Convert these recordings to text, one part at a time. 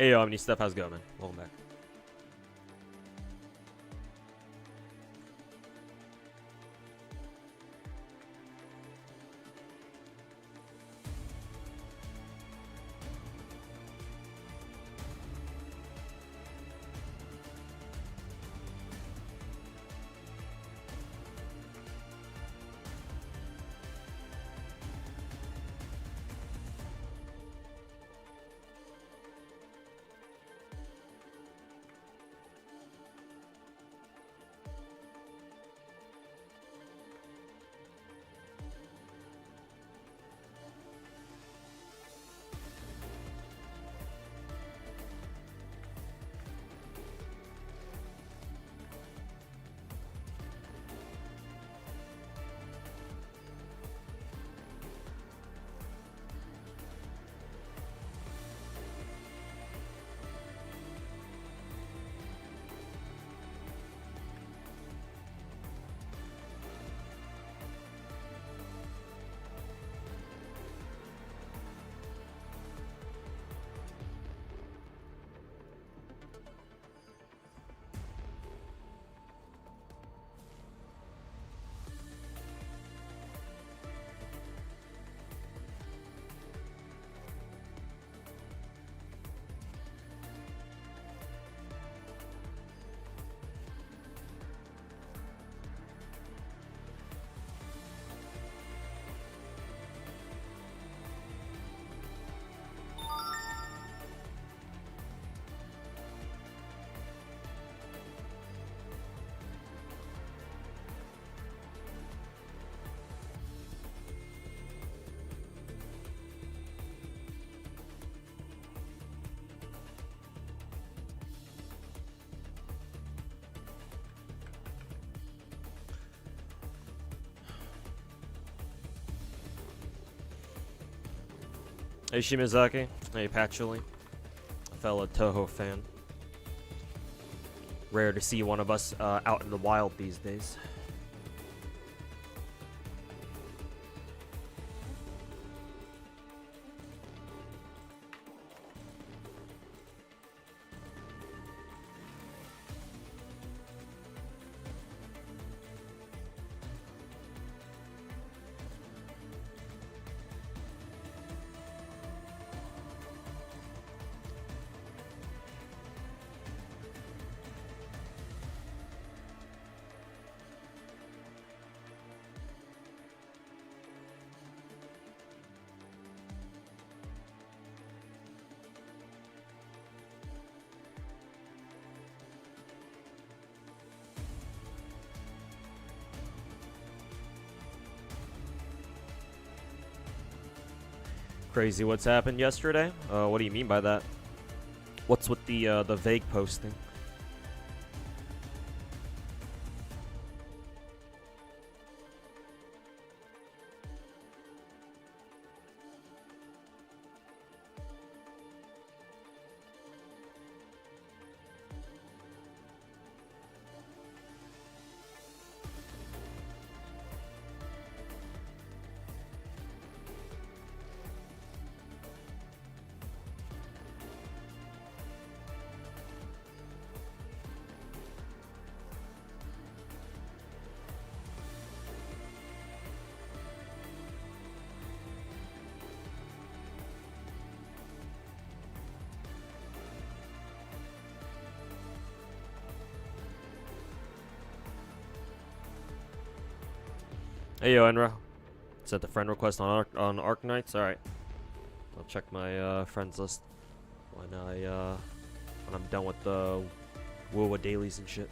Hey, yo, how many stuff? How's it going, man? Welcome back. Hey, Shimazaki. Hey, Patchouli. A fellow Toho fan. Rare to see one of us out in the wild these days. Crazy what's happened yesterday? What do you mean by that? What's with the vague posting? Hey yo, Enra. Sent the friend request on Arc Knights. All right, I'll check my friends list when I'm done with the WoWa dailies and shit.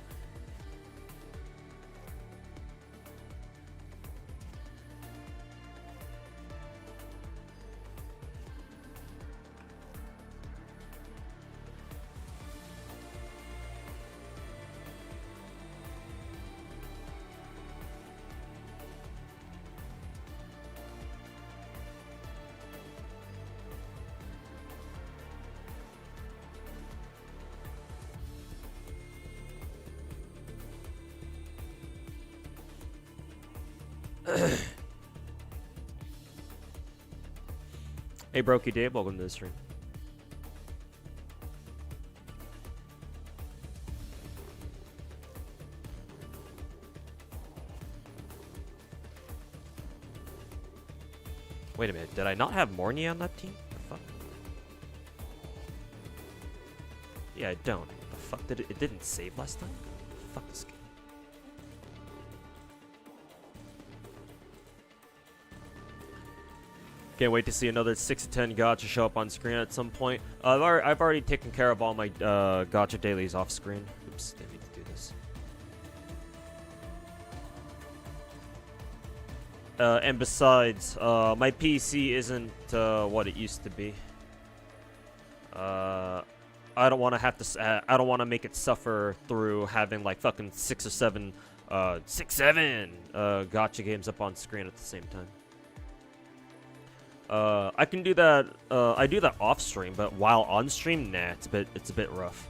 Hey, Brokey Dave, welcome to the stream. Wait a minute, did I not have Morny on that team? The fuck? Yeah, I don't. The fuck did it didn't save last time? Fuck this game. Can't wait to see another 6 to 10 gacha show up on screen at some point. I've already taken care of all my gacha dailies off screen. Oops, didn't need to do this. And besides, my PC isn't what it used to be. I don't want to have to. I don't want to make it suffer through having like fucking 6 or 7, 7 gacha games up on screen at the same time. I can do that. I do that off stream, but while on stream, nah, it's a bit rough.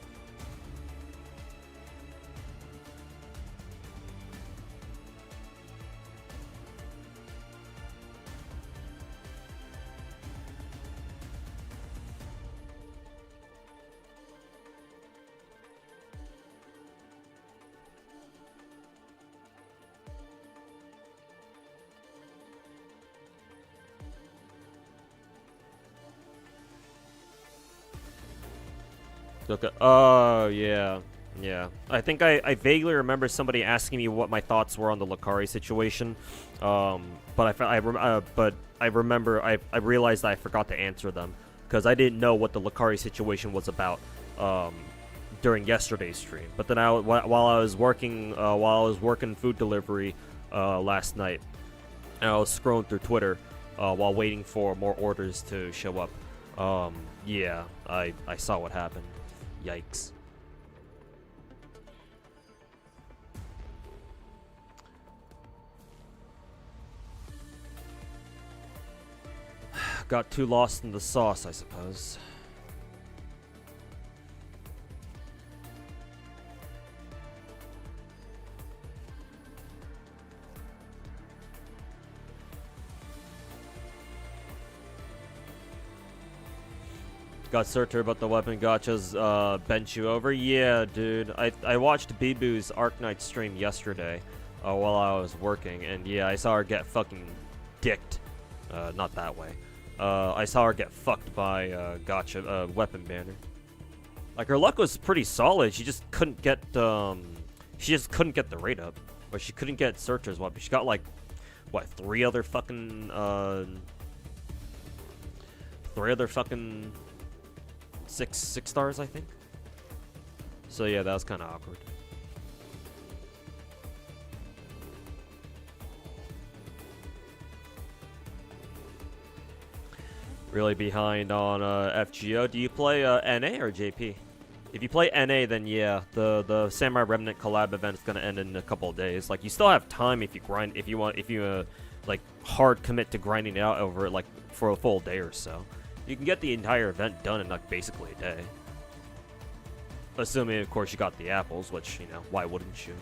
Okay. Oh, yeah. Yeah. I think I vaguely remember somebody asking me what my thoughts were on the Lucari situation. But I remember I realized I forgot to answer them because I didn't know what the Lucari situation was about during yesterday's stream. But then while I was working food delivery last night, and I was scrolling through Twitter while waiting for more orders to show up. Yeah, I saw what happened. Yikes. Got too lost in the sauce, I suppose. Got Surtr, but the weapon gachas bent you over. Yeah, dude. I watched Bibu's Arknight stream yesterday while I was working, and yeah, I saw her get fucking dicked. Not that way. I saw her get fucked by gacha weapon banner. Like, her luck was pretty solid. She just couldn't get the rate up, or she couldn't get Surtr's weapon. She got like what, three other fucking 6 stars, I think. So yeah, that was kind of awkward. Really behind on FGO. Do you play NA or JP? If you play NA, then yeah, the Samurai Remnant collab event is gonna end in a couple of days. Like, you still have time if you grind, if you like hard commit to grinding it out over like for a full day or so. You can get the entire event done in like basically a day. Assuming, of course, you got the apples, which, you know, why wouldn't you?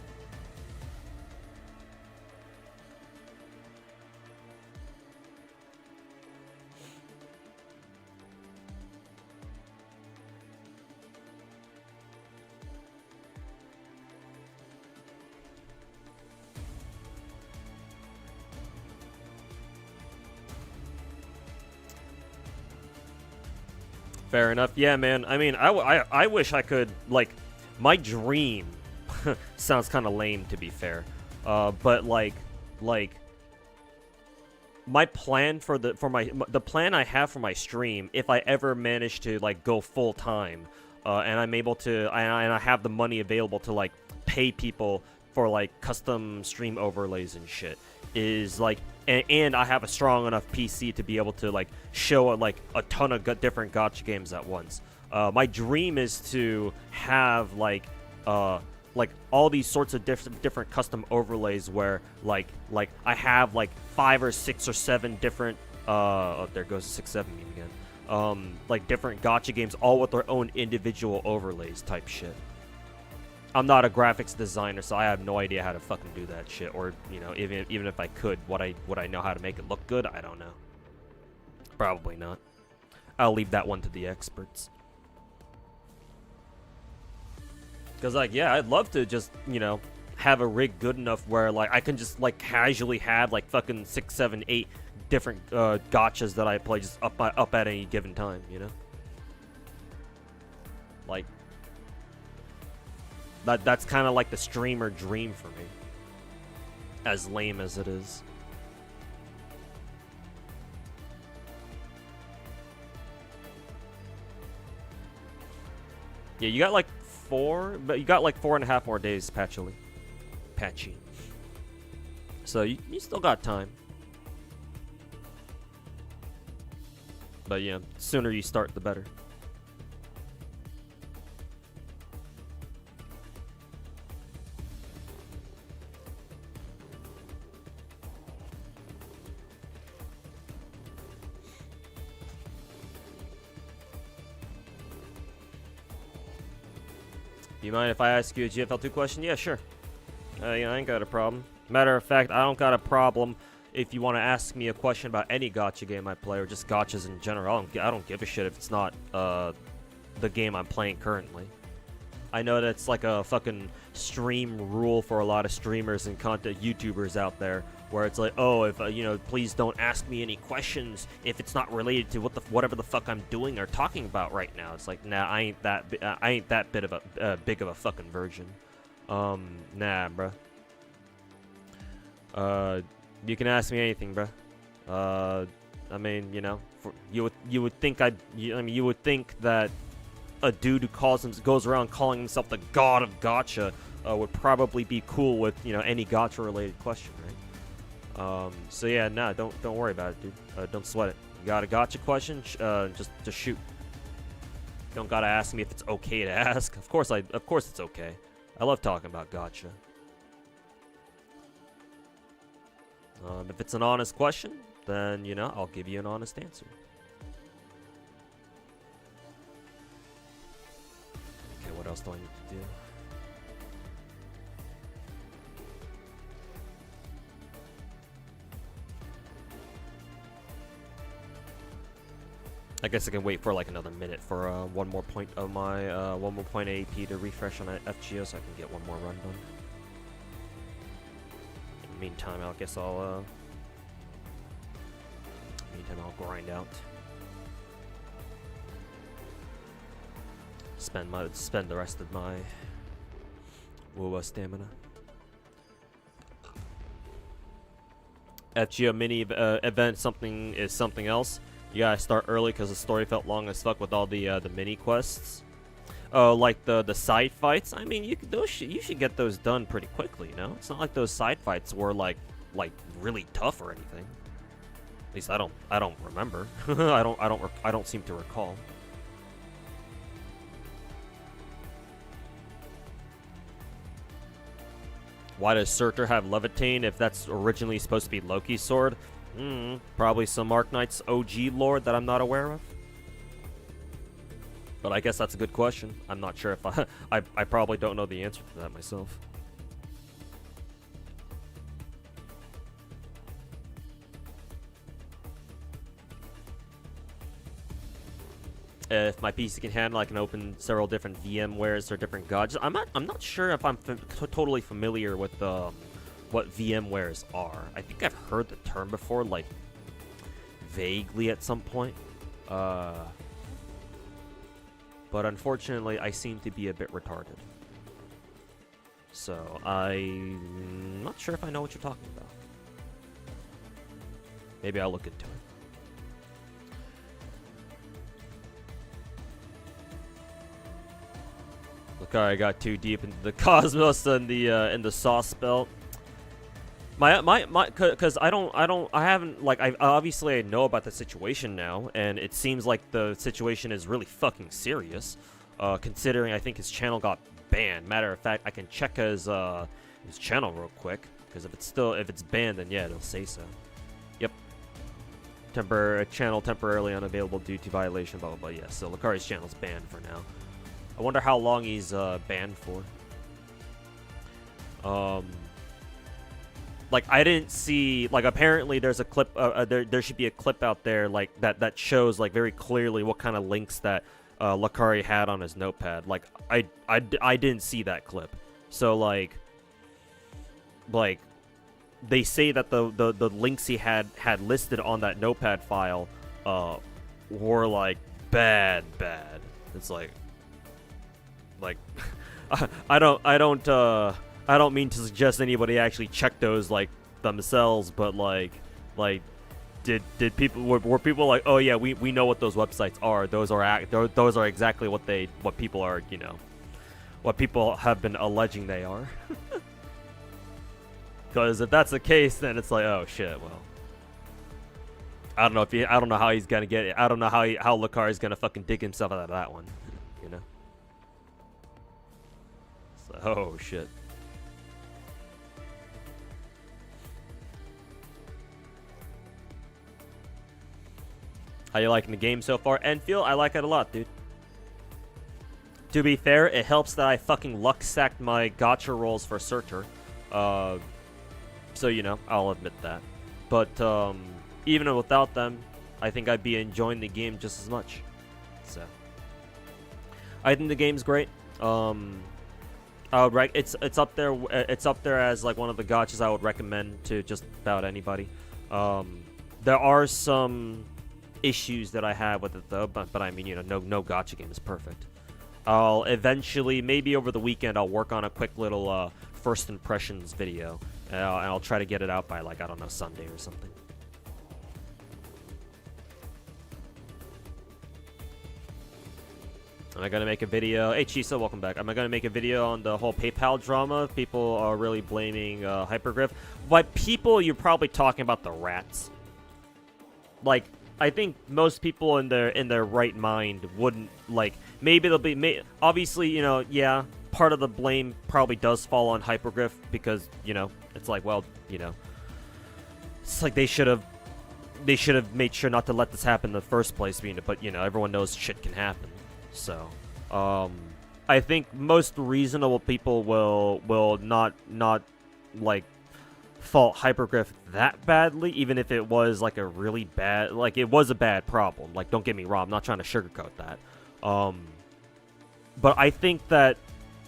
Fair enough. Yeah, man. I mean, I wish I could, like, my dream sounds kind of lame, to be fair. But like my plan for the plan I have for my stream, if I ever manage to like go full time, and I'm able to, and I have the money available to like pay people for like custom stream overlays and shit, is like, and I have a strong enough PC to be able to like show like a ton of different gacha games at once. My dream is to have like all these sorts of different custom overlays where like I have like 5 or 6 or 7 different oh, there goes the 6-7 meme again. Like different gacha games all with their own individual overlays type shit. I'm not a graphics designer, so I have no idea how to fucking do that shit, or, you know, even if I could, would I know how to make it look good? I don't know. Probably not. I'll leave that one to the experts. Because, like, yeah, I'd love to just, you know, have a rig good enough where, like, I can just, like, casually have, like, fucking 6, 7, 8 different gachas that I play just up at any given time, you know? Like, that's kind of like the streamer dream for me. As lame as it is. Yeah, you got like 4.5 more days, Patchy. So you still got time. But yeah, sooner you start, the better. Do you mind if I ask you a GFL2 question? Yeah, sure. Yeah, I ain't got a problem. Matter of fact, I don't got a problem if you want to ask me a question about any gacha game I play or just gachas in general. I don't give a shit if it's not the game I'm playing currently. I know that's like a fucking stream rule for a lot of streamers and content YouTubers out there, where it's like, oh, if you know, please don't ask me any questions if it's not related to whatever the fuck I'm doing or talking about right now. It's like, nah, I ain't that bit of a big of a fucking virgin. Nah, bruh. You can ask me anything, bruh. I mean, you know, you would think you would think that a dude who goes around calling himself the god of gacha would probably be cool with, you know, any gacha related question, right? So yeah, nah, don't worry about it, dude. Don't sweat it. You got a gacha question? Just shoot. Don't gotta ask me if it's okay to ask. Of course it's okay. I love talking about gacha. If it's an honest question, then, you know, I'll give you an honest answer. Okay, what else do I need to do? I guess I can wait for like another minute for one more point of my AP to refresh on FGO so I can get one more run done. Meantime, I guess I'll grind out. Spend the rest of my stamina. FGO mini event is something else. You gotta start early because the story felt long as fuck with all the mini quests. Oh, like the side fights. I mean, you should get those done pretty quickly. You know, it's not like those side fights were like really tough or anything. At least I don't remember. I don't seem to recall. Why does Surtr have Levitain if that's originally supposed to be Loki's sword? Probably some Arknight's OG lore that I'm not aware of. But I guess that's a good question. I'm not sure if I probably don't know the answer to that myself. If my PC can handle, I can open several different VMwares or different gods. I'm not sure if I'm totally familiar with what VMwares are. I think I've heard the term before, like vaguely at some point. But unfortunately, I seem to be a bit retarded. So, I'm not sure if I know what you're talking about. Maybe I'll look into it. Look, I got too deep into the cosmos and the sauce belt. Cause I haven't, like, I obviously know about the situation now, and it seems like the situation is really fucking serious, considering I think his channel got banned. Matter of fact, I can check his channel real quick, because if it's banned, then yeah, it'll say so. Yep. Channel temporarily unavailable due to violation, blah blah blah. Yeah, so Lucari's channel's banned for now. I wonder how long he's banned for. Like, I didn't see, like, apparently there's a clip, there should be a clip out there, like, that shows, like, very clearly what kind of links that Lucari had on his notepad. Like, I didn't see that clip. So, like, they say that the links he had listed on that notepad file were like bad. It's like I don't mean to suggest anybody actually check those like themselves, but like did people were people like, oh yeah, we know what those websites are. Those are exactly what people are, you know, what people have been alleging they are. Because if that's the case, then it's like, oh shit. Well, I don't know how he's gonna get it. I don't know how Lakari's gonna fucking dig himself out of that one. You know. So, oh shit. How you liking the game so far? Enfield, I like it a lot, dude. To be fair, it helps that I fucking luck sacked my gacha rolls for Surtr. So, you know, I'll admit that. But, even without them, I think I'd be enjoying the game just as much. So, I think the game's great. I would it's up there. It's up there as like one of the gachas I would recommend to just about anybody. There are some issues that I have with it though, but I mean, you know, no gacha game is perfect. I'll eventually, maybe over the weekend, I'll work on a quick little first impressions video, and I'll try to get it out by like, I don't know, Sunday or something. Am I gonna make a video? Hey Chisa, welcome back. Am I gonna make a video on the whole PayPal drama? People are really blaming Hypergriff. By people, you're probably talking about the rats. Like, I think most people in their right mind wouldn't, like, maybe they'll be, obviously, you know, yeah, part of the blame probably does fall on Hypergriff because, you know, it's like, well, you know, it's like they should have made sure not to let this happen in the first place, but, you know, everyone knows shit can happen. So, I think most reasonable people will not like fault Hypergriff that badly, even if it was like a really bad, like it was a bad problem. Like, don't get me wrong, I'm not trying to sugarcoat that. But I think that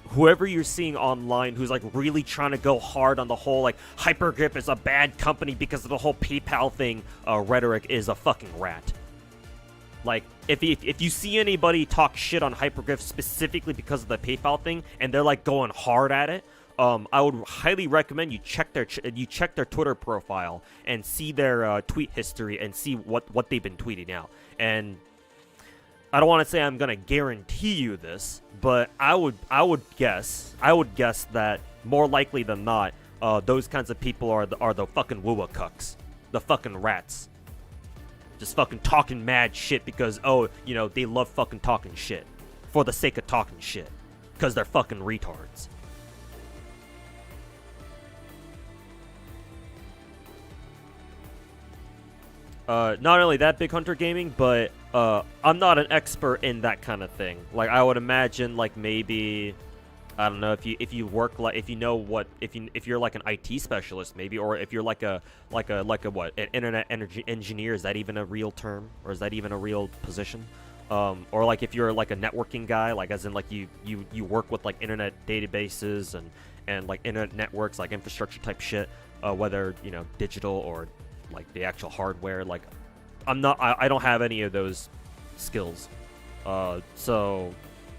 whoever you're seeing online who's like really trying to go hard on the whole like Hypergriff is a bad company because of the whole PayPal thing rhetoric is a fucking rat. Like, if you see anybody talk shit on Hypergriff specifically because of the PayPal thing and they're like going hard at it, I would highly recommend you check their Twitter profile and see their tweet history and see what they've been tweeting out. And I don't want to say I'm gonna guarantee you this, but I would guess that more likely than not, those kinds of people are the fucking woo-wah cucks, the fucking rats, just fucking talking mad shit because, oh, you know, they love fucking talking shit for the sake of talking shit because they're fucking retards. Not only that, Big Hunter Gaming, but I'm not an expert in that kind of thing. Like, I would imagine, like, maybe, I don't know, if you work, like, if you know what, if you're like an IT specialist maybe, or if you're like a what, an internet energy engineer, is that even a real term, or is that even a real position? Or like if you're like a networking guy, like as in like you work with like internet databases and like internet networks, like infrastructure type shit, whether, you know, digital or like the actual hardware. Like, I don't have any of those skills, so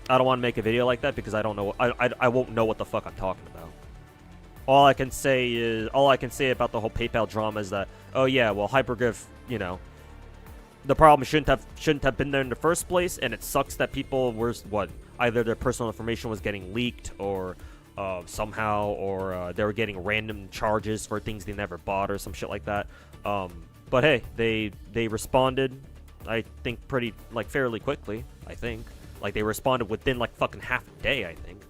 I don't want to make a video like that because I don't know. I won't know what the fuck I'm talking about. All I can say about the whole PayPal drama is that, oh yeah, well, Hypergriff, you know, the problem shouldn't have been there in the first place, and it sucks that people were either their personal information was getting leaked or somehow, or they were getting random charges for things they never bought or some shit like that. But hey, they responded, I think, pretty, like, fairly quickly, I think. Like, they responded within, like, fucking half a day, I think.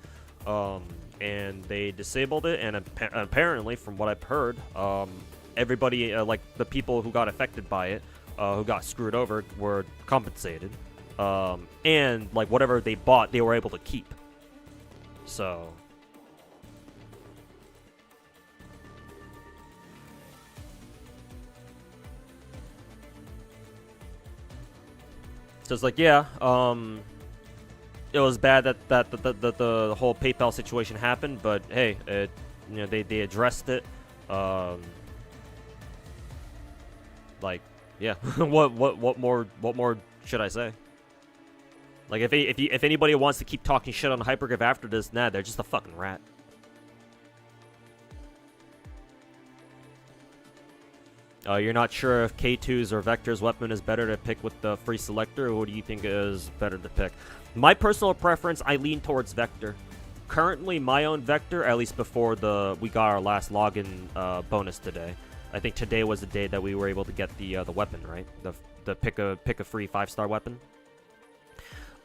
And they disabled it, and apparently, from what I've heard, everybody, like, the people who got affected by it, who got screwed over, were compensated. And, like, whatever they bought, they were able to keep. So it's like, yeah, it was bad that the whole PayPal situation happened, but hey, you know, they addressed it. Like, yeah. what more should I say? Like, if anybody wants to keep talking shit on Hypergraph after this, nah, they're just a fucking rat. You're not sure if K2's or Vector's weapon is better to pick with the free selector, or what do you think is better to pick? My personal preference, I lean towards Vector. Currently, my own Vector, at least before we got our last login bonus today. I think today was the day that we were able to get the weapon, right? The pick a free 5-star weapon.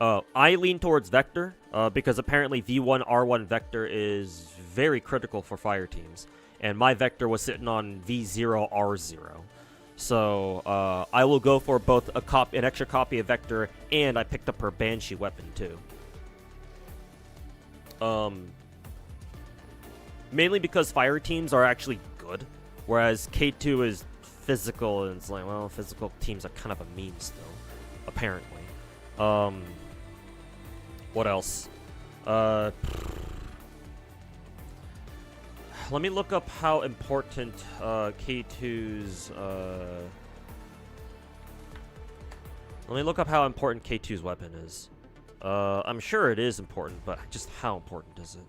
I lean towards Vector because apparently V1 R1 Vector is very critical for fire teams. And my Vector was sitting on V0 R0. So I will go for both an extra copy of Vector, and I picked up her Banshee weapon too. Mainly because fire teams are actually good, whereas K2 is physical, and it's like, well, physical teams are kind of a meme still, apparently. What else? Let me look up how important K2's let me look up how important K2's weapon is. I'm sure it is important, but just how important is it?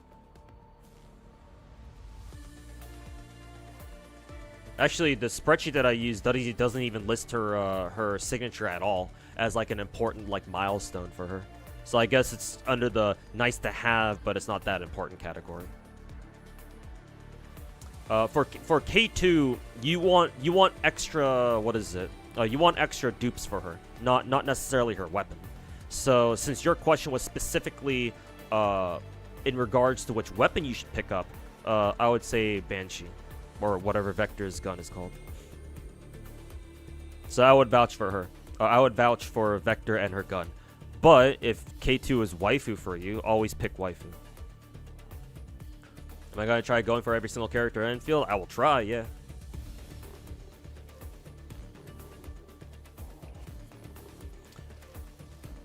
Actually, the spreadsheet that I use doesn't even list her signature at all as like an important like milestone for her. So I guess it's under the nice to have, but it's not that important category. For K2, you want extra, what is it? You want extra dupes for her, not necessarily her weapon. So since your question was specifically in regards to which weapon you should pick up, I would say Banshee, or whatever Vector's gun is called. So I would vouch for her. I would vouch for Vector and her gun. But if K2 is waifu for you, always pick waifu. Am I going to try going for every single character in Enfield? I will try, yeah.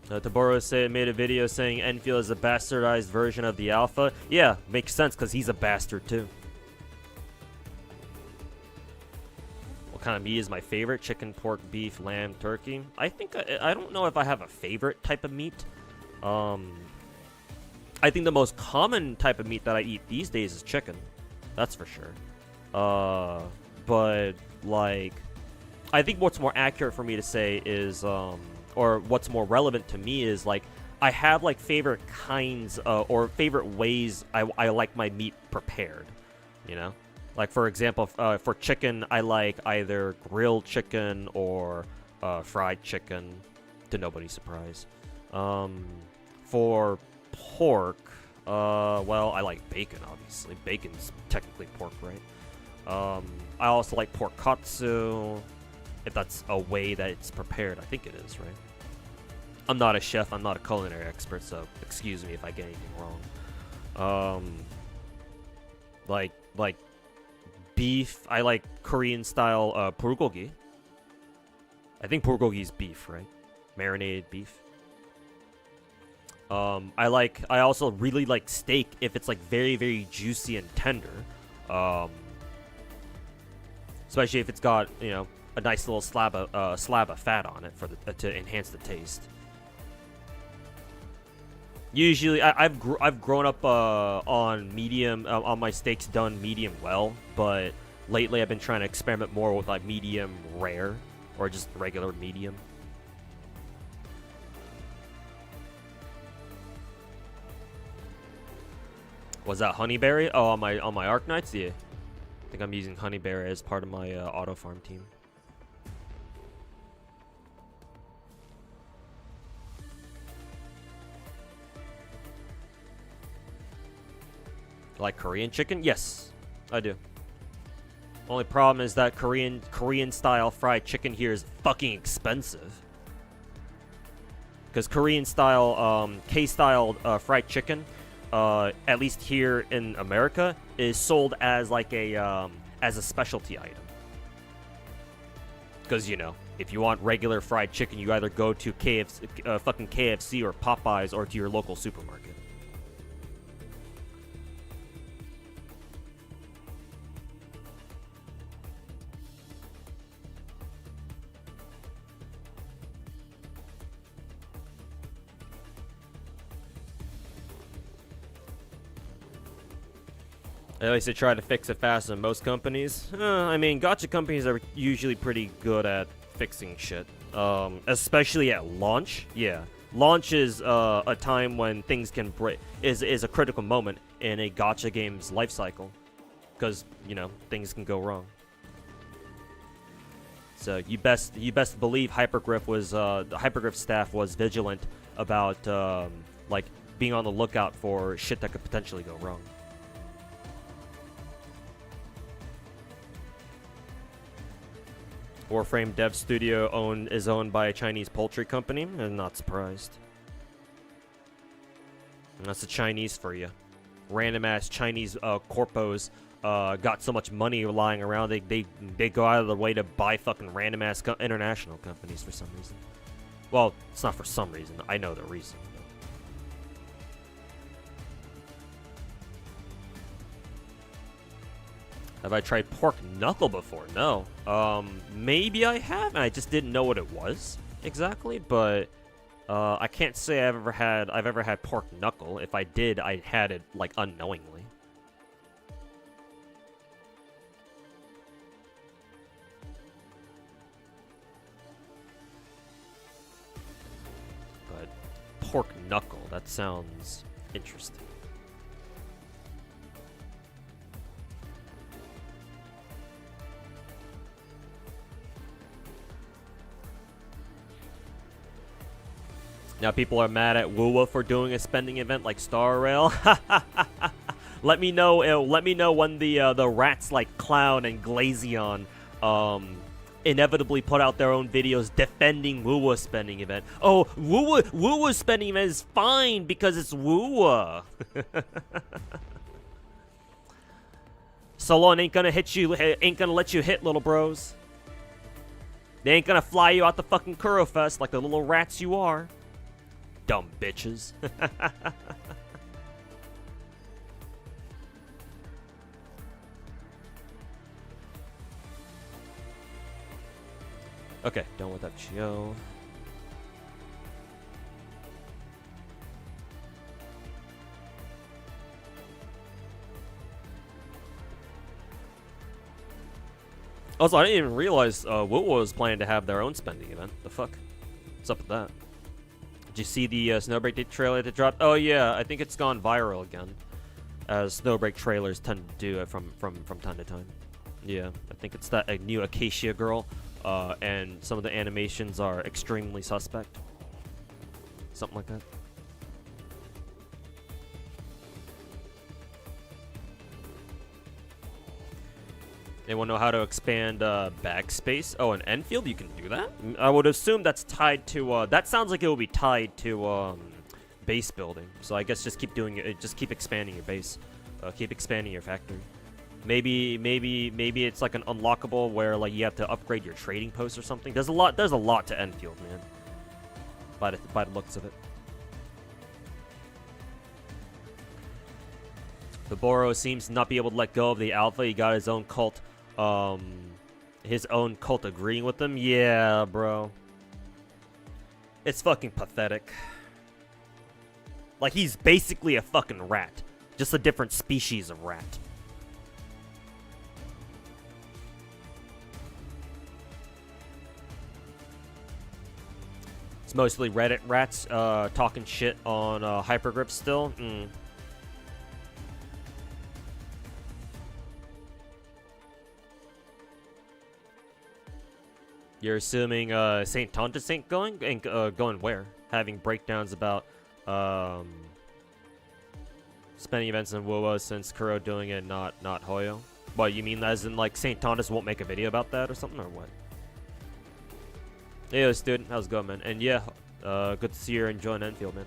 Taboro made a video saying Enfield is a bastardized version of the alpha. Yeah, makes sense because he's a bastard too. What kind of meat is my favorite? Chicken, pork, beef, lamb, turkey? I think I don't know if I have a favorite type of meat. I think the most common type of meat that I eat these days is chicken. That's for sure. But, like, I think what's more accurate for me to say is, or what's more relevant to me is, like, I have, like, favorite kinds, or favorite ways I like my meat prepared, you know? Like, for example, for chicken, I like either grilled chicken or fried chicken, to nobody's surprise. For pork, well, I like bacon, obviously. Bacon's technically pork, right? I also like pork katsu, if that's a way that it's prepared. I think it is, right? I'm not a chef, I'm not a culinary expert, so excuse me if I get anything wrong. Like beef, I like Korean style bulgogi. I think bulgogi is beef, right? Marinated beef. I also really like steak if it's like very, very juicy and tender. Especially if it's got, you know, a nice little slab of fat on it for to enhance the taste. Usually, I've grown up on medium, on my steaks done medium well, but lately I've been trying to experiment more with like medium rare or just regular medium. Was that Honeyberry? Oh, on my Arknights? Yeah. I think I'm using Honeyberry as part of my auto farm team. Like Korean chicken? Yes, I do. Only problem is that Korean style fried chicken here is fucking expensive. Because Korean style, K-style fried chicken, at least here in America, is sold as like a specialty item. Because, you know, if you want regular fried chicken, you either go to fucking KFC or Popeyes or to your local supermarket. At least they try to fix it faster than most companies. I mean, gacha companies are usually pretty good at fixing shit. Especially at launch. Yeah. Launch is a time when things can break, is a critical moment in a gacha game's life cycle. Because, you know, things can go wrong. So you best believe Hypergriff was, the Hypergriff staff was vigilant about, like, being on the lookout for shit that could potentially go wrong. Warframe Dev Studio is owned by a Chinese poultry company. I'm not surprised. And that's the Chinese for you. Random ass Chinese corpos got so much money lying around. They go out of their way to buy fucking random ass international companies for some reason. Well, it's not for some reason. I know the reason. Have I tried pork knuckle before? No. Maybe I have, and I just didn't know what it was exactly. But I can't say I've ever had pork knuckle. If I did, I had it like unknowingly. But pork knuckle, that sounds interesting. Now people are mad at Wuwa for doing a spending event like Star Rail. Let me know. Let me know when the rats like Clown and Glazeon inevitably put out their own videos defending Wuwa's spending event. Oh, Wuwa's spending event is fine because it's Wuwa. Solon ain't gonna hit you. Ain't gonna let you hit, little bros. They ain't gonna fly you out the fucking Kuro Fest like the little rats you are. Dumb bitches. Okay, done with that Chio. Also, I didn't even realize Wuwa was planning to have their own spending event. The fuck? What's up with that? Did you see the Snowbreak trailer that dropped? Oh yeah, I think it's gone viral again, as Snowbreak trailers tend to do it from time to time. Yeah, I think it's that new Acacia girl, and some of the animations are extremely suspect. Something like that. Anyone know how to expand backspace? Oh, in Enfield you can do that? I would assume that's tied to, that sounds like it will be tied to base building. So I guess just keep doing it, just keep expanding your base. Keep expanding your factory. Maybe it's like an unlockable where like you have to upgrade your trading post or something. There's a lot to Enfield, man. By the looks of it. The Boro seems to not be able to let go of the alpha. He got his own cult agreeing with him. Yeah, bro. It's fucking pathetic. Like, he's basically a fucking rat. Just a different species of rat. It's mostly Reddit rats talking shit on Hypergrip still. You're assuming St. Tontus ain't going? Going where? Having breakdowns about spending events in Wuwa since Kuro doing it, not Hoyo. What, you mean as in like St. Tontus won't make a video about that or something, or what? Hey, student, how's it going, man? And yeah, good to see you're enjoying Enfield, man.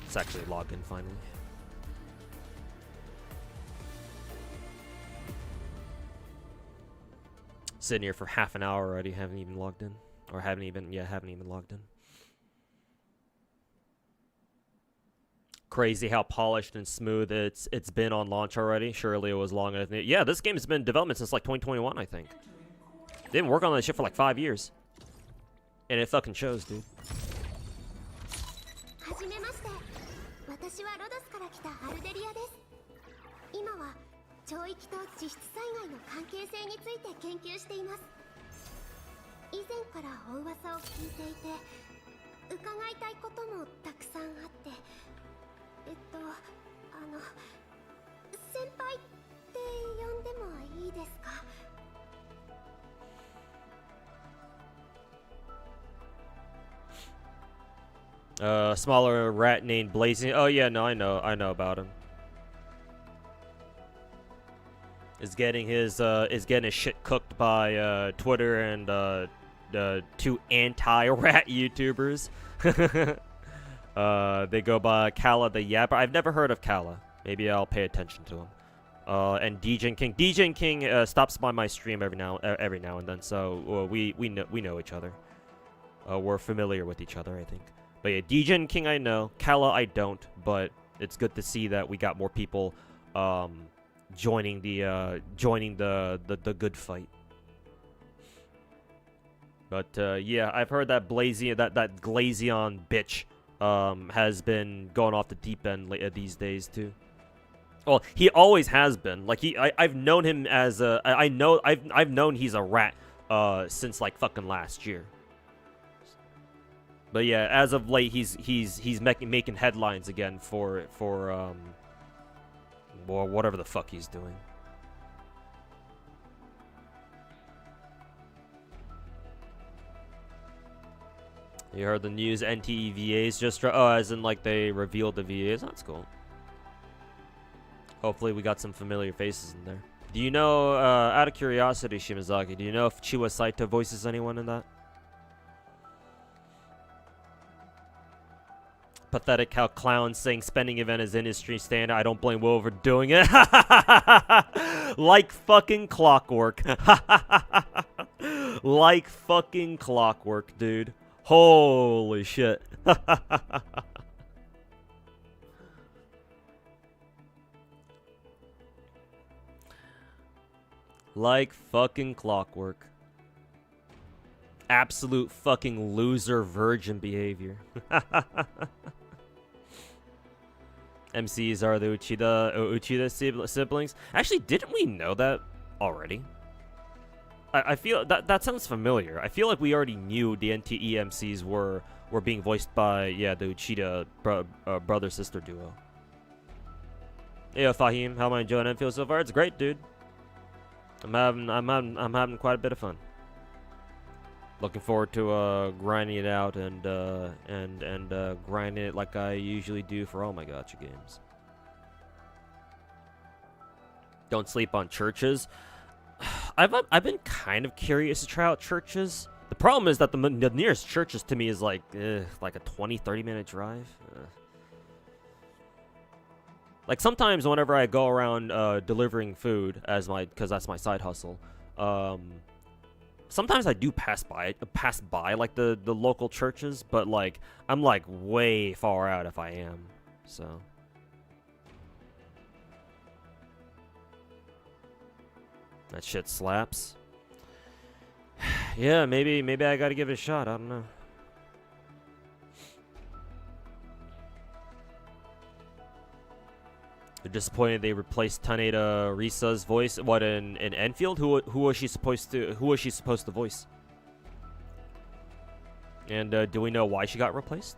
It's actually logged in finally. Sitting here for half an hour already, haven't even logged in. Or haven't even logged in. Crazy how polished and smooth it's been on launch already. Surely it was long enough. Yeah, this game has been in development since like 2021, I think. They didn't work on that shit for like 5 years. And it fucking shows, dude. 潮域と地質災害の関係性について研究しています。以前からお噂を聞いていて伺いたいこともたくさんあって、先輩って呼んでもいいですか？ Smaller rat named Blazing. Oh yeah, no, I know about him. Is getting his shit cooked by Twitter and the two anti-rat YouTubers. They go by Kala the Yapper. I've never heard of Kala. Maybe I'll pay attention to him. And DJ King. DJ King stops by my stream every now and then, so we know each other. We're familiar with each other, I think. But yeah, DJ King I know, Kala I don't, but it's good to see that we got more people joining the good fight. But yeah, I've heard that that Glazeon bitch has been going off the deep end these days too. Well, he always has been. Like I've known him as I've known he's a rat since like fucking last year. But yeah, as of late, he's making headlines again for well, whatever the fuck he's doing. You heard the news? NTE VAs just as in like they revealed the VAs. That's cool. Hopefully, we got some familiar faces in there. Do you know? Out of curiosity, Shimazaki, do you know if Chiwa Saito voices anyone in that? Pathetic how clowns saying spending event is industry standard. I don't blame Will for doing it. Like fucking clockwork. Like fucking clockwork, dude. Holy shit. Like fucking clockwork. Absolute fucking loser virgin behavior. MCs are the Uchida siblings. Actually, didn't we know that already? I feel that sounds familiar. I feel like we already knew the NTE MCs were being voiced by the Uchida brother sister duo. Hey Fahim, how am I enjoying Enfield so far? It's great, dude. I'm having quite a bit of fun. Looking forward to grinding it out and grinding it like I usually do for all my gacha games. Don't sleep on churches. I've been kind of curious to try out churches. The problem is that the nearest churches to me is like a 20-30 minute drive. Like sometimes whenever I go around delivering food because that's my side hustle. Sometimes I do pass by like the local churches, but like I'm like way far out if I am. So that shit slaps. Yeah, maybe I gotta give it a shot. I don't know. They're disappointed they replaced Taneda Risa's voice. What in Enfield? Who was she supposed to voice? And do we know why she got replaced?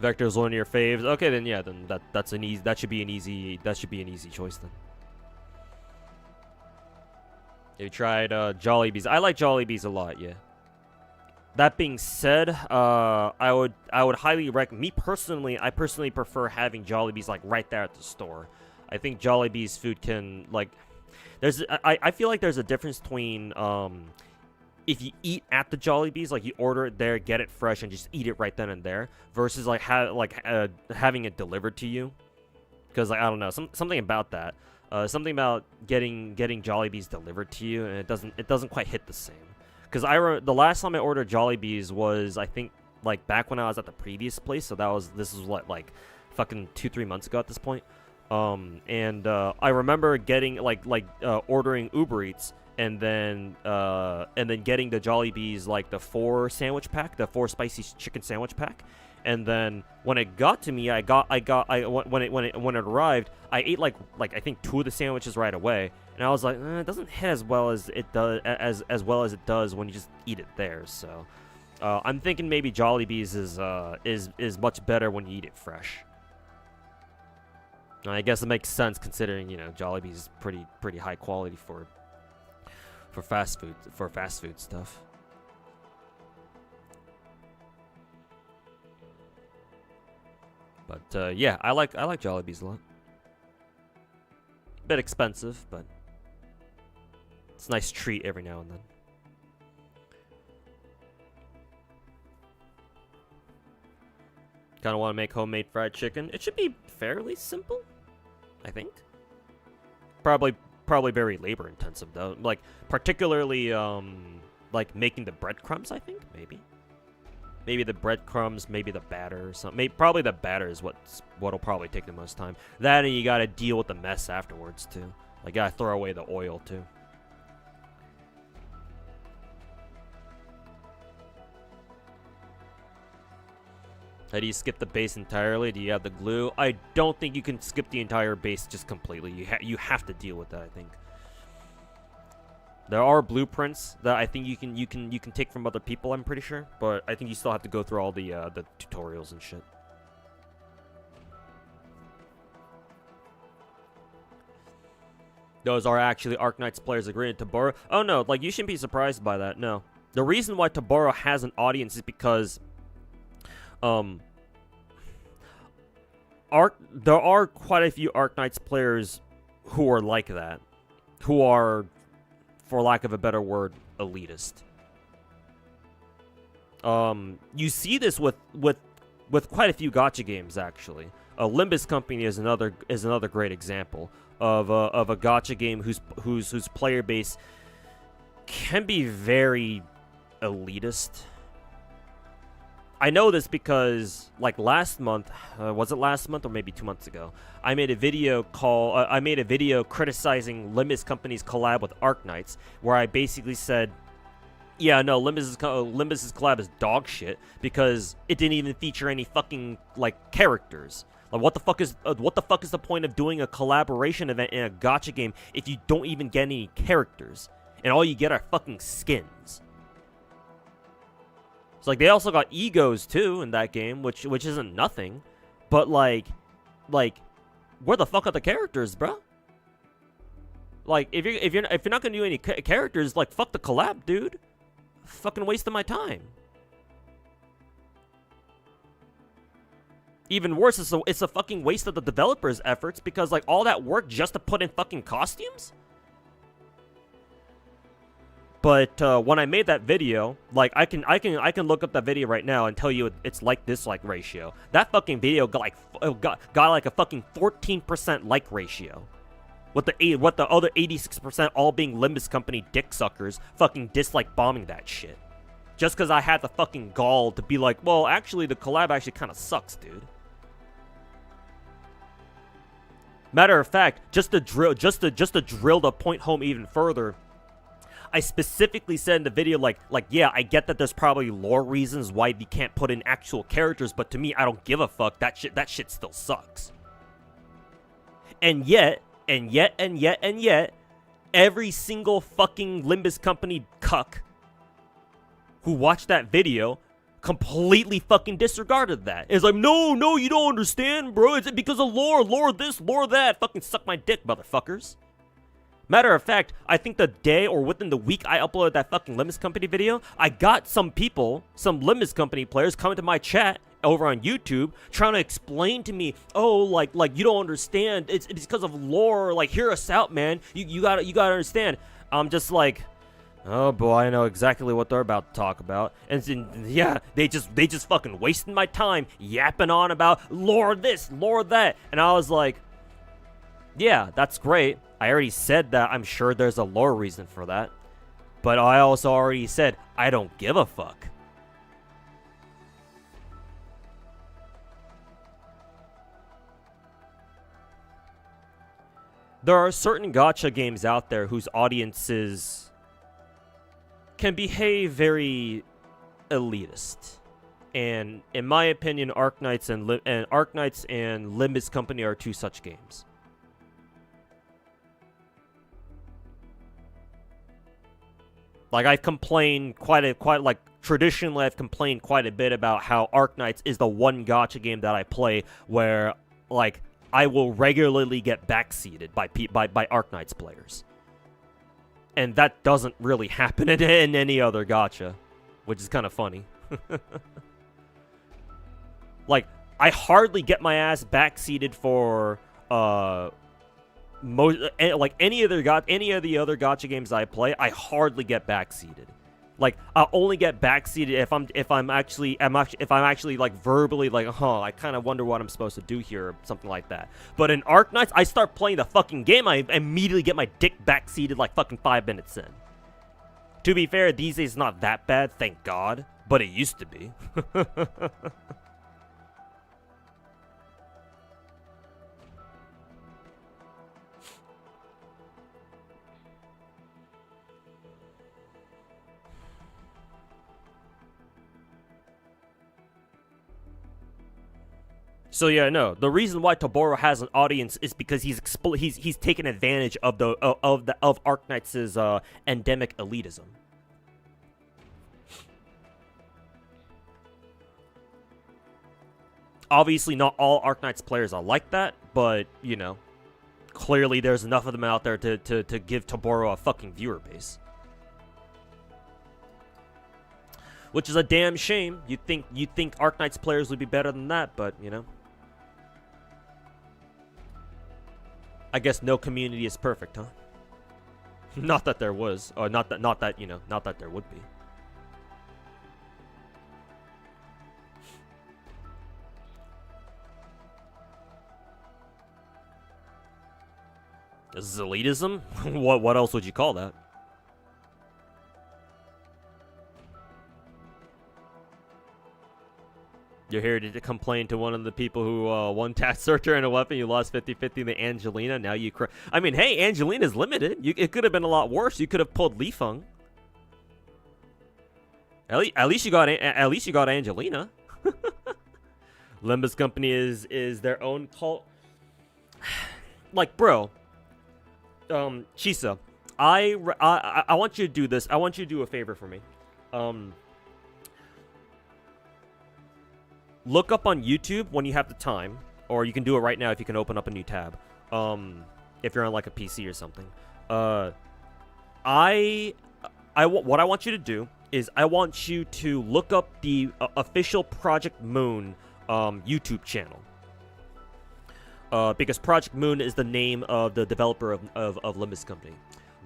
Vector's one of your faves. Okay, then yeah, then that should be an easy choice then. You tried Jollibees. I like Jollibees a lot, yeah. That being said, I would highly recommend. Me personally, I personally prefer having Jollibees like right there at the store. I think Jollibees food can like. I feel like there's a difference between if you eat at the Jollibees, like you order it there, get it fresh, and just eat it right then and there, versus like having it delivered to you. Because like, I don't know, something about that. Something about getting Jollibees delivered to you, and it doesn't quite hit the same. Because the last time I ordered Jollibees was, I think, like back when I was at the previous place. So this was what, like fucking 2-3 months ago at this point. I remember getting ordering Uber Eats and then getting the Jollibees like the 4 sandwich pack, the 4 spicy chicken sandwich pack, And then when it got to me, when it arrived, I ate like I think 2 of the sandwiches right away, and I was like, it doesn't hit as well as it does as well as it does when you just eat it there. So I'm thinking maybe Jollibee's is much better when you eat it fresh. I guess it makes sense considering, you know, Jollibee's pretty high quality for fast food stuff. But yeah, I like Jollibee's a lot. Bit expensive, but it's a nice treat every now and then. Kind of want to make homemade fried chicken. It should be fairly simple, I think. Probably very labor intensive though. Like particularly like making the breadcrumbs, I think, maybe the breadcrumbs, maybe the batter or something. Probably the batter is what'll probably take the most time. That, and you gotta deal with the mess afterwards too. Like, gotta throw away the oil too. How do you skip the base entirely? Do you have the glue? I don't think you can skip the entire base just completely. You have to deal with that, I think. There are blueprints that I think you can take from other people, I'm pretty sure, but I think you still have to go through all the tutorials and shit. Those are actually Arknights players agreeing to Tabora. Oh no, like, you shouldn't be surprised by that. No. The reason why Tabora has an audience is because there are quite a few Arknights players who are like that, who are, for lack of a better word, elitist. You see this with quite a few gacha games actually. Limbus Company is another great example of a gacha game whose player base can be very elitist. I know this because, like, last month, was it last month or maybe 2 months ago? I made a video criticizing Limbus Company's collab with Arknights, where I basically said, yeah, no, Limbus's collab is dog shit because it didn't even feature any fucking, like, characters. Like, what the fuck is the point of doing a collaboration event in a gacha game if you don't even get any characters and all you get are fucking skins? Like, they also got egos too in that game, which isn't nothing, but like, where the fuck are the characters, bro? Like, if you're not gonna do any characters, like, fuck the collab, dude. Fucking wasting my time. Even worse, it's a fucking waste of the developers' efforts because, like, all that work just to put in fucking costumes. But when I made that video, like, I can look up that video right now and tell you it's like dislike ratio. That fucking video got like a fucking 14% like ratio. What the other 86% all being Limbus Company dick suckers fucking dislike bombing that shit. Just because I had the fucking gall to be like, well, actually the collab actually kind of sucks, dude. Matter of fact, just to drill the point home even further, I specifically said in the video, like, yeah, I get that there's probably lore reasons why you can't put in actual characters, but to me, I don't give a fuck. That shit still sucks. And yet, every single fucking Limbus Company cuck who watched that video completely fucking disregarded that. It's like, no, you don't understand, bro. It's because of lore this, lore that. Fucking suck my dick, motherfuckers. Matter of fact, I think the day or within the week I uploaded that fucking Limbus Company video, I got some people, some Limbus Company players coming to my chat over on YouTube trying to explain to me, oh, like you don't understand. It's because of lore. Like, hear us out, man. You gotta understand. I'm just like, oh boy, I know exactly what they're about to talk about. And yeah, they just fucking wasting my time yapping on about lore this, lore that. And I was like, yeah, that's great. I already said that I'm sure there's a lore reason for that. But I also already said I don't give a fuck. There are certain gacha games out there whose audiences can behave very elitist. And in my opinion, Arknights and Limbus Company are two such games. Like, I've complained traditionally I've complained quite a bit about how Arknights is the one gacha game that I play where, like, I will regularly get backseated by Arknights players. And that doesn't really happen in any other gacha, which is kind of funny. Like, I hardly get my ass backseated for like any of the other gacha games I play. I hardly get backseated. Like, I only get backseated if I'm actually like verbally like, I kind of wonder what I'm supposed to do here, or something like that. But in Arknights, I start playing the fucking game, I immediately get my dick backseated like fucking 5 minutes in. To be fair, these days it's not that bad, thank God, but it used to be. So yeah, no. The reason why Toboro has an audience is because he's taken advantage of Arknights' endemic elitism. Obviously, not all Arknights players are like that, but you know, clearly there's enough of them out there to give Toboro a fucking viewer base. Which is a damn shame. You'd think Arknights players would be better than that, but you know. I guess no community is perfect, huh? Not that there was, or not that there would be. This is elitism? What else would you call that? You're here to complain to one of the people who one-tapped Surtr and a weapon. You lost 50-50 to Angelina. Now you cry. I mean, hey, Angelina's limited. It could have been a lot worse. You could have pulled Li Feng. At least you got Angelina. Limbus Company is their own cult. Like, bro, Chisa, I want you to do this. I want you to do a favor for me. Look up on YouTube when you have the time, or you can do it right now if you can open up a new tab. If you're on like a PC or something. What I want you to do is I want you to look up the official Project Moon YouTube channel. Because Project Moon is the name of the developer of Limbus Company.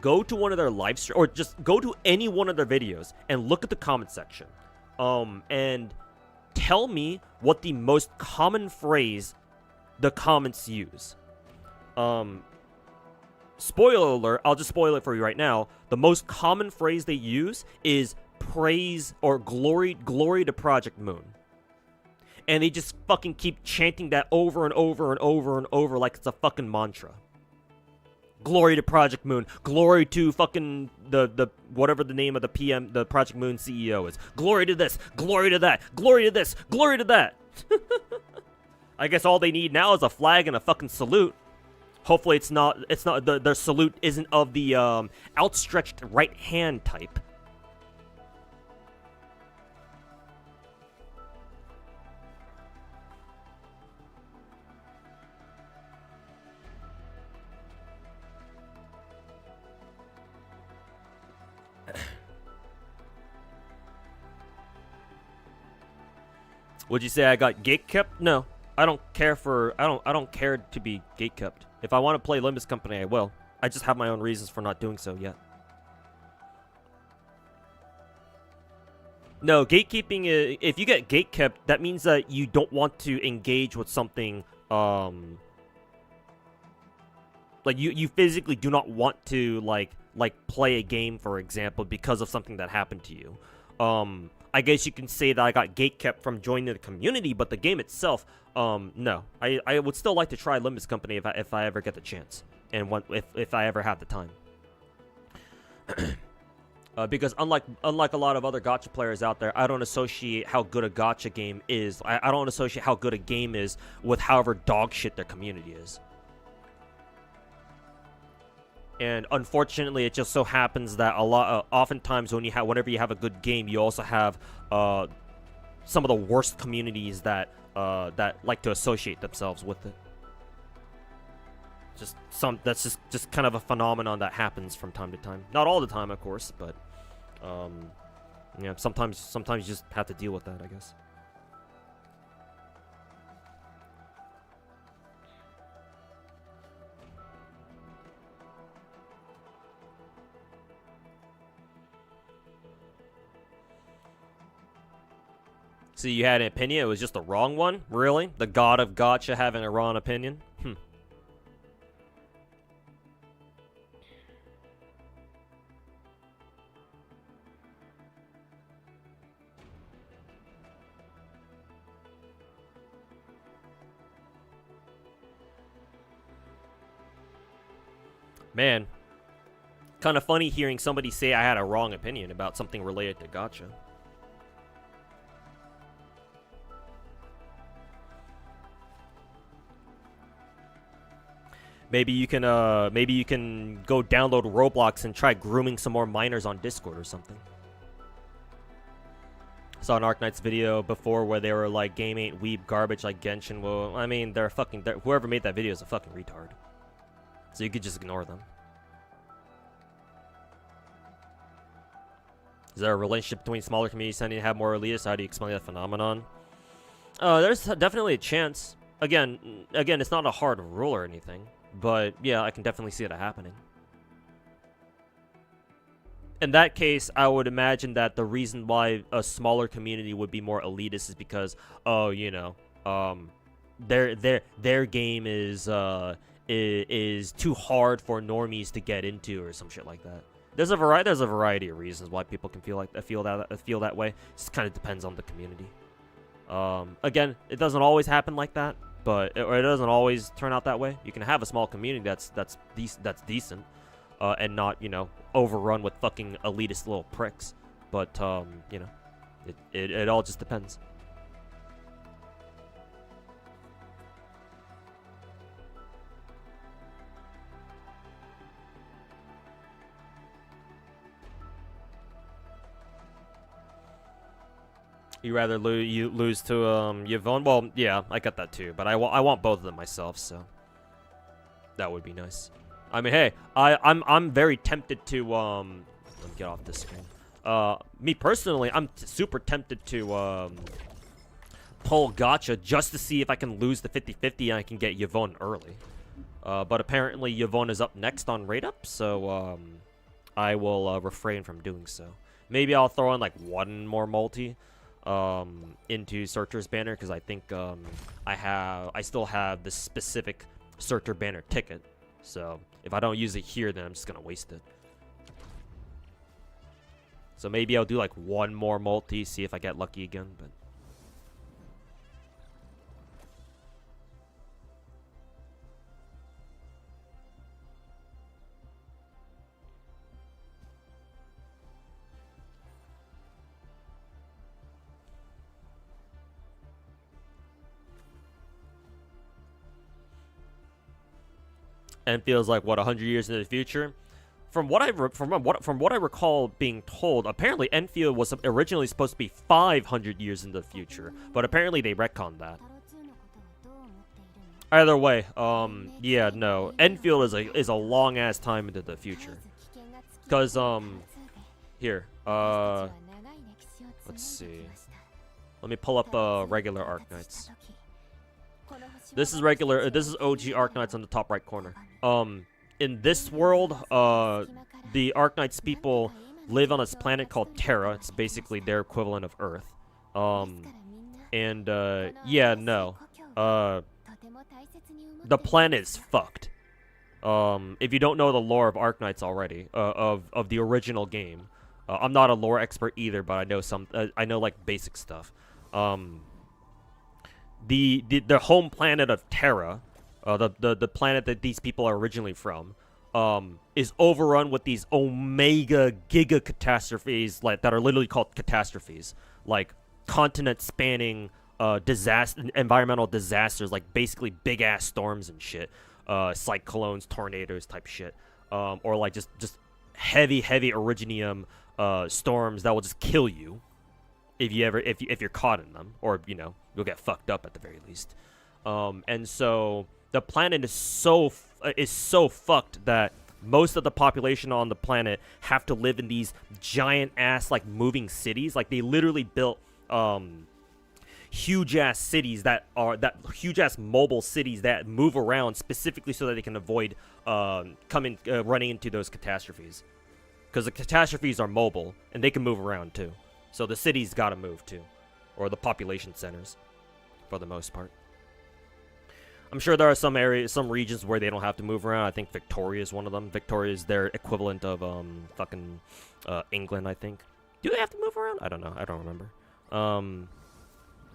Go to one of their live streams, or just go to any one of their videos and look at the comment section. And tell me what the most common phrase the comments use. Spoiler alert, I'll just spoil it for you right now. The most common phrase they use is praise or glory to Project Moon. And they just fucking keep chanting that over and over and over and over like it's a fucking mantra. Glory to Project Moon. Glory to fucking the whatever the name of the Project Moon CEO is. Glory to this. Glory to that. Glory to this. Glory to that. I guess all they need now is a flag and a fucking salute. Hopefully it's not their salute isn't of the outstretched right hand type. Would you say I got gatekept? No, I don't care to be gatekept. If I want to play Limbus Company, I will. I just have my own reasons for not doing so yet. No, gatekeeping, if you get gatekept, that means that you don't want to engage with something, like you physically do not want to like play a game, for example, because of something that happened to you. I guess you can say that I got gatekept from joining the community, but the game itself, no. I would still like to try Limbus Company if I ever get the chance, and if I ever have the time. Because unlike a lot of other gacha players out there, I don't associate how good a gacha game is. I don't associate how good a game is with however dog shit their community is. And unfortunately, it just so happens that oftentimes whenever you have a good game, you also have some of the worst communities that like to associate themselves with it. That's just kind of a phenomenon that happens from time to time. Not all the time, of course, but yeah, sometimes you just have to deal with that, I guess. So you had an opinion, it was just the wrong one? Really? The god of gacha having a wrong opinion? Man, kind of funny hearing somebody say I had a wrong opinion about something related to gacha. Maybe you can go download Roblox and try grooming some more minors on Discord or something. Saw an Arknight's video before where they were like, game ain't weeb garbage like Genshin. Well, I mean, whoever made that video is a fucking retard. So you could just ignore them. Is there a relationship between smaller communities tending to have more elitists? How do you explain that phenomenon? There's definitely a chance. Again, it's not a hard rule or anything. But yeah, I can definitely see it happening. In that case, I would imagine that the reason why a smaller community would be more elitist is because, oh, you know, their game is too hard for normies to get into or some shit like that. There's a variety of reasons why people can feel that way. It just kind of depends on the community. Again, it doesn't always happen like that, but it doesn't always turn out that way. You can have a small community that's decent, and not, you know, overrun with fucking elitist little pricks. But you know, it all just depends. You rather lose to Yvonne? Well, yeah, I got that too, but I want both of them myself, so that would be nice. I mean, hey, I'm very tempted to let me get off this screen. Me personally, I'm super tempted to pull gacha just to see if I can lose the 50-50 and I can get Yvonne early. But apparently Yvonne is up next on rate up, so I will refrain from doing so. Maybe I'll throw in like one more multi into Surtr's banner, because I think I still have the specific Surtr banner ticket. So if I don't use it here, then I'm just gonna waste it. So maybe I'll do like one more multi, see if I get lucky again, but and feels like what, 100 years into the future. From what I recall being told, apparently Enfield was originally supposed to be 500 years into the future, but apparently they retconned that. Either way, yeah, no, Enfield is a long ass time into the future. Cause here, let's see. Let me pull up regular Arknights. This is regular. This is OG Arknights on the top right corner. In this world, the Arknights people live on this planet called Terra. It's basically their equivalent of Earth. Yeah, no. The planet is fucked. If you don't know the lore of Arknights already, of the original game, I'm not a lore expert either, but I know I know like basic stuff. The home planet of Terra, the planet that these people are originally from, is overrun with these omega giga catastrophes like that are literally called catastrophes, like continent spanning environmental disasters, like basically big ass storms and shit, cyclones, tornadoes type shit, or like just heavy originium storms that will just kill you if you're caught in them, or you'll get fucked up at the very least. And so the planet is so fucked that most of the population on the planet have to live in these giant ass like moving cities. Like they literally built huge ass cities huge ass mobile cities that move around specifically so that they can avoid running into those catastrophes, because the catastrophes are mobile and they can move around too. So the cities gotta move too, or the population centers, for the most part. I'm sure there are some regions where they don't have to move around. I think Victoria is one of them. Victoria is their equivalent of fucking England, I think. Do they have to move around? I don't know. I don't remember.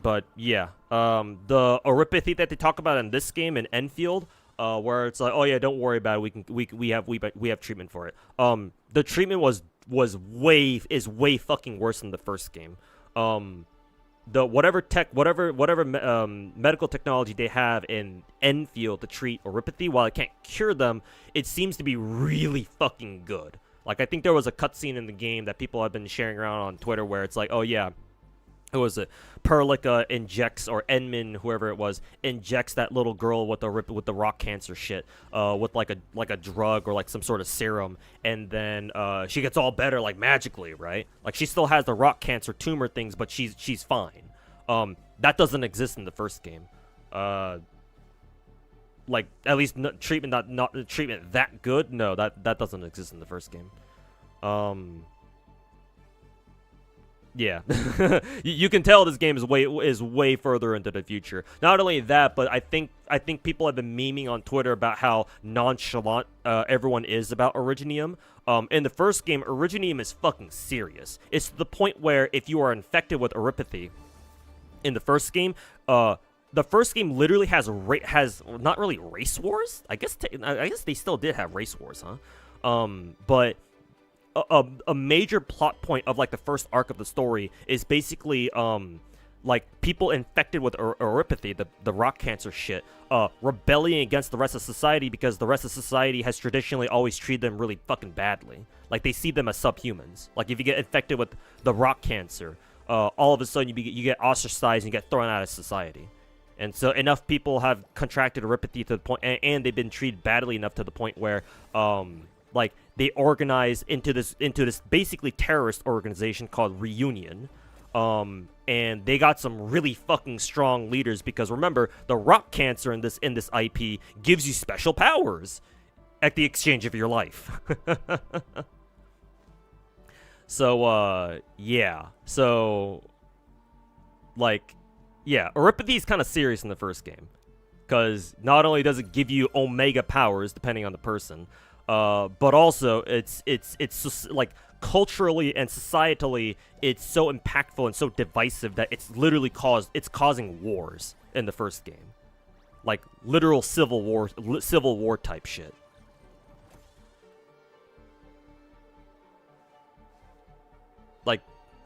But yeah, the Oripathy that they talk about in this game in Enfield, where it's like, oh yeah, don't worry about it. We have treatment for it. The treatment is way fucking worse than the first game. Whatever medical technology they have in Enfield to treat Oripathy, while it can't cure them, it seems to be really fucking good. Like, I think there was a cutscene in the game that people have been sharing around on Twitter where it's like, oh yeah, who was it? Perlica injects, or Enman, whoever it was, injects that little girl with the rock cancer shit, with like a drug or like some sort of serum, and then she gets all better like magically, right? Like she still has the rock cancer tumor things, but she's fine. That doesn't exist in the first game. Like at least treatment not treatment that good. No, that doesn't exist in the first game. Yeah, you can tell this game is way further into the future. Not only that, but I think people have been memeing on Twitter about how nonchalant everyone is about Originium. In the first game, Originium is fucking serious. It's to the point where if you are infected with Oripathy in the first game, literally has not really race wars. I guess they still did have race wars, huh? But a major plot point of like the first arc of the story is basically like people infected with Oripathy, the rock cancer shit, rebelling against the rest of society because the rest of society has traditionally always treated them really fucking badly. Like they see them as subhumans. Like if you get infected with the rock cancer, all of a sudden you get ostracized and you get thrown out of society. And so enough people have contracted Oripathy to the point, and they've been treated badly enough to the point where like they organize into this basically terrorist organization called Reunion, and they got some really fucking strong leaders because remember, the rock cancer in this IP gives you special powers at the exchange of your life. So yeah, so like yeah, Oripathy is kind of serious in the first game because not only does it give you omega powers depending on the person, but also it's just, like culturally and societally it's so impactful and so divisive that it's literally causing wars in the first game, like literal civil war type shit.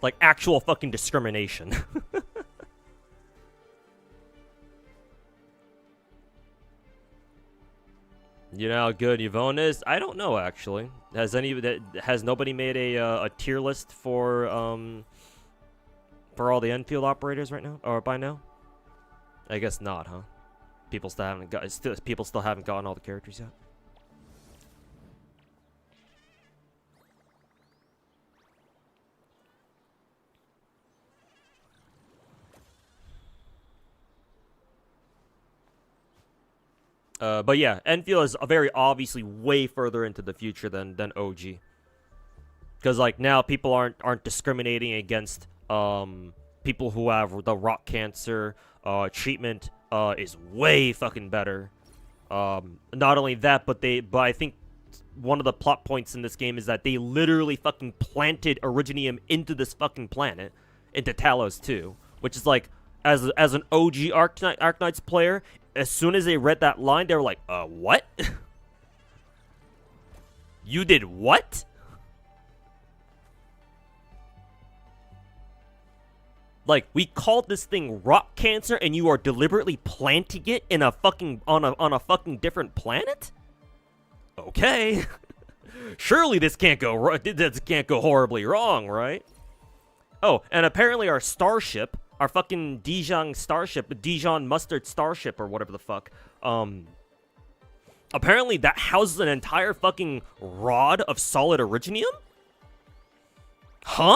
Like actual fucking discrimination. You know how good Yvonne is? I don't know actually. Has nobody made a tier list for all the Enfield operators right now, or by now? I guess not, huh? People still haven't gotten all the characters yet. But yeah, Enfield is very obviously way further into the future than OG. Because like now people aren't discriminating against people who have the rock cancer. Treatment is way fucking better. Not only that, but I think one of the plot points in this game is that they literally fucking planted Originium into this fucking planet, into Talos too, which is like, as an OG Arknights player, as soon as they read that line, they were like, what? You did what? Like, we called this thing rock cancer, and you are deliberately planting it in a fucking on a fucking different planet? Okay. Surely this can't go horribly wrong, right? Oh, and apparently our starship, our fucking Dijon starship, Dijon mustard starship or whatever the fuck, apparently that houses an entire fucking rod of solid originium? Huh?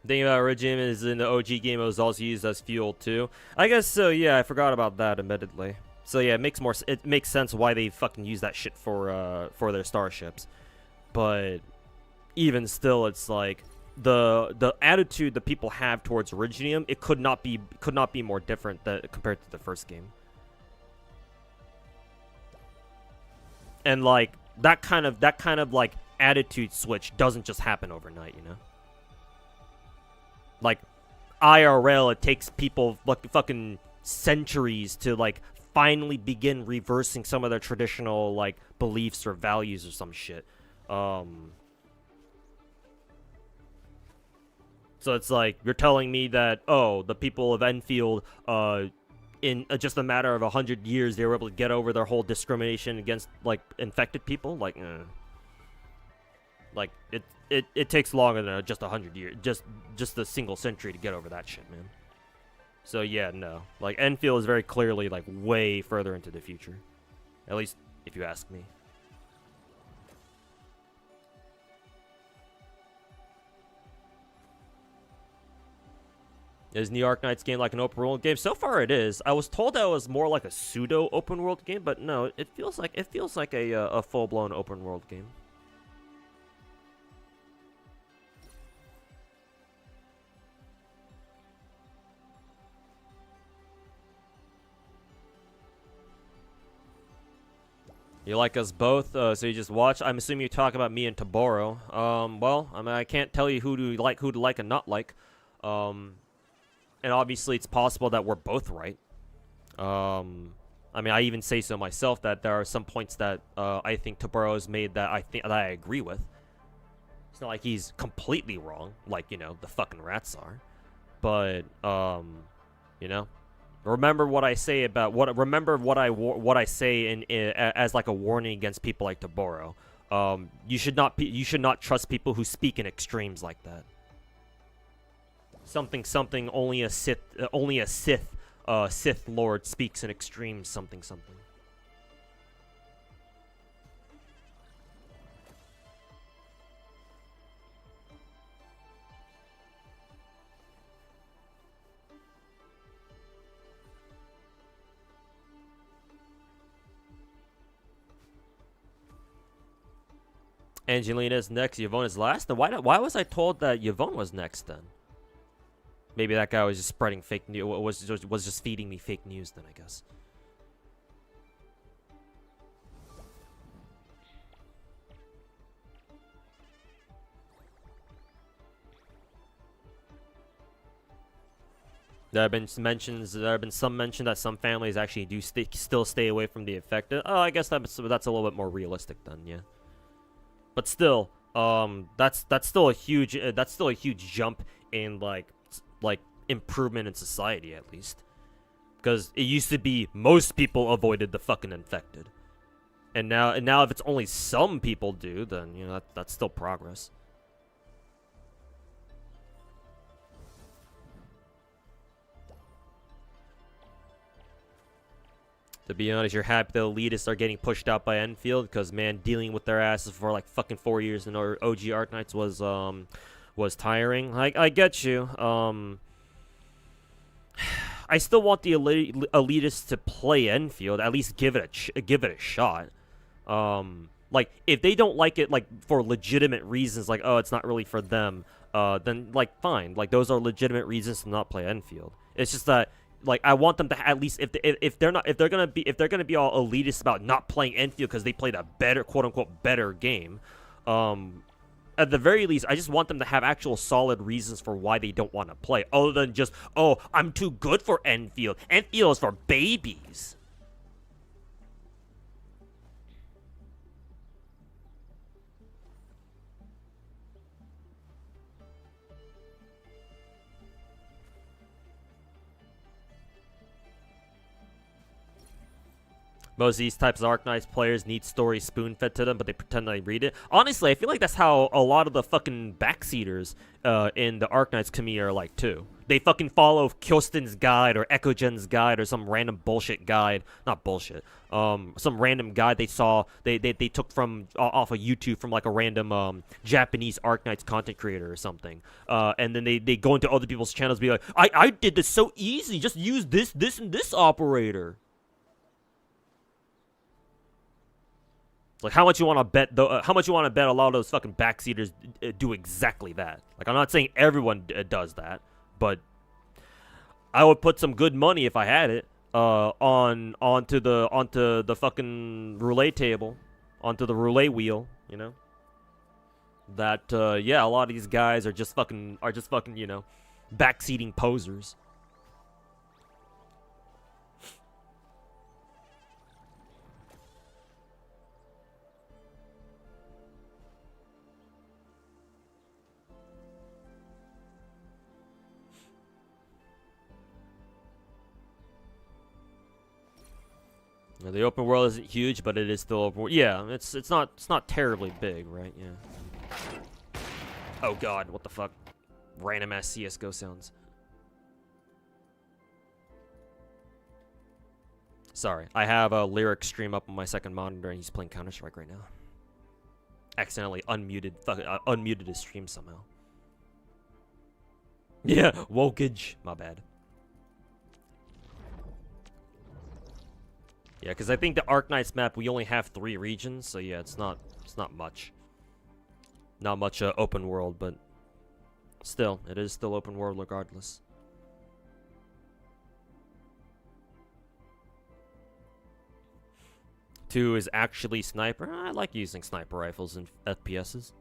The thing about Originium is in the OG game it was also used as fuel too. I guess so, yeah, I forgot about that, admittedly. So yeah, it makes sense why they fucking use that shit for their starships. But even still, it's like the attitude that people have towards Originium, it could not be more different compared to the first game. And like that kind of like attitude switch doesn't just happen overnight, you know? Like, IRL, it takes people like fucking centuries to like finally begin reversing some of their traditional like beliefs or values or some shit. So it's like you're telling me that the people of Enfield in just a matter of 100 years they were able to get over their whole discrimination against like infected people? Like, like it takes longer than just 100 years, just a single century to get over that shit, man. So yeah, no. Like, Enfield is very clearly like way further into the future. At least if you ask me. Is New York Knights game like an open world game? So far it is. I was told that it was more like a pseudo open world game, but no, it feels like a full-blown open world game. You like us both, so you just watch. I'm assuming you talk about me and Taboro. Well, I mean, I can't tell you who to like and not like. And obviously it's possible that we're both right. I mean, I even say so myself that there are some points that I think Taboro has made that I agree with. It's not like he's completely wrong, like, you know, the fucking rats are. But you know, remember what I say about remember what I say in as like a warning against people like Taboro. You should not trust people who speak in extremes like that. Something only a Sith Lord speaks in extremes something. Angelina's next, Yvonne is last. Then why was I told that Yvonne was next then? Maybe that guy was just spreading fake news. Was just feeding me fake news then, I guess. There have been some mention that some families actually do still stay away from the infected. Oh, I guess that's a little bit more realistic then, yeah. But still, that's still a huge jump in like improvement in society, at least. Because it used to be most people avoided the fucking infected, and now if it's only some people do, then you know that's still progress. To be honest, you're happy the elitists are getting pushed out by Enfield, because man, dealing with their asses for like fucking 4 years in OG Arknights was tiring. I get you. I still want the elitists to play Enfield, at least give it a shot. Like if they don't like it, like for legitimate reasons, like it's not really for them, then like fine, like those are legitimate reasons to not play Enfield. It's just that. Like I want them to at least if they're gonna be all elitist about not playing Enfield because they played a better quote unquote better game, At the very least, I just want them to have actual solid reasons for why they don't want to play, other than just, oh, I'm too good for Enfield. Enfield is for babies. Most of these types of Arknights players need stories spoon-fed to them, but they pretend they read it. Honestly, I feel like that's how a lot of the fucking backseaters in the Arknights community are like, too. They fucking follow Kyosten's guide or Ekogen's guide or some random bullshit guide. Not bullshit. Some random guide they saw, they took from off of YouTube from like a random Japanese Arknights content creator or something. And then they go into other people's channels and be like, I did this so easy. Just use this, and this operator. Like, how much you want to bet? How much you want to bet a lot of those fucking backseaters do exactly that? Like, I'm not saying everyone does that, but I would put some good money if I had it onto the fucking roulette table, onto the roulette wheel. You know, that yeah, a lot of these guys are just fucking you know, backseating posers. The open world isn't huge, but it is still open world. Yeah, it's not terribly big, right? Yeah. Oh god, what the fuck? Random ass CS:GO sounds. Sorry, I have a lyric stream up on my second monitor, and he's playing Counter-Strike right now. Accidentally unmuted his stream somehow. Yeah, wokage. My bad. Yeah, because I think the Arknights map, we only have 3 regions, so yeah, it's not much. Not much open world, but still, it is still open world regardless. Two is actually sniper. I like using sniper rifles in FPSs.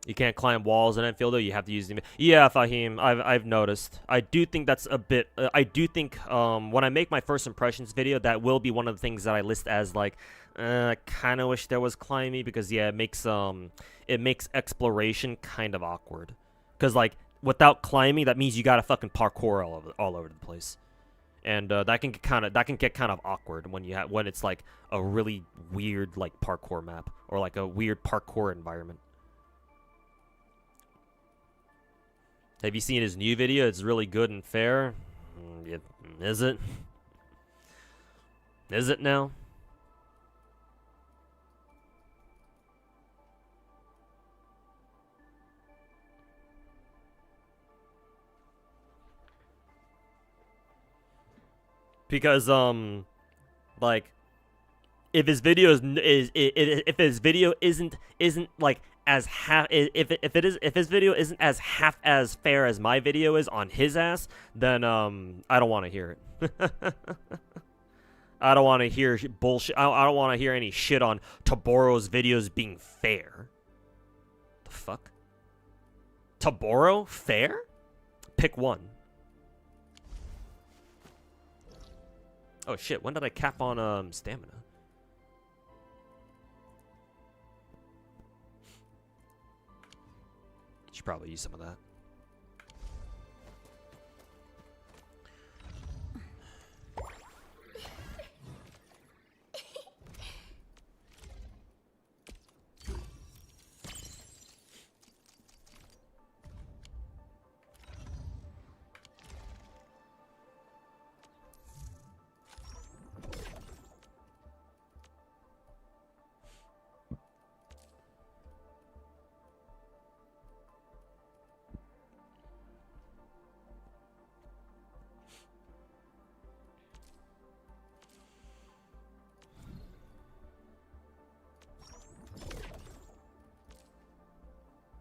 You can't climb walls in Enfield, though. You have to use them. Yeah, Fahim, I've noticed. I do think that's a bit. I do think when I make my first impressions video, that will be one of the things that I list as like, I kind of wish there was climbing, because yeah, it makes exploration kind of awkward. Because like without climbing, that means you gotta fucking parkour all over the place, and that can get kind of awkward when it's like a really weird like parkour map or like a weird parkour environment. Have you seen his new video? It's really good and fair. Yeah, is it? Is it now? Because like if his video if his video isn't like as if his video isn't as half as fair as my video is on his ass, then I don't want to hear it. I don't want to hear bullshit. I don't want to hear any shit on Taboro's videos being fair. The fuck? Taboro fair? Pick one. Oh shit, when did I cap on stamina? Should probably use some of that.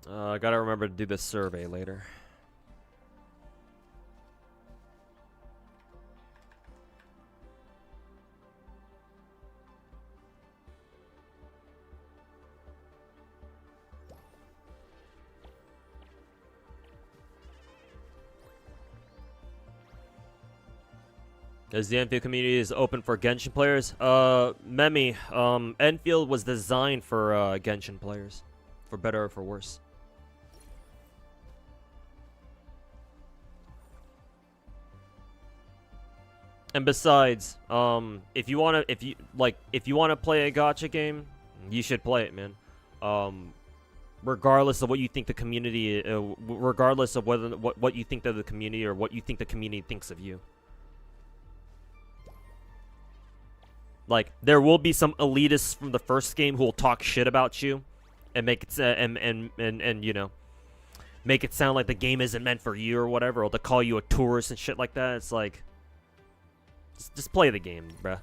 I gotta remember to do this survey later. As the Enfield community is open for Genshin players, Memi, Enfield was designed for Genshin players, for better or for worse. And besides, if you wanna play a gacha game, you should play it, man. Regardless of what you think the community, regardless of what you think of the community or what you think the community thinks of you. Like, there will be some elitists from the first game who will talk shit about you and make it and you know, make it sound like the game isn't meant for you or whatever, or to call you a tourist and shit like that. It's like, just play the game, bruh.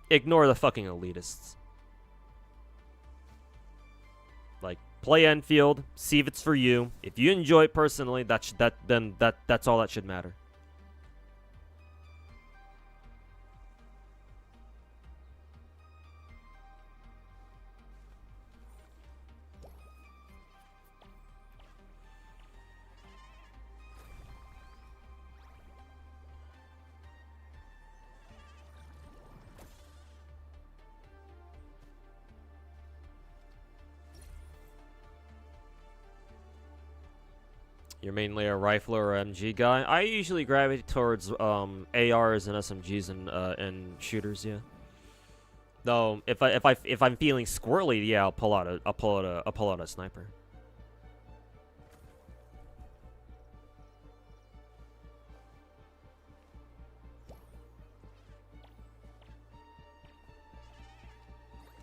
Ignore the fucking elitists. Like, play Enfield, see if it's for you. If you enjoy it personally, that's all that should matter. You're mainly a rifler or MG guy. I usually gravitate towards ARs and SMGs and shooters. Yeah. Though if I'm feeling squirrely, yeah, I'll pull out a sniper.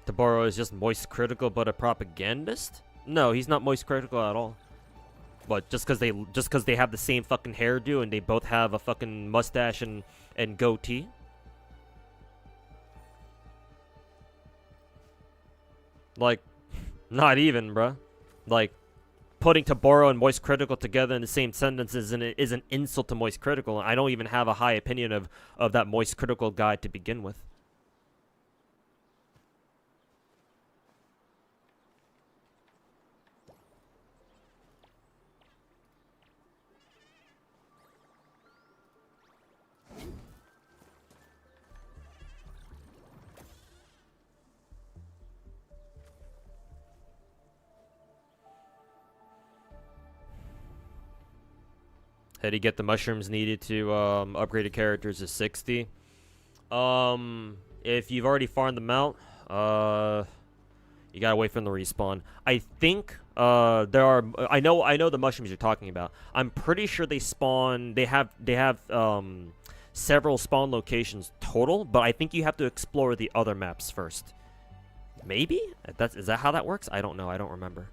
Taboro is just moist critical, but a propagandist? No, he's not moist critical at all. But just because they have the same fucking hairdo and they both have a fucking mustache and goatee. Like, not even, bruh. Like, putting Taboro and moist critical together in the same sentence is an insult to moist critical. I don't even have a high opinion of that moist critical guy to begin with. How do you get the mushrooms needed to upgrade a character to 60? If you've already farmed them out, you gotta wait for them to respawn. I think there are. I know the mushrooms you're talking about. I'm pretty sure they spawn. They have several spawn locations total, but I think you have to explore the other maps first. Maybe? Is that how that works? I don't know. I don't remember.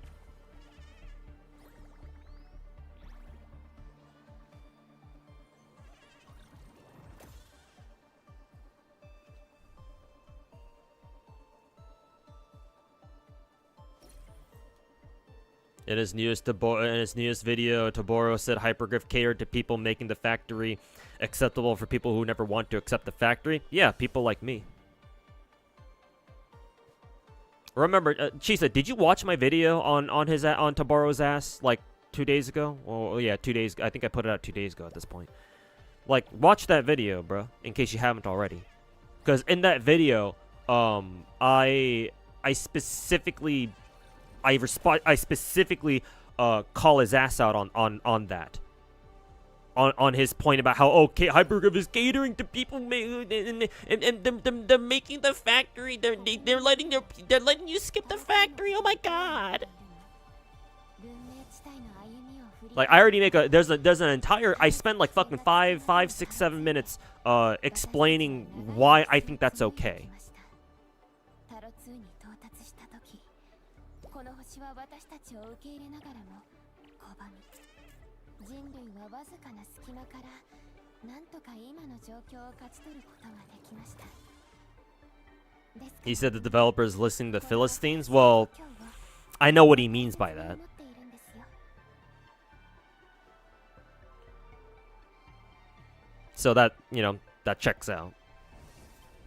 In his newest video, Taboro said Hypergriff catered to people making the factory acceptable for people who never want to accept the factory. Yeah, people like me. Remember, Chisa, did you watch my video on Taboro's ass like 2 days ago? Oh yeah, 2 days. I think I put it out 2 days ago at this point. Like, watch that video, bro, in case you haven't already. Because in that video, I specifically call his ass out on that. On his point about how, okay, Hypergriff is catering to people and they're making the factory. They're letting you skip the factory. Oh my god. Like, I already make there's an entire, I spent like fucking 5, 6, 7 minutes explaining why I think that's okay. He said the developer is listening to Philistines. Well, I know what he means by that. So that, you know, that checks out.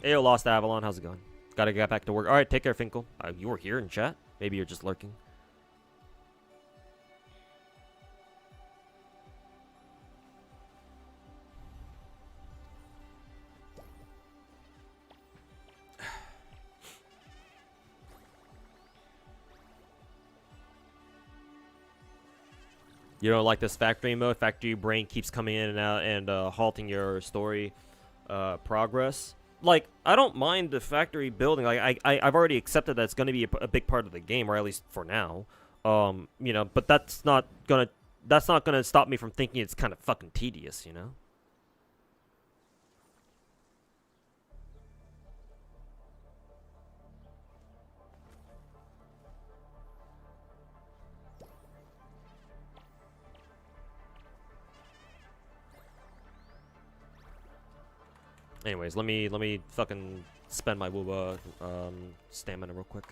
Ayo, Lost Avalon, how's it going? Gotta get back to work. Alright, take care, Finkel. You were here in chat? Maybe you're just lurking. You don't like this factory mode? Factory brain keeps coming in and out and halting your story progress. Like, I don't mind the factory building. Like, I've already accepted that it's going to be a big part of the game, or at least for now. You know, but that's not gonna stop me from thinking it's kind of fucking tedious, you know? Anyways, let me fucking spend my wooba stamina real quick.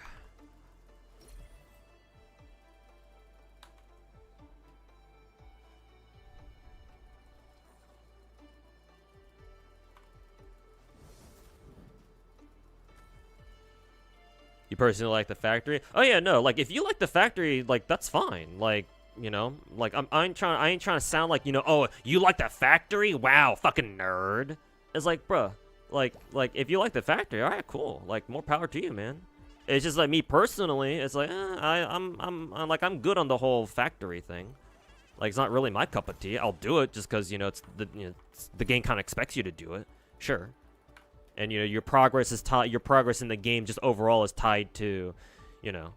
You personally like the factory? Oh yeah, no. Like, if you like the factory, like, that's fine. Like, you know, like, I ain't trying to sound like, you know, oh, you like the factory? Wow, fucking nerd. It's like, bruh, like if you like the factory, all right, cool. Like, more power to you, man. It's just like me personally. It's like, I'm good on the whole factory thing. Like, it's not really my cup of tea. I'll do it just because, you know, the game kind of expects you to do it. Sure. And, you know, your progress in the game just overall is tied to, you know,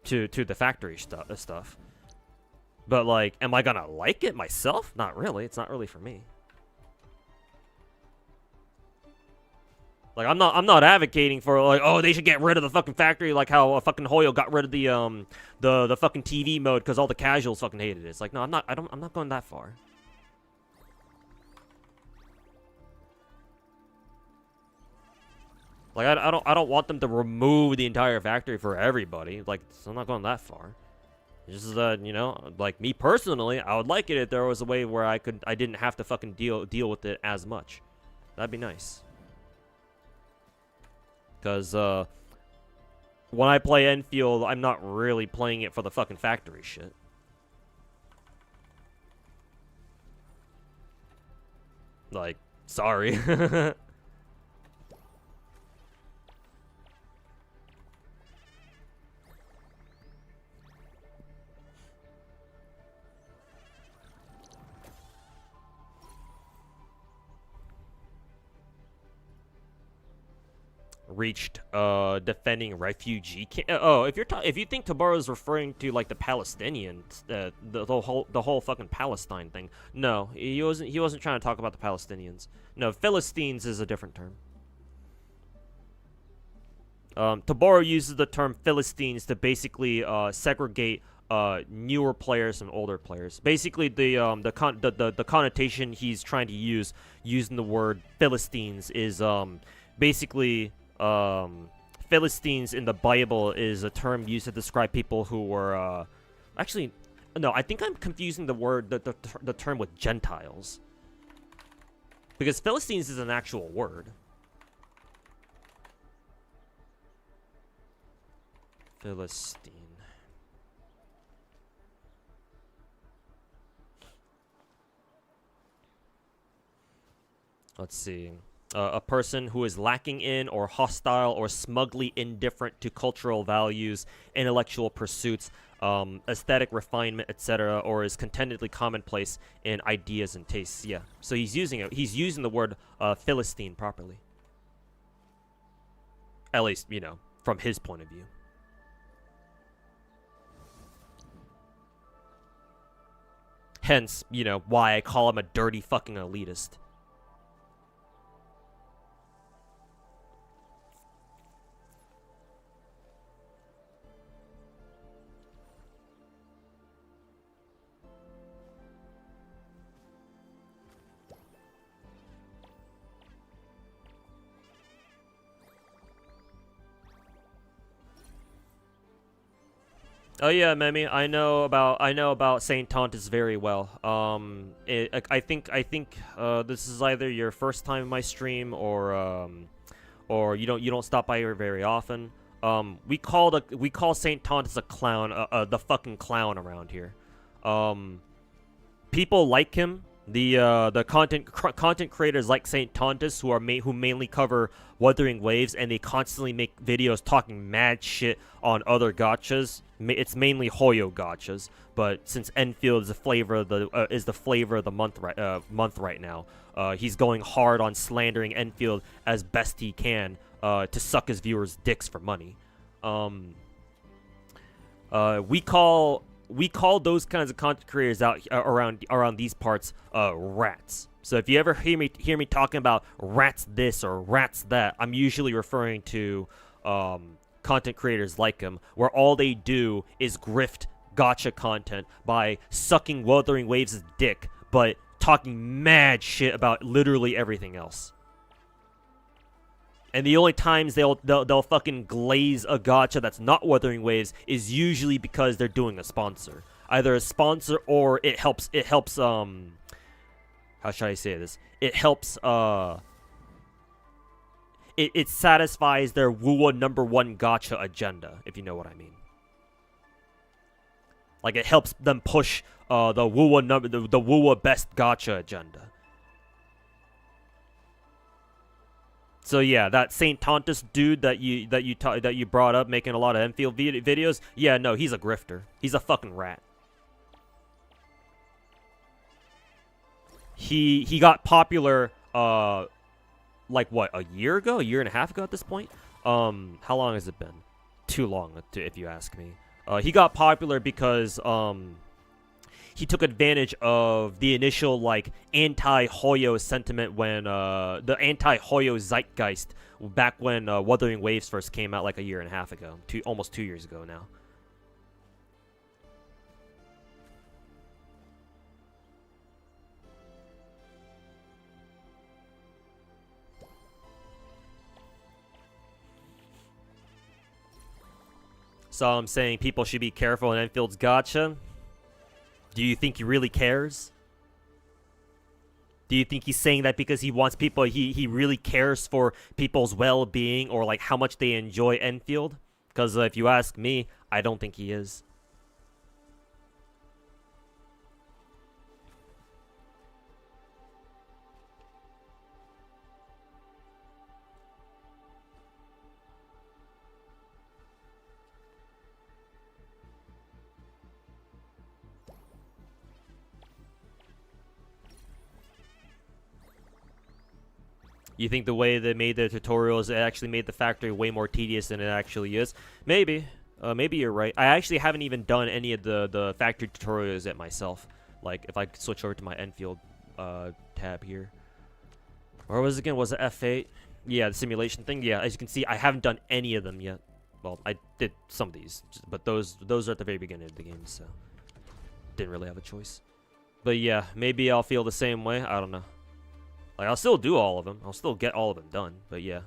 to the factory stuff. But, like, am I gonna like it myself? Not really. It's not really for me. Like, I'm not advocating for, like, oh, they should get rid of the fucking factory, like how fucking Hoyo got rid of the fucking TV mode because all the casuals fucking hated it. It's like, no, I'm not going that far. Like, I don't want them to remove the entire factory for everybody. Like, so I'm not going that far. It's just that, you know, like, me personally, I would like it if there was a way where I didn't have to fucking deal with it as much. That'd be nice. Because when I play Enfield, I'm not really playing it for the fucking factory shit. Like, sorry. Reached defending refugee oh, if you think Tabaro is referring to like the Palestinians, the whole fucking Palestine thing, no, he wasn't trying to talk about the Palestinians. No, Philistines is a different term. Tabaro uses the term Philistines to basically segregate newer players and older players. Basically, the connotation he's trying to use using the word Philistines is basically Philistines in the Bible is a term used to describe people who were actually, no, I think I'm confusing the term with Gentiles, because Philistines is an actual word. Philistine. Let's see. A person who is lacking in or hostile or smugly indifferent to cultural values, intellectual pursuits, aesthetic refinement, etc., or is contentedly commonplace in ideas and tastes. Yeah. So he's using it. He's using the word Philistine properly. At least, you know, from his point of view. Hence, you know, why I call him a dirty fucking elitist. Oh yeah, Memi, I know about Saint Tontus very well. I think this is either your first time in my stream or you don't stop by here very often. We call Saint Tontus a clown, the fucking clown around here. People like him The content creators like Saint Tontus who mainly cover Wuthering Waves, and they constantly make videos talking mad shit on other gachas. It's mainly Hoyo gachas, but since Enfield is the flavor of the month right now, he's going hard on slandering Enfield as best he can to suck his viewers' dicks for money. We call those kinds of content creators out around these parts rats. So if you ever hear me talking about rats this or rats that, I'm usually referring to content creators like him, where all they do is grift gacha content by sucking Wuthering Waves' dick, but talking mad shit about literally everything else. And the only times they'll fucking glaze a gacha that's not Wuthering Waves is usually because they're doing a sponsor. Either a sponsor or it helps how should I say this? It helps it satisfies their WUWA #1 gacha agenda, if you know what I mean. Like it helps them push the WUWA best gacha agenda. So yeah, that Saint Tontus dude that you brought up, making a lot of Enfield videos. Yeah, no, he's a grifter. He's a fucking rat. He got popular like what, a year and a half ago at this point. How long has it been? Too long, if you ask me. He got popular because he took advantage of the initial like anti-Hoyo sentiment when the anti-Hoyo zeitgeist back when Wuthering Waves first came out like a year and a half ago, almost 2 years ago now. So I'm saying people should be careful in Enfield's gacha. Do you think he really cares? Do you think he's saying that because he wants people, he really cares for people's well-being or like how much they enjoy Enfield? Because if you ask me, I don't think he is. You think the way they made the tutorials, it actually made the factory way more tedious than it actually is? Maybe. Maybe you're right. I actually haven't even done any of the factory tutorials yet myself. Like, if I switch over to my Enfield tab here. Where was it again? Was it F8? Yeah, the simulation thing. Yeah, as you can see, I haven't done any of them yet. Well, I did some of these, but those are at the very beginning of the game, so didn't really have a choice. But yeah, maybe I'll feel the same way. I don't know. Like, I'll still do all of them. I'll still get all of them done, but yeah.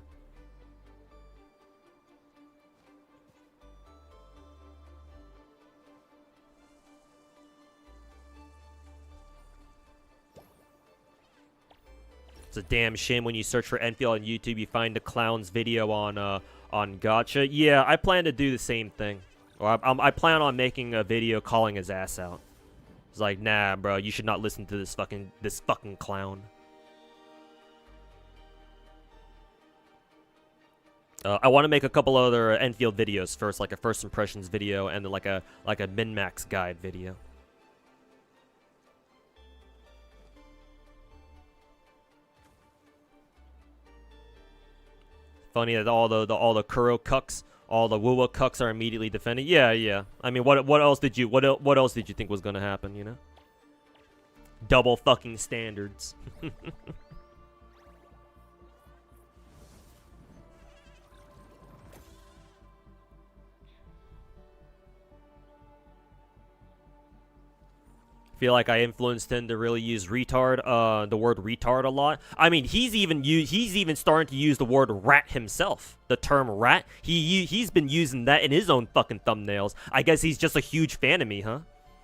It's a damn shame when you search for Enfield on YouTube, you find the clown's video on Gacha. Yeah, I plan to do the same thing. Or I plan on making a video calling his ass out. It's like, nah, bro, you should not listen to this fucking clown. I want to make a couple other Enfield videos first, like a first impressions video and then like a min-max guide video. Funny that all the Kuro cucks, all the WUWA cucks are immediately defending. Yeah, yeah. I mean, what else did you think was gonna happen? You know, double fucking standards. Feel like I influenced him to really use retard, the word retard a lot. I mean, he's even starting to use the word rat himself. The term rat. He's been using that in his own fucking thumbnails. I guess he's just a huge fan of me, huh?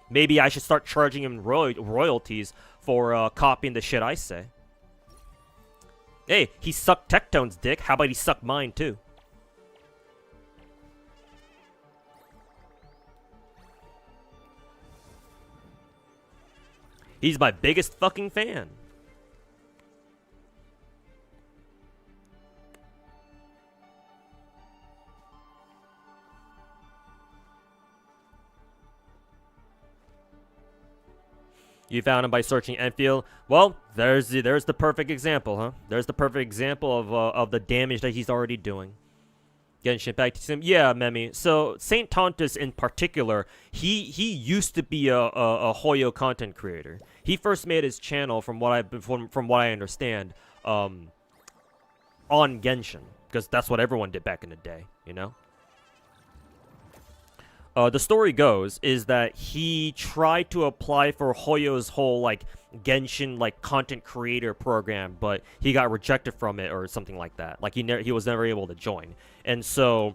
Maybe I should start charging him royalties for copying the shit I say. Hey, he sucked Tectone's dick. How about he suck mine too? He's my biggest fucking fan. You found him by searching Enfield. Well, there's the perfect example, huh? There's the perfect example of the damage that he's already doing. Genshin back to him. Yeah, Memi. So Saint Tontus in particular, he used to be a Hoyo content creator. He first made his channel, from what I understand, on Genshin, because that's what everyone did back in the day, you know. The story goes is that he tried to apply for Hoyo's whole like Genshin like content creator program, but he got rejected from it or something like that. Like he was never able to join, and so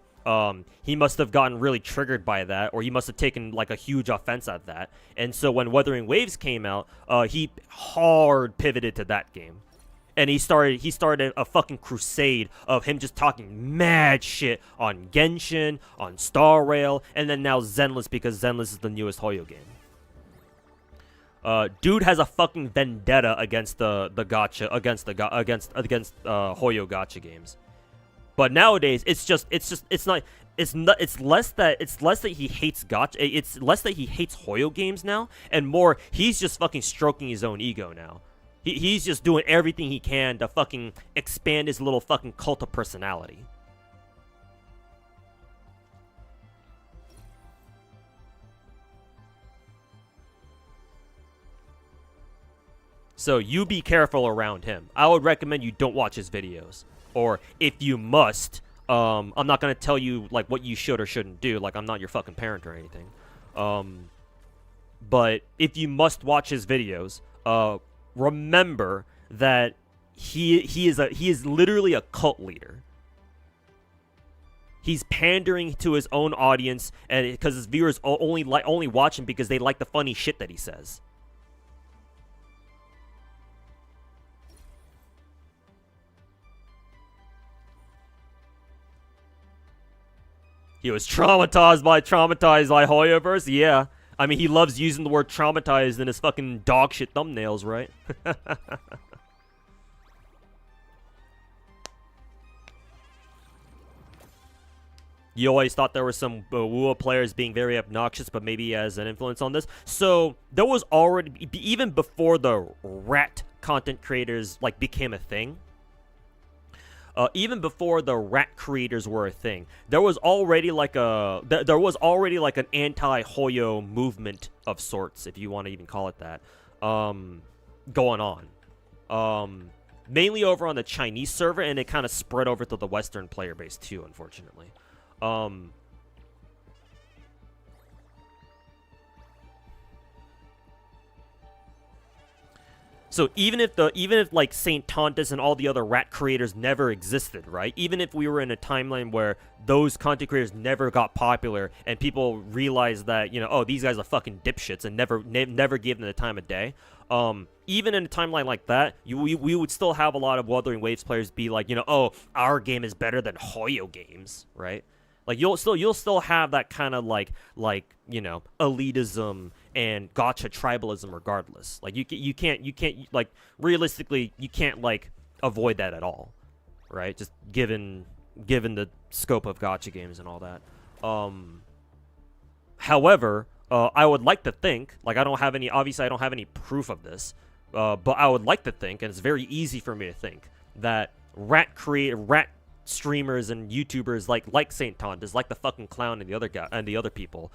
he must have gotten really triggered by that, or he must have taken like a huge offense at that. And so when Wuthering Waves came out, he hard pivoted to that game. And he started a fucking crusade of him just talking mad shit on Genshin, on Star Rail, and then now Zenless, because Zenless is the newest Hoyo game. Dude has a fucking vendetta against the gacha, against Hoyo gacha games. But nowadays it's less that he hates gacha, it's less that he hates Hoyo games now, and more he's just fucking stroking his own ego now. He's just doing everything he can to fucking expand his little fucking cult of personality. So you be careful around him. I would recommend you don't watch his videos. Or if you must, I'm not going to tell you like what you should or shouldn't do. Like, I'm not your fucking parent or anything. But if you must watch his videos, remember that he is literally a cult leader. He's pandering to his own audience, and because his viewers only watch him because they like the funny shit that he says. He was traumatized by Hoyoverse? Yeah. I mean, he loves using the word traumatized in his fucking dog shit thumbnails, right? You always thought there were some WoA players being very obnoxious, but maybe has an influence on this. So there was already, even before the rat content creators like became a thing, even before the rat creators were a thing, there was already like an anti-Hoyo movement of sorts, if you want to even call it that, going on. Mainly over on the Chinese server, and it kind of spread over to the Western player base too, unfortunately. So even if like Saint Tontus and all the other rat creators never existed, right? Even if we were in a timeline where those content creators never got popular and people realized that, you know, oh, these guys are fucking dipshits and never gave them the time of day. Even in a timeline like that, we would still have a lot of Wuthering Waves players be like, you know, oh, our game is better than Hoyo games, right? Like you'll still have that kind of like you know, elitism and gacha tribalism regardless. Like you can't like realistically you can't like avoid that at all, right? Just given the scope of gacha games and all that. However, I would like to think, like I don't have any proof of this, but I would like to think, and it's very easy for me to think, that rat streamers and YouTubers like Saint Tontus, like the fucking clown and the other guy and the other people,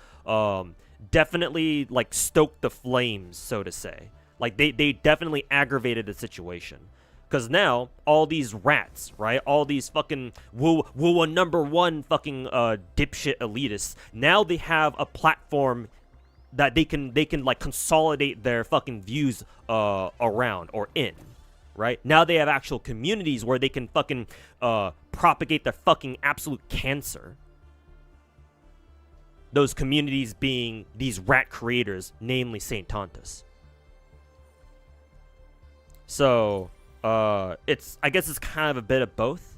definitely like stoked the flames, so to say. Like they definitely aggravated the situation, because now all these rats, right, all these fucking woo #1 fucking dipshit elitists, now they have a platform that they can like consolidate their fucking views around or in. Right? Now they have actual communities where they can fucking propagate their fucking absolute cancer. Those communities being these rat creators, namely Saint Tontus. So, I guess it's kind of a bit of both.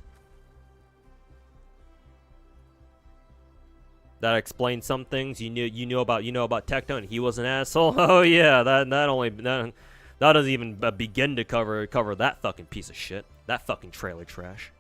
That explains some things. You knew about Tecton, and he was an asshole. Oh yeah, that doesn't even begin to cover that fucking piece of shit. That fucking trailer trash.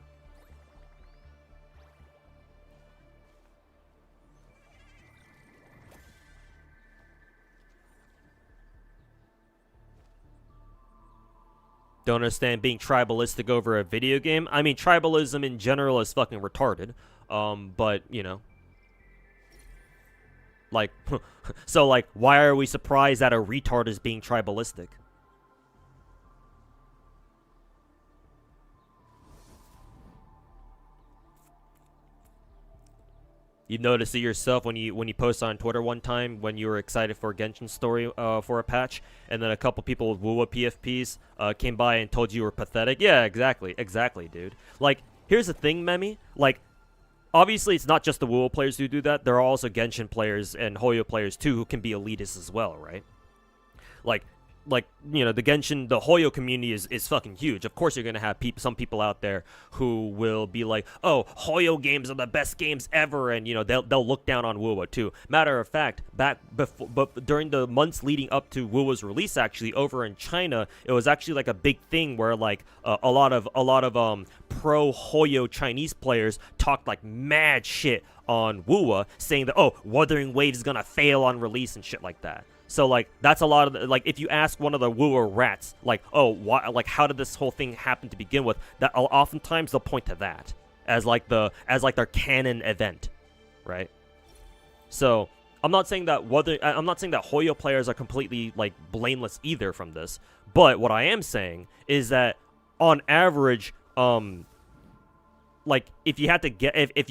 Don't understand being tribalistic over a video game. I mean, tribalism in general is fucking retarded. But you know. Like, so, like, why are we surprised that a retard is being tribalistic? You noticed it yourself when you posted on Twitter one time when you were excited for a Genshin story for a patch, and then a couple people with WoWa PFPs came by and told you were pathetic. Yeah, exactly, dude. Like, here's the thing, Memi. Like, obviously, it's not just the WoW players who do that. There are also Genshin players and Hoyo players, too, who can be elitists as well, right? Like you know, the Hoyo community is fucking huge. Of course, you're going to have some people out there who will be like, oh, Hoyo games are the best games ever, and, you know, they'll look down on WoWa, too. Matter of fact, during the months leading up to WoWa's release, actually, over in China, it was actually, like, a big thing where, like, a lot of pro-Hoyo Chinese players talked, like, mad shit on WoWa, saying that, oh, Wuthering Waves is going to fail on release and shit like that. So, like, that's a lot of, like, if you ask one of the WoWa rats, like, oh, why, like, how did this whole thing happen to begin with, that oftentimes they'll point to that as, like, their canon event, right? So, I'm not saying that Hoyo players are completely, like, blameless either from this, but what I am saying is that, on average, like, if you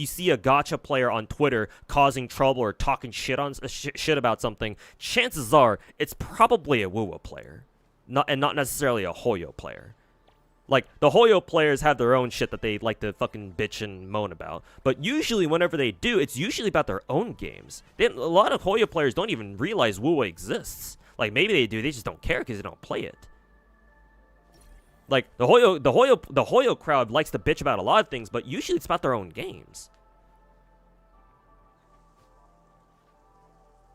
see a gacha player on Twitter causing trouble or talking shit about something, chances are it's probably a WoWa player, not necessarily a Hoyo player. Like, the Hoyo players have their own shit that they like to fucking bitch and moan about, but usually whenever they do, it's usually about their own games. A lot of Hoyo players don't even realize WoWa exists. Like, maybe they do, they just don't care because they don't play it. Like, the Hoyo crowd likes to bitch about a lot of things, but usually it's about their own games.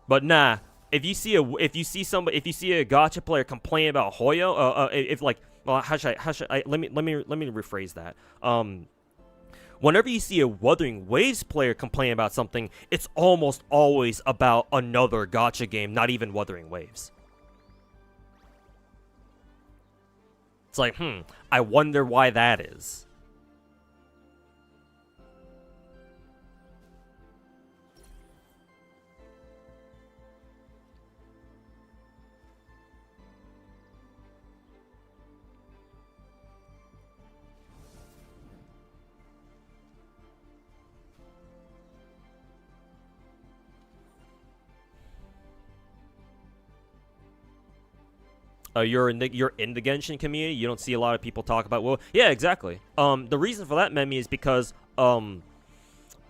But nah, if you see a gacha player complain about Hoyo, let me rephrase that. Whenever you see a Wuthering Waves player complain about something, it's almost always about another gacha game, not even Wuthering Waves. It's like, I wonder why that is. You're in the Genshin community. You don't see a lot of people talk about. Well, yeah, exactly. The reason for that, Memi, is because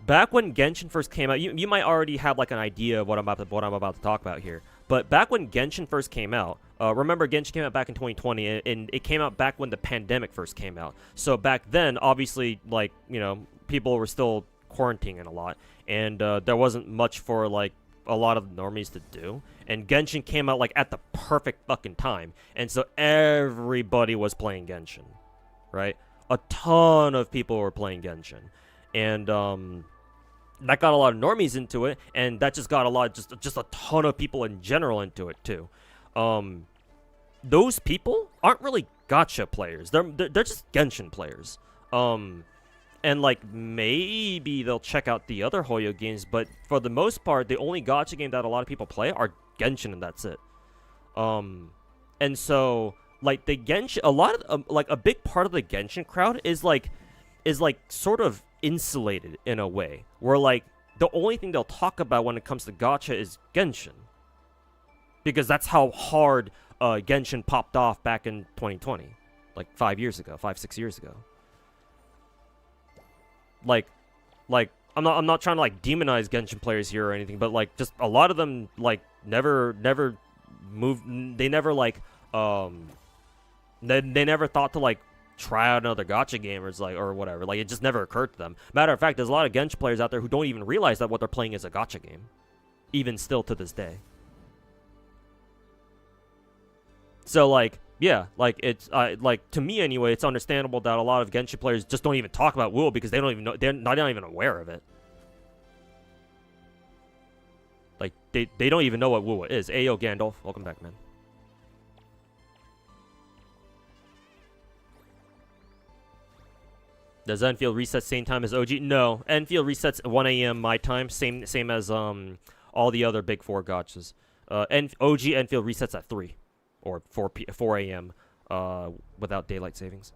back when Genshin first came out, you might already have like an idea of what I'm about to talk about here. But back when Genshin first came out, remember Genshin came out back in 2020, and it came out back when the pandemic first came out. So back then, obviously, like, you know, people were still quarantining a lot, and there wasn't much for like a lot of normies to do, and Genshin came out like at the perfect fucking time, and so everybody was playing Genshin, right? A ton of people were playing Genshin, and that got a lot of normies into it, and that just got just a ton of people in general into it too. Those people aren't really gacha players. They're just Genshin players. And, like, maybe they'll check out the other Hoyo games, but for the most part, the only gacha game that a lot of people play are Genshin, and that's it. And so, like, the Genshin, a lot of, like, a big part of the Genshin crowd is sort of insulated in a way, where, like, the only thing they'll talk about when it comes to gacha is Genshin. Because that's how hard Genshin popped off back in 2020. Like, 6 years ago. Like, I'm not trying to like demonize Genshin players here or anything, but like just a lot of them like never moved. They never like they never thought to like try out another gacha game or whatever. Like, it just never occurred to them. Matter of fact, there's a lot of Genshin players out there who don't even realize that what they're playing is a gacha game, even still to this day. So, like, yeah, like, it's like, to me anyway, it's understandable that a lot of Genshin players just don't even talk about WoW because they don't even know, they're not even aware of it. Like, they don't even know what WoW is. Ayo, Gandalf, welcome back, man. Does Enfield reset same time as OG? No, Enfield resets at 1 a.m. my time, same as all the other big 4 gachas. OG Enfield resets at 3 or 4 a.m. Without daylight savings.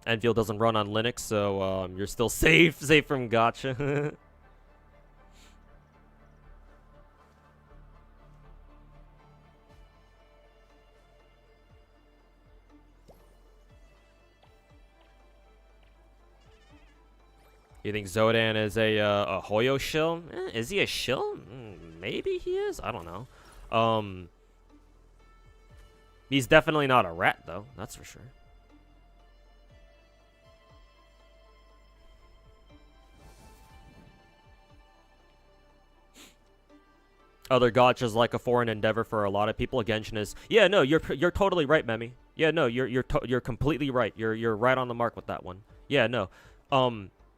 Enfield doesn't run on Linux, so you're still safe from gacha. You think Zodan is a Hoyo shill? Is he a shill? Maybe he is. I don't know. He's definitely not a rat, though. That's for sure. Other gachas like a foreign endeavor for a lot of people. Genshin is. Yeah, no, you're totally right, Memi. Yeah, no, you're completely right. You're right on the mark with that one. Yeah, no.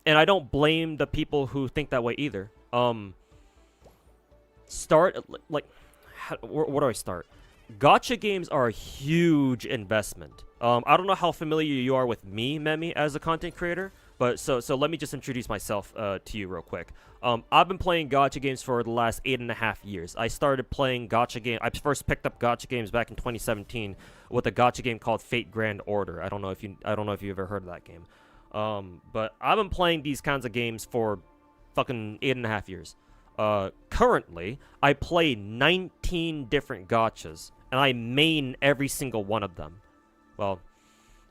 And I don't blame the people who think that way either. Where do I start? Gacha games are a huge investment. I don't know how familiar you are with me, Memi, as a content creator, but so let me just introduce myself to you real quick. I've been playing gacha games for the last 8.5 years. I started playing gacha game. I first picked up gacha games back in 2017 with a gacha game called Fate Grand Order. I don't know if you ever heard of that game. But I've been playing these kinds of games for fucking 8.5 years. Currently, I play 19 different gachas, and I main every single one of them. Well,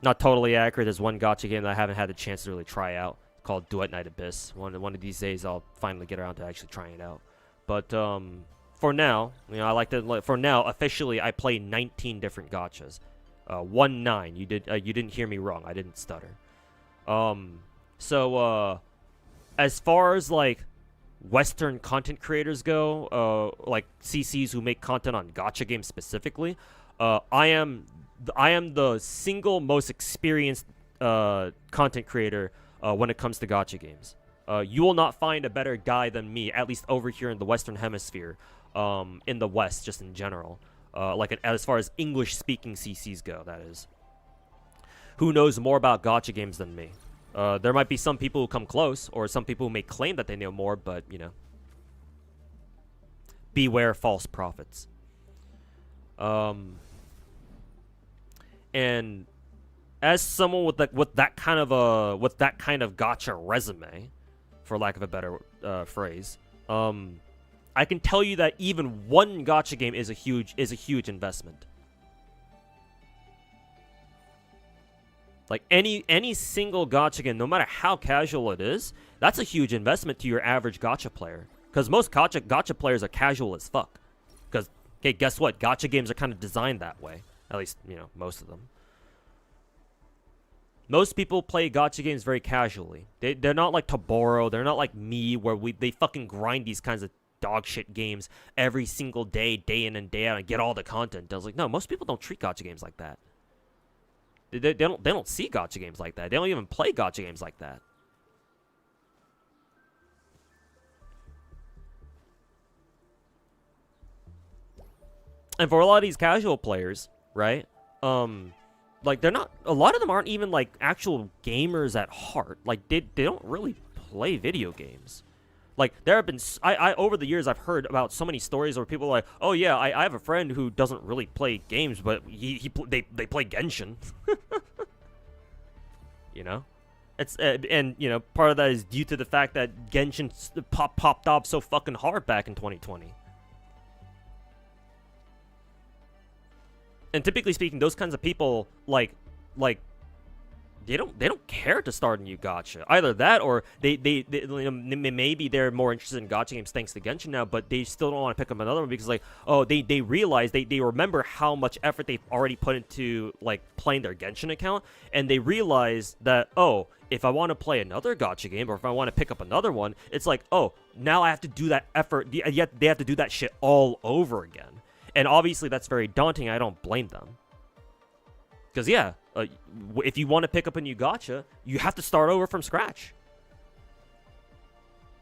not totally accurate. There's one gacha game that I haven't had the chance to really try out, called Duet Night Abyss. One of these days, I'll finally get around to actually trying it out. But for now, for now, officially, I play 19 different gachas. 19. You didn't hear me wrong. I didn't stutter. As far as like Western content creators go, like CCs who make content on gacha games specifically, I am the single most experienced content creator when it comes to gacha games. You will not find a better guy than me, at least over here in the Western Hemisphere, in the West, just in general. As far as English-speaking CCs go, that is. Who knows more about gacha games than me? There might be some people who come close, or some people who may claim that they know more, but, you know. Beware false prophets. And as someone with that kind of gacha resume, for lack of a better phrase, I can tell you that even one gacha game is a huge investment. Like any single gacha game, no matter how casual it is, that's a huge investment to your average gacha player. Because most gacha players are casual as fuck. Because, okay, guess what? Gacha games are kind of designed that way. At least, you know, most of them. Most people play gacha games very casually. They're not like Taboro. They're not like me, where they fucking grind these kinds of dog shit games every single day, day in and day out, and get all the content. I was like, no, most people don't treat gacha games like that. They don't see gacha games like that. They don't even play gacha games like that. And for a lot of these casual players, right? Like they're not. A lot of them aren't even like actual gamers at heart. Like they don't really play video games. Like there have been I over the years I've heard about so many stories where people are like, oh yeah, I have a friend who doesn't really play games, but they play Genshin. You know, it's and you know, part of that is due to the fact that Genshin popped off so fucking hard back in 2020. And typically speaking, those kinds of people like they don't care to start a new gacha. Either that, or maybe they're more interested in gacha games thanks to Genshin now, but they still don't want to pick up another one because like, oh, they realize they remember how much effort they've already put into like playing their Genshin account, and they realize that, oh, if I want to play another gacha game or if I want to pick up another one, it's like, oh, now I have to do that effort. Yet they have to do that shit all over again, and obviously that's very daunting. I don't blame them. Because yeah, if you want to pick up a new gacha, you have to start over from scratch.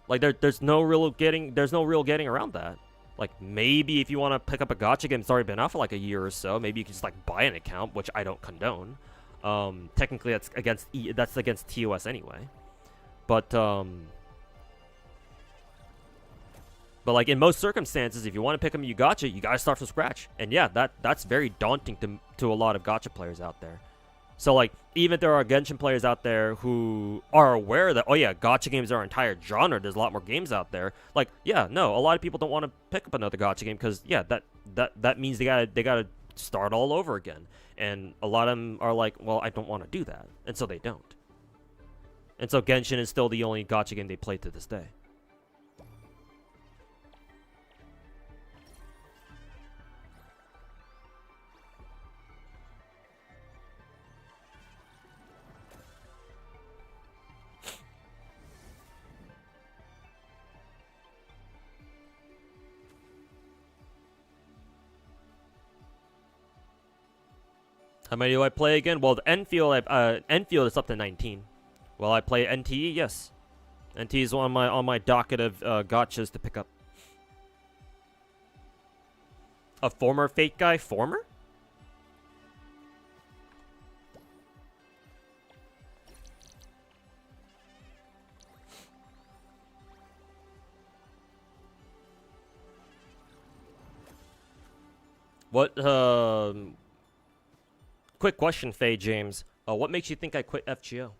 Like there's no real getting around that. Like maybe if you want to pick up a gacha game that's already been out for like a year or so, maybe you can just like buy an account, which I don't condone. Technically that's against TOS anyway. But like in most circumstances, if you want to pick up a new gacha, you gotta start from scratch. And yeah, that's very daunting to a lot of gacha players out there. So like, even if there are Genshin players out there who are aware that, oh yeah, gacha games are an entire genre, there's a lot more games out there. Like, yeah, no, a lot of people don't want to pick up another gacha game because yeah, that means they gotta start all over again. And a lot of them are like, well, I don't want to do that, and so they don't. And so Genshin is still the only gacha game they play to this day. How many do I play again? Well, the Enfield is up to 19. Well, I play NTE, yes. NTE is on my docket of gachas to pick up. A former Fate guy? Former? What, quick question, Faye James. What makes you think I quit FGO?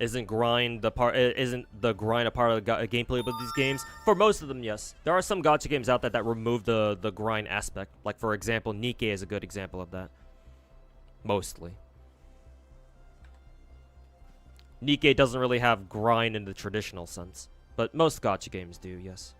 Isn't the grind a part of the gameplay of these games? For most of them, yes. There are some gacha games out there that remove the grind aspect. Like, for example, Nikke is a good example of that. Mostly. Nikke doesn't really have grind in the traditional sense. But most gacha games do, yes.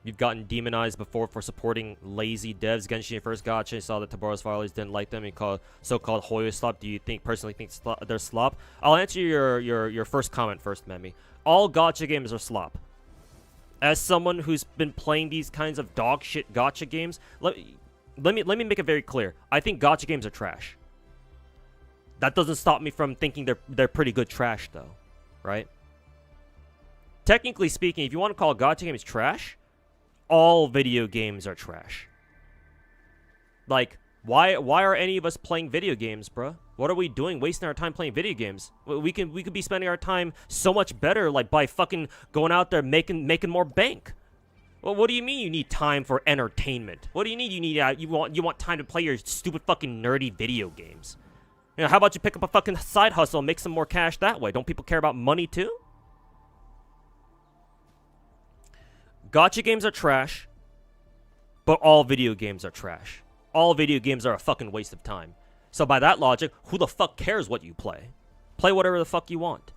You've gotten demonized before for supporting lazy devs. Genshin, your first gacha, saw that Tabara's followers didn't like them and called so-called Hoyo slop. Do you personally think they're slop? I'll answer your first comment first, Memi. All gacha games are slop. As someone who's been playing these kinds of dog shit gacha games, let me make it very clear. I think gacha games are trash. That doesn't stop me from thinking they're pretty good trash though, right? Technically speaking, if you want to call gacha games trash, all video games are trash. Like, why are any of us playing video games, bruh? What are we doing wasting our time playing video games? We could be spending our time so much better, like, by fucking going out there making more bank. Well, what do you mean you need time for entertainment? What do you need? You want time to play your stupid fucking nerdy video games. You know, how about you pick up a fucking side hustle and make some more cash that way? Don't people care about money too? Gacha games are trash, but all video games are trash. All video games are a fucking waste of time. So by that logic, who the fuck cares what you play? Play whatever the fuck you want.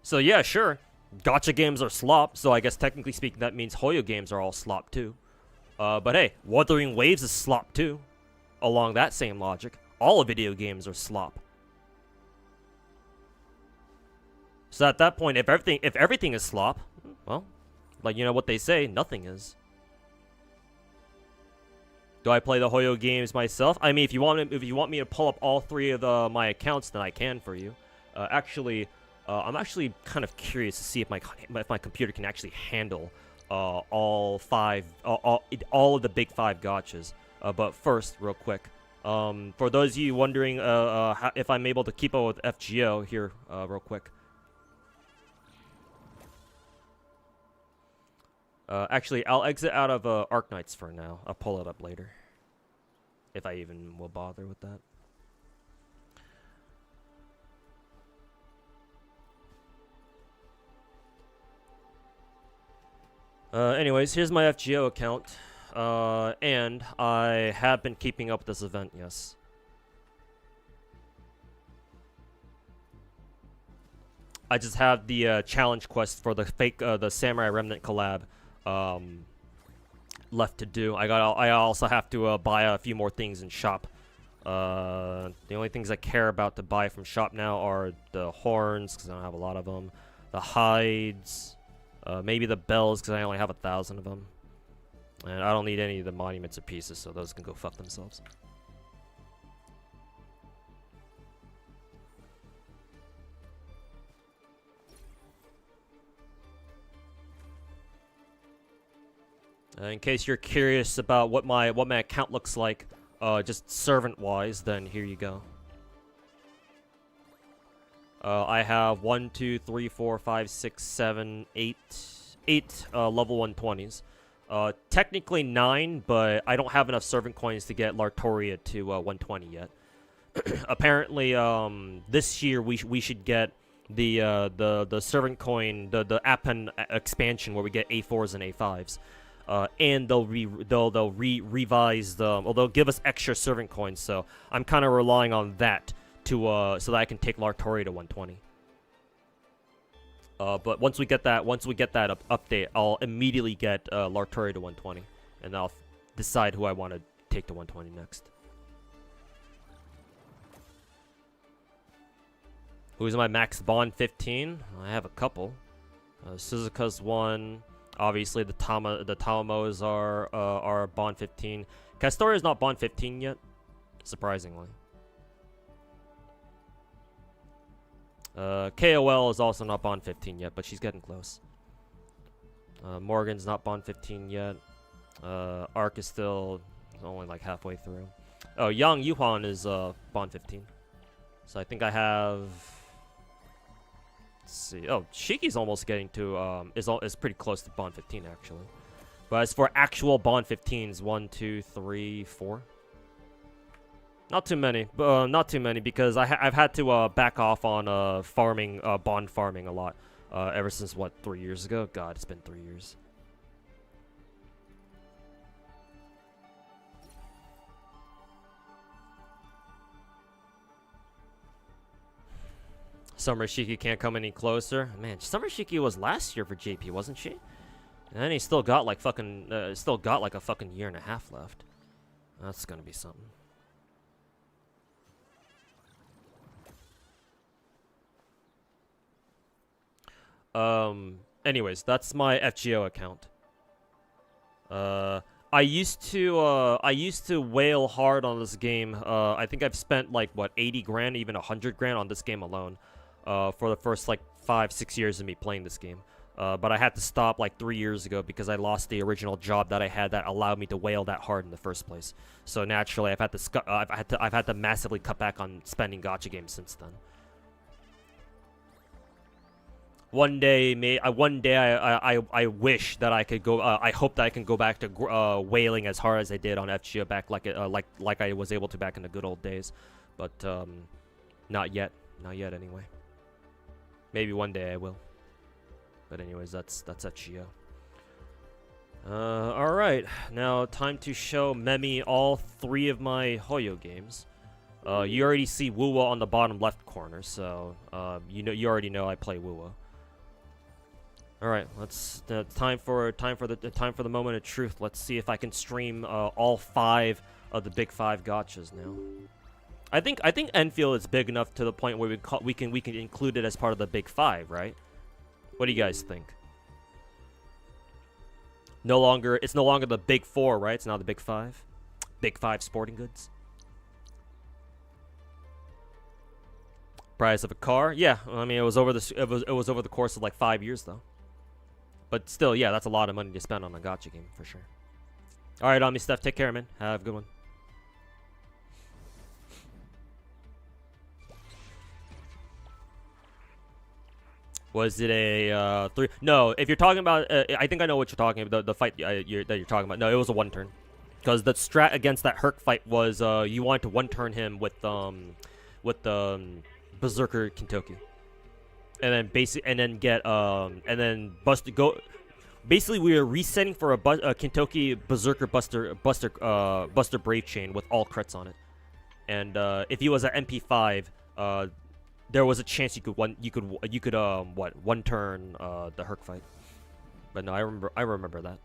So yeah, sure. Gacha games are slop, so I guess technically speaking that means Hoyo games are all slop too. But hey, Wuthering Waves is slop too. Along that same logic, all video games are slop. So at that point, if everything is slop, well, like you know what they say, nothing is. Do I play the Hoyo games myself? I mean, if you want me to pull up all 3 of my accounts, then I can for you. Actually, I'm actually kind of curious to see if my computer can actually handle all of the big 5 gachas. But first, real quick, for those of you wondering if I'm able to keep up with FGO here, real quick. Actually, I'll exit out of Arknights for now. I'll pull it up later. If I even will bother with that. Anyways, here's my FGO account. And I have been keeping up with this event, yes. I just have the challenge quest for the Samurai Remnant collab left to do. I also have to buy a few more things in shop. The only things I care about to buy from shop now are the horns, because I don't have a lot of them, the hides, maybe the bells, because I only have 1,000 of them, and I don't need any of the monuments or pieces, so those can go fuck themselves. In case you're curious about what my account looks like, just servant-wise, then here you go. I have 1, 2, 3, 4, 5, 6, 7, 8 level 120s. Technically 9, but I don't have enough servant coins to get Lartoria to 120 yet. Apparently, this year we should get the servant coin, the Appen expansion where we get A4s and A5s. And they'll revise or they'll give us extra servant coins. So I'm kind of relying on that to so that I can take Lartoria to 120. But once we get that update, I'll immediately get Lartoria to 120, and I'll decide who I want to take to 120 next. Who's my max bond 15? I have a couple. Suzuka's one. Obviously, the Tamamos are bond 15. Castoria is not bond 15 yet, surprisingly. KOL is also not bond 15 yet, but she's getting close. Morgan's not bond 15 yet. Ark is still only like halfway through. Oh, Yang Yuhan is bond 15. So I think I have... Let's see. Oh, Shiki's almost getting to is pretty close to bond 15 actually. But as for actual bond 15s, 1, 2, 3, 4. Not too many, not too many because I've had to back off on farming, bond farming a lot ever since what, 3 years ago? God, it's been 3 years. Summer Shiki can't come any closer. Man, Summer Shiki was last year for JP, wasn't she? And then he still got like fucking, a fucking year and a half left. That's gonna be something. Anyways, that's my FGO account. I used to wail hard on this game. I think I've spent like what 80 grand, even 100 grand on this game alone. For the first like 5-6 years of me playing this game. But I had to stop like 3 years ago because I lost the original job that I had that allowed me to wail that hard in the first place. So naturally, I've had to massively cut back on spending gacha games since then. One day, I wish that I could go. I hope that I can go back to wailing as hard as I did on FGO back like I was able to back in the good old days, but not yet. Not yet, anyway. Maybe one day I will. But anyways, that's FGO. All right, now time to show Memi all 3 of my Hoyo games. You already see Wuwa on the bottom left corner, so you already know I play Wuwa. All right, let's time for the moment of truth. Let's see if I can stream all 5 of the big 5 gachas now. I think Enfield is big enough to the point where we can include it as part of the big 5, right? What do you guys think? It's no longer the big 4, right? It's now the big 5. Big Five Sporting Goods. Price of a car? Yeah, I mean it was over the course of like 5 years though. But still, yeah, that's a lot of money to spend on a gacha game for sure. All right, Ami Steph, take care, man. Have a good one. Was it a 3? No, if you're talking about, I think I know what you're talking about. The fight that you're talking about. No, it was a 1 turn. Because the strat against that Herc fight was you wanted to 1 turn him with the Berserker Kintoki, and then Basically, we were resetting for a Kintoki Berserker Buster Brave Chain with all crits on it, and if he was at MP5, there was a chance you could 1 turn the Herc fight. But no, I remember that.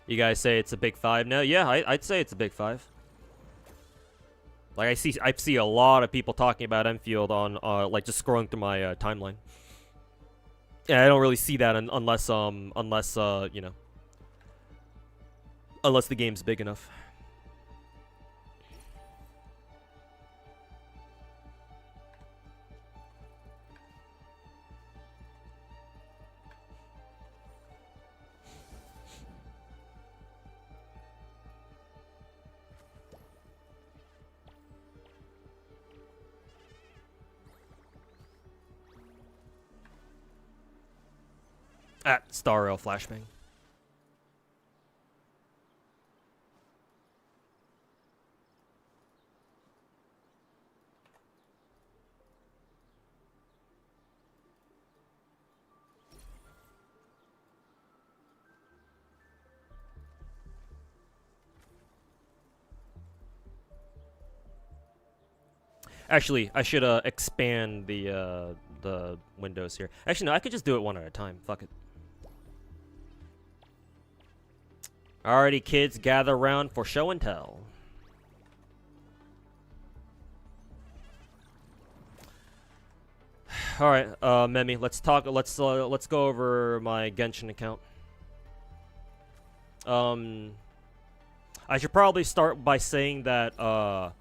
You guys say it's a big 5 now? Yeah, I'd say it's a big 5. Like I see a lot of people talking about Enfield on like just scrolling through my timeline. Yeah, I don't really see that unless you know, unless the game's big enough. At Star Rail Flashbang. Actually, I should expand the windows here. Actually, no, I could just do it one at a time. Fuck it. Alrighty, kids, gather around for show and tell. All right, Memi, let's talk. Let's go over my Genshin account. I should probably start by saying that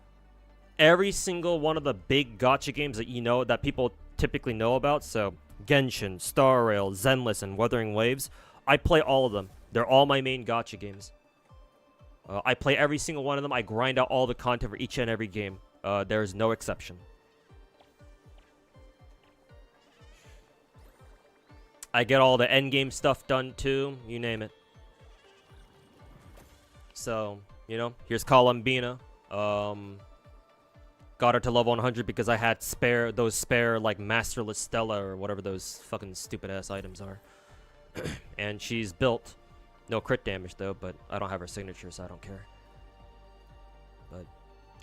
every single one of the big gacha games that that people typically know about, so Genshin, Star Rail, Zenless, and Wuthering Waves, I play all of them. They're all my main gacha games. I play every single one of them. I grind out all the content for each and every game. There's no exception. I get all the endgame stuff done too. You name it. So, here's Columbina. Got her to level 100 because I had those spare like Masterless Stella or whatever those fucking stupid ass items are. And she's built. No crit damage though, but I don't have her signature, so I don't care. But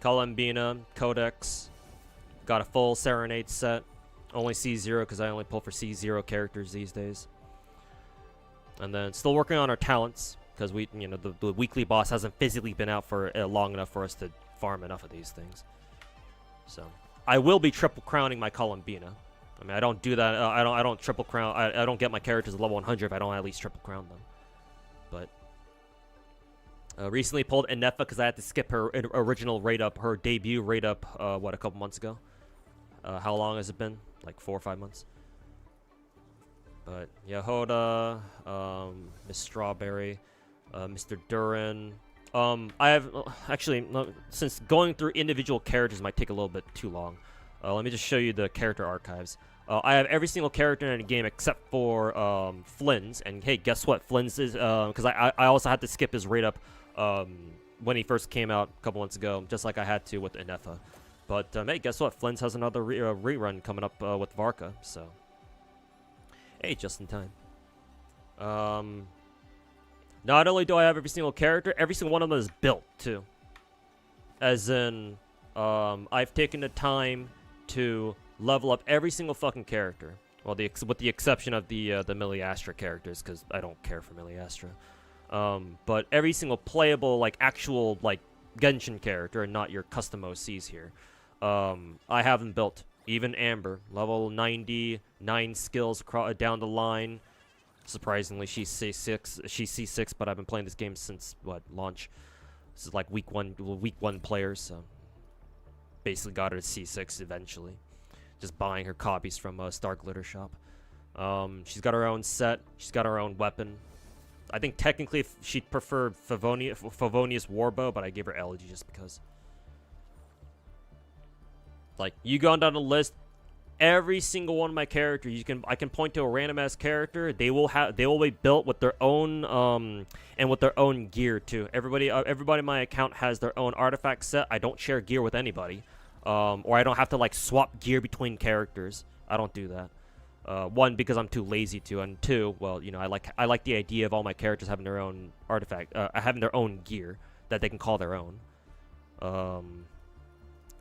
Columbina, Codex, got a full Serenade set. Only C0 because I only pull for C0 characters these days. And then still working on our talents because we, the weekly boss hasn't physically been out for long enough for us to farm enough of these things. So I will be triple crowning my Columbina. I mean, I don't do that. I don't triple crown. I don't get my characters to level 100 if I don't at least triple crown them. But recently pulled Enefa because I had to skip her original raid up, her debut raid up. A couple months ago. How long has it been? Like 4 or 5 months. But Yehoda, Miss Strawberry, Mr. Durin. I have actually, since going through individual characters might take a little bit too long. Let me just show you the character archives. I have every single character in the game except for Flynn's. And hey, guess what? Flynn's is because I also had to skip his raid up when he first came out a couple months ago, just like I had to with Enefa. But hey, guess what? Flynn's has another rerun coming up with Varka. So hey, just in time. Not only do I have every single character, every single one of them is built too. As in, I've taken the time to level up every single fucking character. Well, with the exception of the Miliastra characters, because I don't care for Miliastra. But every single playable, like actual like Genshin character, and not your custom OCs here. I have them built. Even Amber, level 90, 9 skills down the line. Surprisingly, she's C6. She's C6, but I've been playing this game since what, launch. This is like week one players, so basically got her to C6 eventually. Just buying her copies from Star Glitter Shop. She's got her own set. She's got her own weapon. I think technically she'd prefer Favonius Warbow, but I gave her Elegy just because. Like, you go down the list, every single one of my characters, I can point to a random ass character. They will be built with their own and with their own gear too. Everybody in my account has their own artifact set. I don't share gear with anybody, or I don't have to like swap gear between characters. I don't do that. One, because I'm too lazy to, and two, well, you know, I like the idea of all my characters having their own artifact, having their own gear that they can call their own.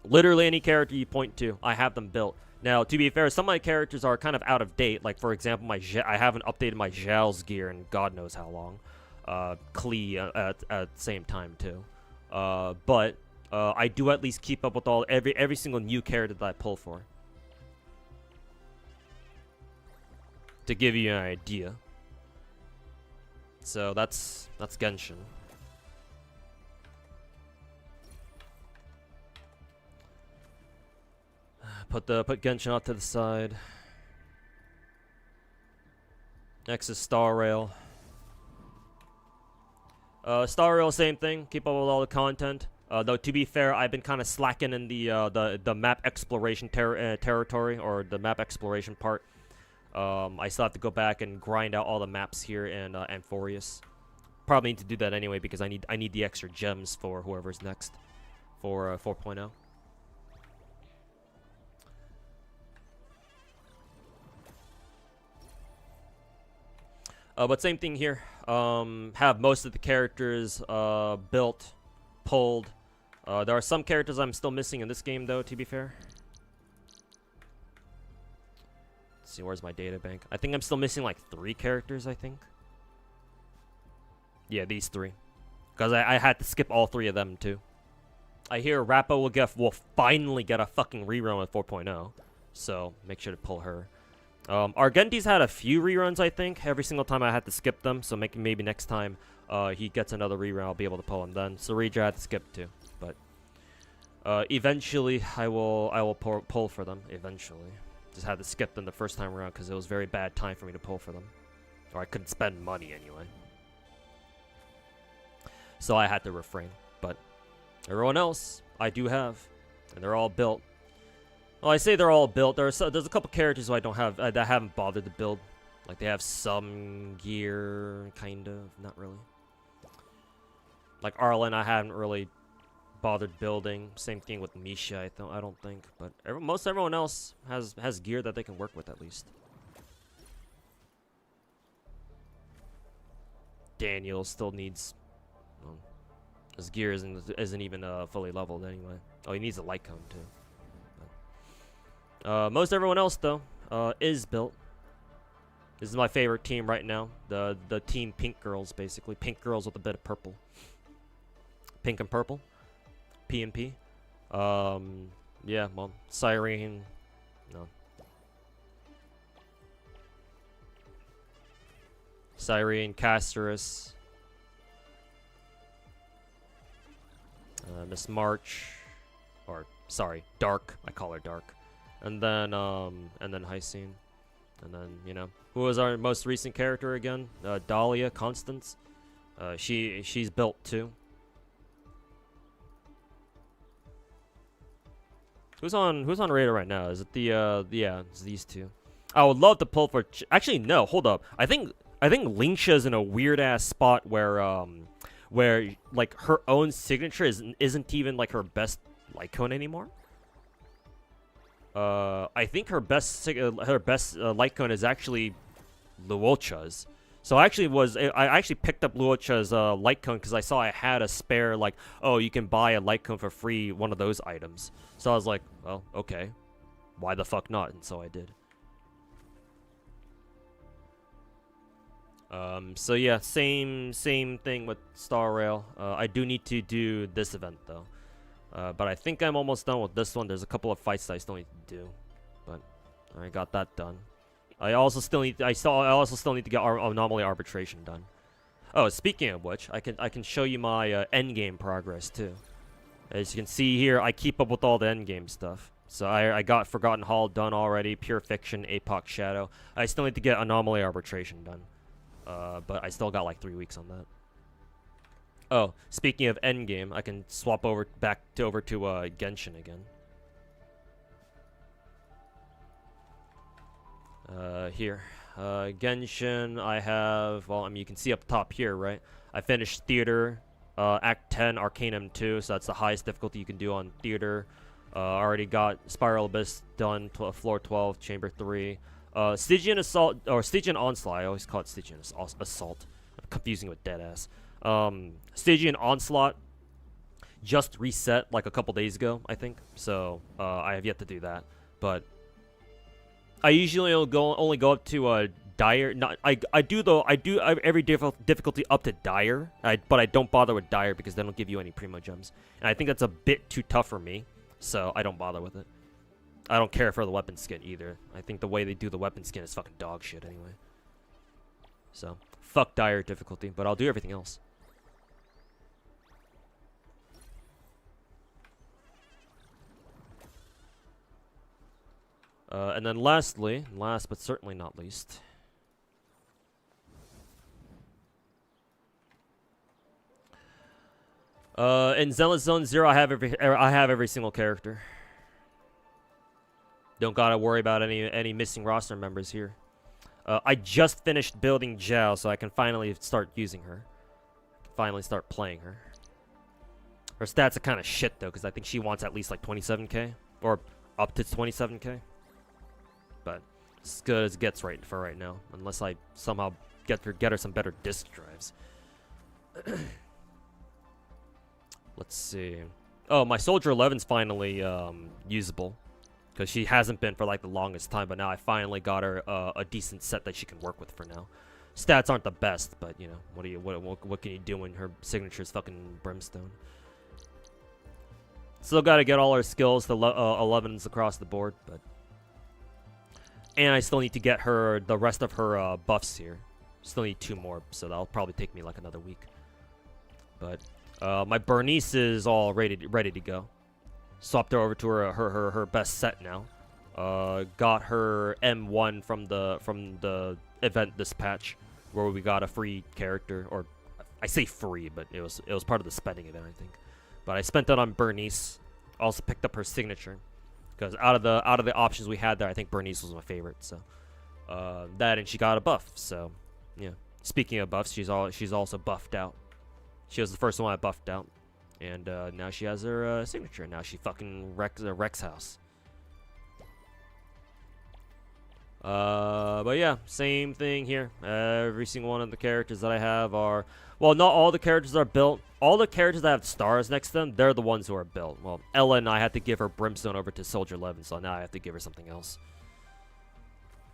Literally any character you point to, I have them built. Now, to be fair, some of my characters are kind of out of date. Like, for example, I haven't updated my Zhal's gear in God knows how long. Klee at the same time too. But I do at least keep up with every single new character that I pull for. To give you an idea. So that's Genshin. Put Genshin off to the side. Next is Star Rail. Star Rail, same thing. Keep up with all the content. Though to be fair, I've been kind of slacking in the map exploration territory, or the map exploration part. I still have to go back and grind out all the maps here in Amphorius. Probably need to do that anyway because I need the extra gems for whoever's next for 4.0. But same thing here. Have most of the characters built, pulled. There are some characters I'm still missing in this game, though, to be fair. Let's see, where's my data bank? I think I'm still missing like 3 characters, I think. Yeah, these 3. Because I had to skip all 3 of them, too. I hear Rappa will finally get a fucking rerun with 4.0. So, make sure to pull her. Argenti's had a few reruns, I think. Every single time I had to skip them, so maybe next time he gets another rerun, I'll be able to pull him then. Sarija I had to skip too, but eventually I will pull for them. Eventually, just had to skip them the first time around because it was very bad time for me to pull for them, or I couldn't spend money anyway. So I had to refrain. But everyone else I do have, and they're all built. Well, I say they're all built. There's a couple characters who I don't have that I haven't bothered to build. Like they have some gear, kind of, not really. Like Arlen, I haven't really bothered building. Same thing with Misha. I don't think, but most everyone else has gear that they can work with at least. Daniel still needs. Well, his gear isn't even fully leveled anyway. Oh, he needs a light cone too. Most everyone else, though, is built. This is my favorite team right now. The team Pink Girls, basically. Pink Girls with a bit of purple. Pink and purple. P and P. Yeah, well, Cyrene. No. Cyrene, Casterus. Miss March. Or, sorry, Dark. I call her Dark. And then Hysene. And then, you know, who was our most recent character again? Dahlia, Constance. She's built too. Who's on radar right now? Is it yeah, it's these 2. I would love to pull for actually no, hold up. I think Lingsha's in a weird ass spot where like her own signature isn't even like her best Lycone anymore. I think her best light cone is actually Luocha's. So I actually picked up Luocha's light cone because I saw I had a spare, like, oh, you can buy a light cone for free, one of those items. So I was like, well, okay, why the fuck not? And so I did. So yeah, same thing with Star Rail. I do need to do this event though. But I think I'm almost done with this one. There's a couple of fights that I still need to do. But I got that done. I also still need to get anomaly arbitration done. Oh, speaking of which, I can show you my end game progress too. As you can see here, I keep up with all the end game stuff. So I got Forgotten Hall done already, Pure Fiction, Apoc Shadow. I still need to get Anomaly Arbitration done. But I still got like 3 weeks on that. Oh, speaking of endgame, I can swap over to Genshin again. Here. Genshin, I have, well, I mean, you can see up top here, right? I finished Theater, Act 10, Arcanum 2, so that's the highest difficulty you can do on Theater. Already got Spiral Abyss done, Floor 12, Chamber 3. Stygian Assault, or Stygian Onslaught, I always call it Stygian Assault. I'm confusing it with Deadass. Stygian Onslaught just reset like a couple days ago, I think. So, I have yet to do that. But I usually only go up to Dire. I do every difficulty up to Dire. But I don't bother with Dire because they don't give you any Primo Gems. And I think that's a bit too tough for me. So I don't bother with it. I don't care for the weapon skin either. I think the way they do the weapon skin is fucking dog shit anyway. So, fuck Dire difficulty, but I'll do everything else. And then lastly, last but certainly not least, in Zealous Zone 0, I have every single character. Don't gotta worry about any missing roster members here. I just finished building Zhao, so I can finally start using her. Finally start playing her. Her stats are kind of shit though, because I think she wants at least like 27k or up to 27k. But it's as good as it gets for right now, unless I somehow get her some better disk drives. Let's see. Oh, my Soldier 11's finally usable, because she hasn't been for like the longest time. But now I finally got her a decent set that she can work with for now. Stats aren't the best, but you know what can you do when her signature's fucking Brimstone? Still got to get all her skills to 11s across the board, but. And I still need to get her the rest of her buffs here. Still need 2 more, so that'll probably take me like another week. But my Bernice is all ready to go. Swapped her over to her best set now. Got her M1 from the event this patch, where we got a free character, or I say free, but it was part of the spending event, I think. But I spent that on Bernice. Also picked up her signature. Because out of the options we had there, I think Bernice was my favorite. So that, and she got a buff. So yeah. Speaking of buffs, she's also buffed out. She was the first one I buffed out, and now she has her signature. Now she fucking wrecks house. But yeah, same thing here. Every single one of the characters that I have are, well, not all the characters are built. All the characters that have stars next to them, they're the ones who are built. Well, Ellen, I had to give her Brimstone over to Soldier 11, so now I have to give her something else.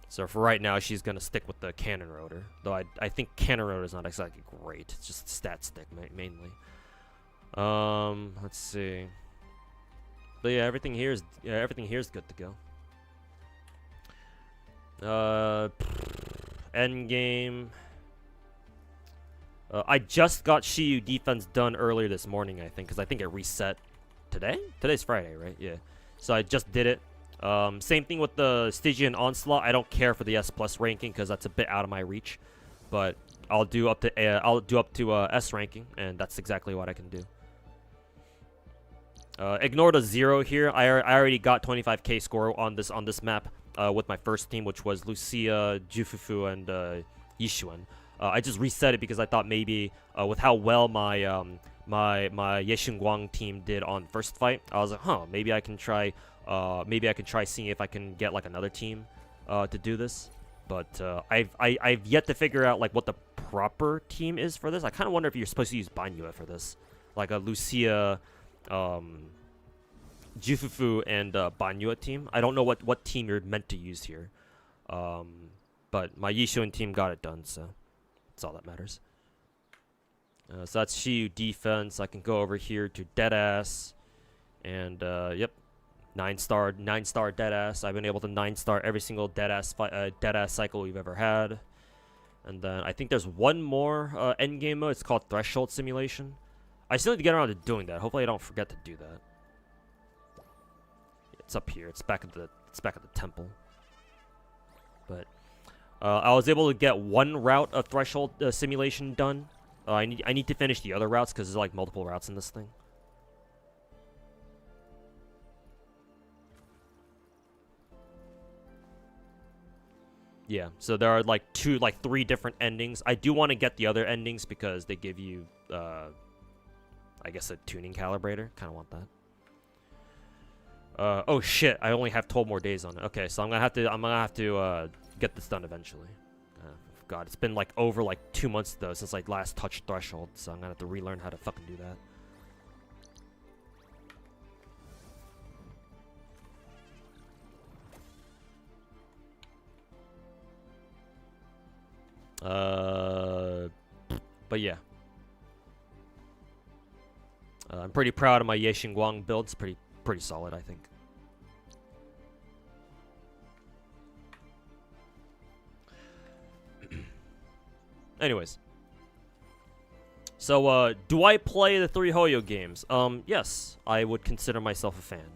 So for right now, she's gonna stick with the Cannon Rotor, though I think Cannon Rotor is not exactly great. It's just stat stick mainly. Let's see. But yeah, everything here is good to go. Endgame. I just got Shiyu defense done earlier this morning, I think, because I think it reset today? Today's Friday, right? Yeah. So I just did it. Same thing with the Stygian Onslaught. I don't care for the S+ ranking because that's a bit out of my reach. But I'll do up to S ranking, and that's exactly what I can do. Ignore the 0 here. I already got 25k score on this map with my first team, which was Lucia, Jufufu, and Yishuan. I just reset it because I thought maybe with how well my my Yexinguang team did on first fight, I was like, huh, maybe I can try seeing if I can get like another team to do this. But I've yet to figure out like what the proper team is for this. I kind of wonder if you're supposed to use Banyue for this, like a Lucia, Jufufu, and Banyue team. I don't know what team you're meant to use here, but my Yishuan team got it done, so. That's all that matters. So that's Shiyu defense. I can go over here to Deadass. And, yep. 9-star deadass. I've been able to 9-star every single deadass cycle we've ever had. And then I think there's one more endgame mode. It's called Threshold Simulation. I still need to get around to doing that. Hopefully I don't forget to do that. It's up here. It's back at the temple. But I was able to get one route of Threshold Simulation done. I need to finish the other routes because there's like multiple routes in this thing. Yeah, so there are like three different endings. I do want to get the other endings because they give you, I guess, a tuning calibrator. Kind of want that. Oh shit! I only have 12 more days on it. Okay, so I'm gonna have to get this done eventually. God, it's been like over like 2 months though since like last touched Threshold, so I'm gonna have to relearn how to fucking do that. But yeah. I'm pretty proud of my Ye Xingguang build. It's pretty solid, I think. Anyways. So, do I play the 3 Hoyo games? Yes. I would consider myself a fan.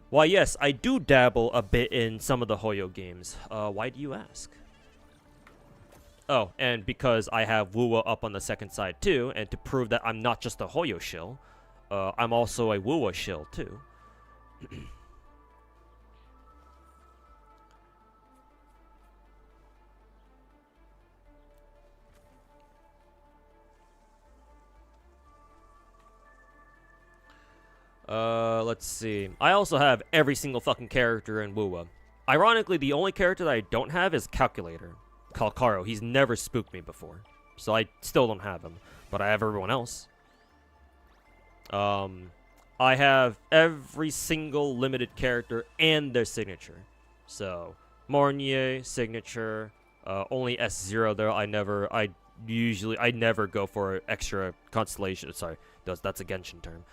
Why, yes, I do dabble a bit in some of the Hoyo games. Why do you ask? Oh, and because I have Wuwa up on the second side too, and to prove that I'm not just a Hoyo shill, I'm also a Wuwa shill too. Let's see. I also have every single fucking character in Wuwa. Ironically, the only character that I don't have is Calculator. Calcaro. He's never spooked me before. So I still don't have him. But I have everyone else. I have every single limited character and their signature. So, Mornier, signature, only S0 there. I never go for extra constellation. Sorry, that's a Genshin term.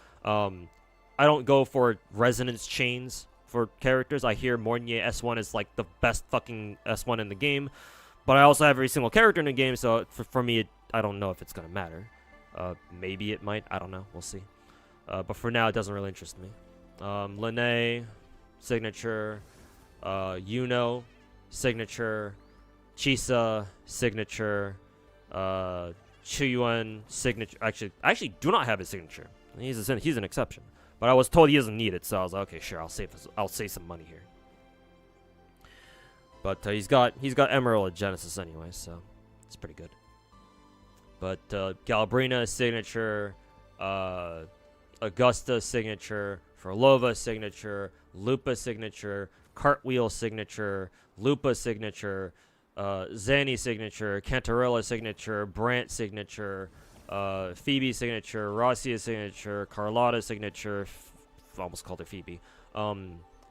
I don't go for resonance chains for characters. I hear Mornier S1 is like the best fucking S1 in the game. But I also have every single character in the game, so for me, I don't know if it's going to matter. Maybe it might. I don't know. We'll see. But for now, it doesn't really interest me. Lene, signature. Yuno, signature. Chisa, signature. Chuyuan, signature. Actually, do not have his signature. He's an exception. But I was told he doesn't need it, so I was like, okay, sure, I'll save some money here. But he's got Emerald at Genesis anyway, so it's pretty good. But Galbrina signature, Augusta signature, Frolova signature, Lupa signature, Cartwheel signature, Lupa signature, Zanny signature, Cantarella signature, Brant signature, Phoebe signature, Rossia's signature, Carlotta signature, almost called her Phoebe,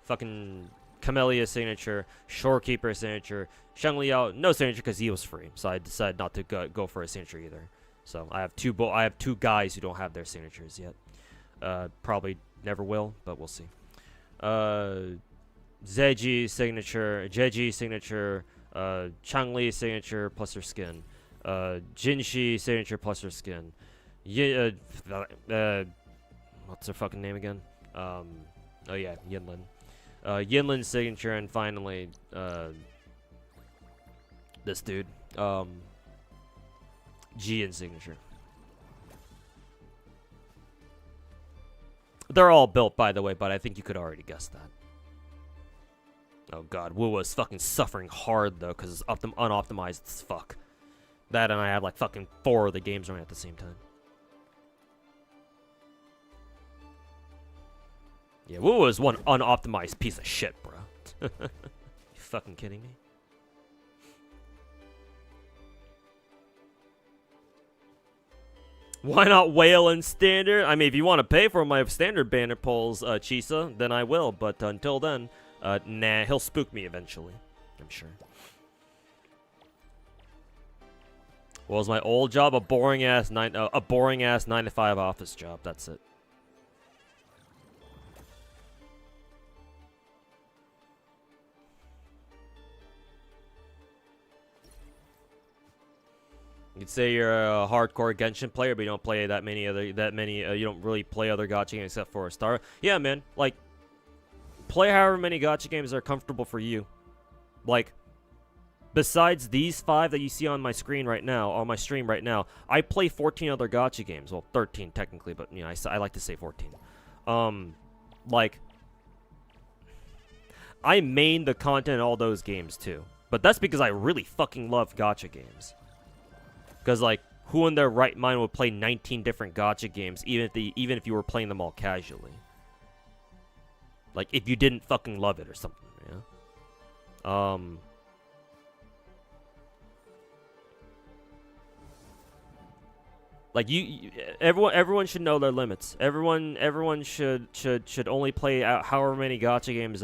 fucking Camellia signature, Shorekeeper signature, Sheng Liao no signature because he was free, so I decided not to go for a signature either. So I have two guys who don't have their signatures yet. Probably never will, but we'll see. Zeji signature, Jeji signature, Changli signature plus her skin. Jinshi signature plus her skin. What's her fucking name again? Oh yeah, Yinlin. Yinlin's signature, and finally, this dude. Jian's signature. They're all built, by the way, but I think you could already guess that. Oh god, Wu was fucking suffering hard, though, because it's unoptimized as fuck. That and I have like fucking 4 of the games running at the same time. Yeah, Wu is one unoptimized piece of shit, bro. You fucking kidding me? Why not whale in standard? I mean, if you want to pay for my standard banner pulls, Chisa, then I will. But until then, nah, he'll spook me eventually. I'm sure. What was my old job? A boring ass 9 to 5 office job. That's it. You'd say you're a hardcore Genshin player, but you don't play you don't really play other gacha games except for a star. Yeah, man. Like, play however many gacha games are comfortable for you. Like, besides these 5 that you see on my screen right now, on my stream right now, I play 14 other gacha games. Well, 13 technically, but you know, I like to say 14. Like, I main the content in all those games too. But that's because I really fucking love gacha games. Because, like, who in their right mind would play 19 different gacha games, even if you were playing them all casually? Like, if you didn't fucking love it or something, yeah? Like, everyone should know their limits. Everyone should only play out however many gacha games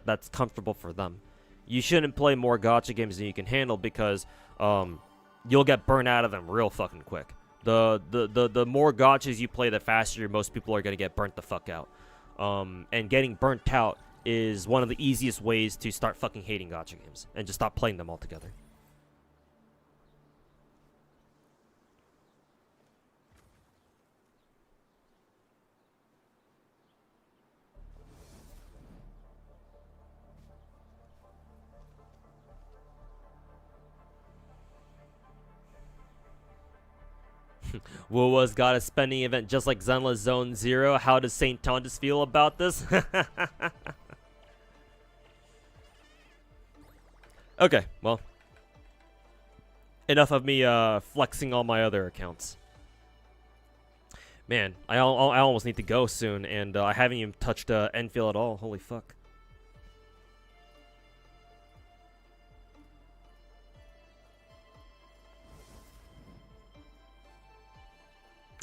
that's comfortable for them. You shouldn't play more gacha games than you can handle because, you'll get burnt out of them real fucking quick. The more gachas you play, the faster most people are gonna get burnt the fuck out. And getting burnt out is one of the easiest ways to start fucking hating gacha games and just stop playing them altogether. Wuwa's got a spending event just like Zenla's Zone Zero. How does St. Tondas feel about this? Okay, well. Enough of me flexing all my other accounts. Man, I almost need to go soon, and I haven't even touched Enfield at all. Holy fuck.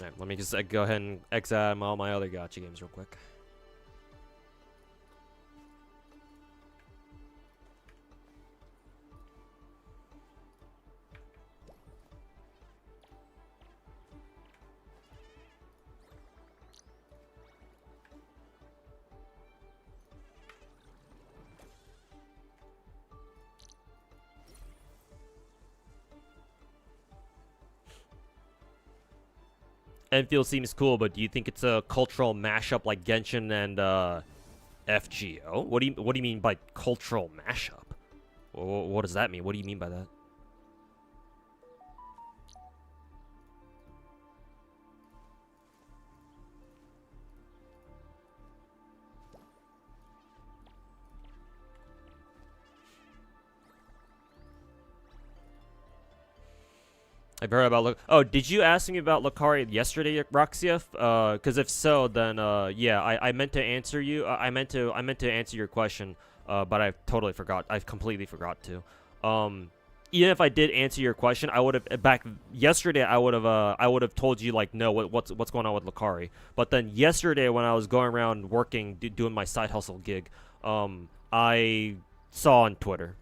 Alright, let me just go ahead and exit all my other gacha games real quick. Enfield seems cool, but do you think it's a cultural mashup like Genshin and FGO? What do you mean by cultural mashup? What does that mean? What do you mean by that? I've heard about Oh, did you ask me about Lucari yesterday, Roxia? Because if so, then yeah, I meant to answer you. I meant to answer your question, but I totally forgot. I completely forgot to. Even if I did answer your question, I would have back yesterday. I would have told you like, no, what's going on with Lucari. But then yesterday, when I was going around working, doing my side hustle gig, I saw on Twitter.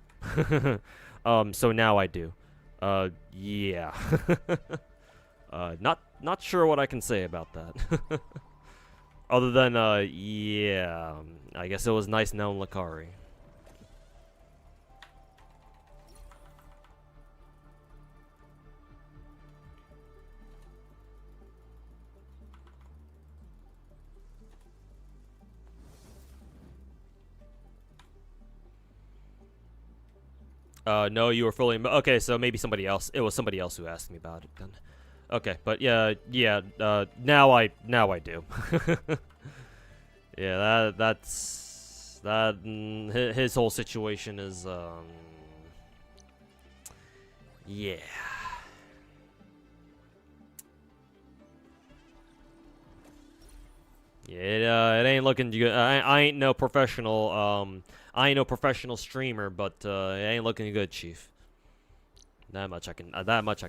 So now I do. Yeah. Not sure what I can say about that. Other than, yeah, I guess it was nice knowing Lucari. No, you were fully... Okay, so maybe somebody else. It was somebody else who asked me about it then. Okay, but yeah, now I do. Yeah, that's... his whole situation is, yeah. Yeah, it ain't looking good. I ain't no professional, I ain't no professional streamer, but it ain't looking good, Chief. That much I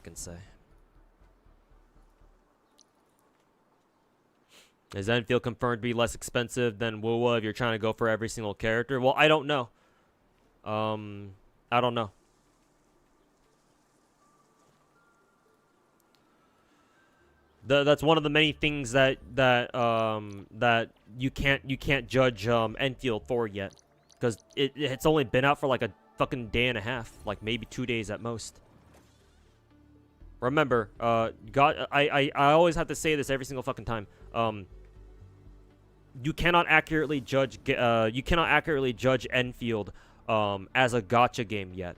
can say. Is Enfield confirmed to be less expensive than Wuwa if you're trying to go for every single character? Well, I don't know. I don't know. That's one of the many things that you can't judge Enfield for yet, because it's only been out for like a fucking day and a half, like maybe 2 days at most. Remember, I always have to say this every single fucking time. You cannot accurately judge Enfield as a gacha game yet.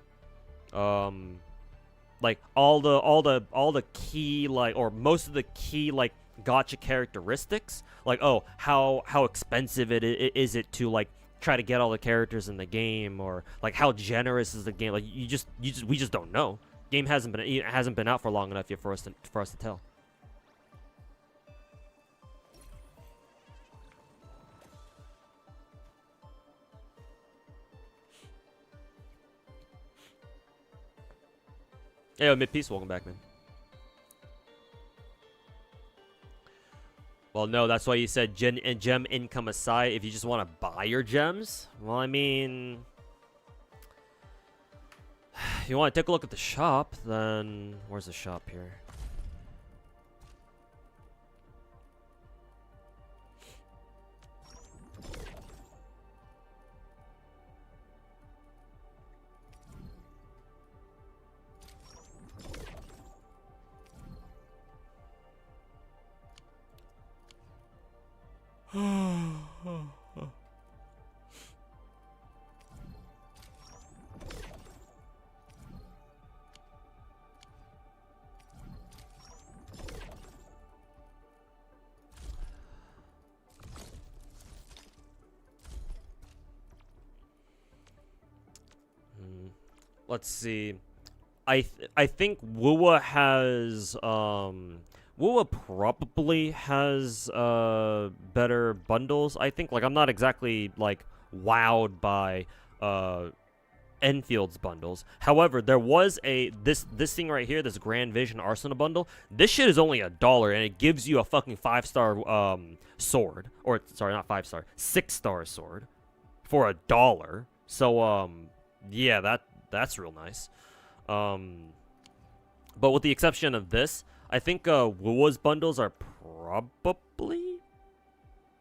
Like all the key, like, or most of the key, like, gacha characteristics, like, oh, how expensive is it to, like, try to get all the characters in the game, or like how generous is the game, like, we just don't know. Game hasn't been out for long enough yet for us to tell. Hey, yo, Mid-Peace, welcome back, man. Well, no, that's why you said gem income aside, if you just want to buy your gems. Well, I mean, if you want to take a look at the shop, then where's the shop here? Let's see. I think Wuwa has Wuwa probably has better bundles. I think, like, I'm not exactly like wowed by Enfield's bundles. However, there was this thing right here, this Grand Vision Arsenal bundle. This shit is only $1, and it gives you a fucking 5-star sword, or sorry, not 5-star, 6-star sword for $1. So yeah, that's real nice. But with the exception of this, I think Wuwa's bundles are probably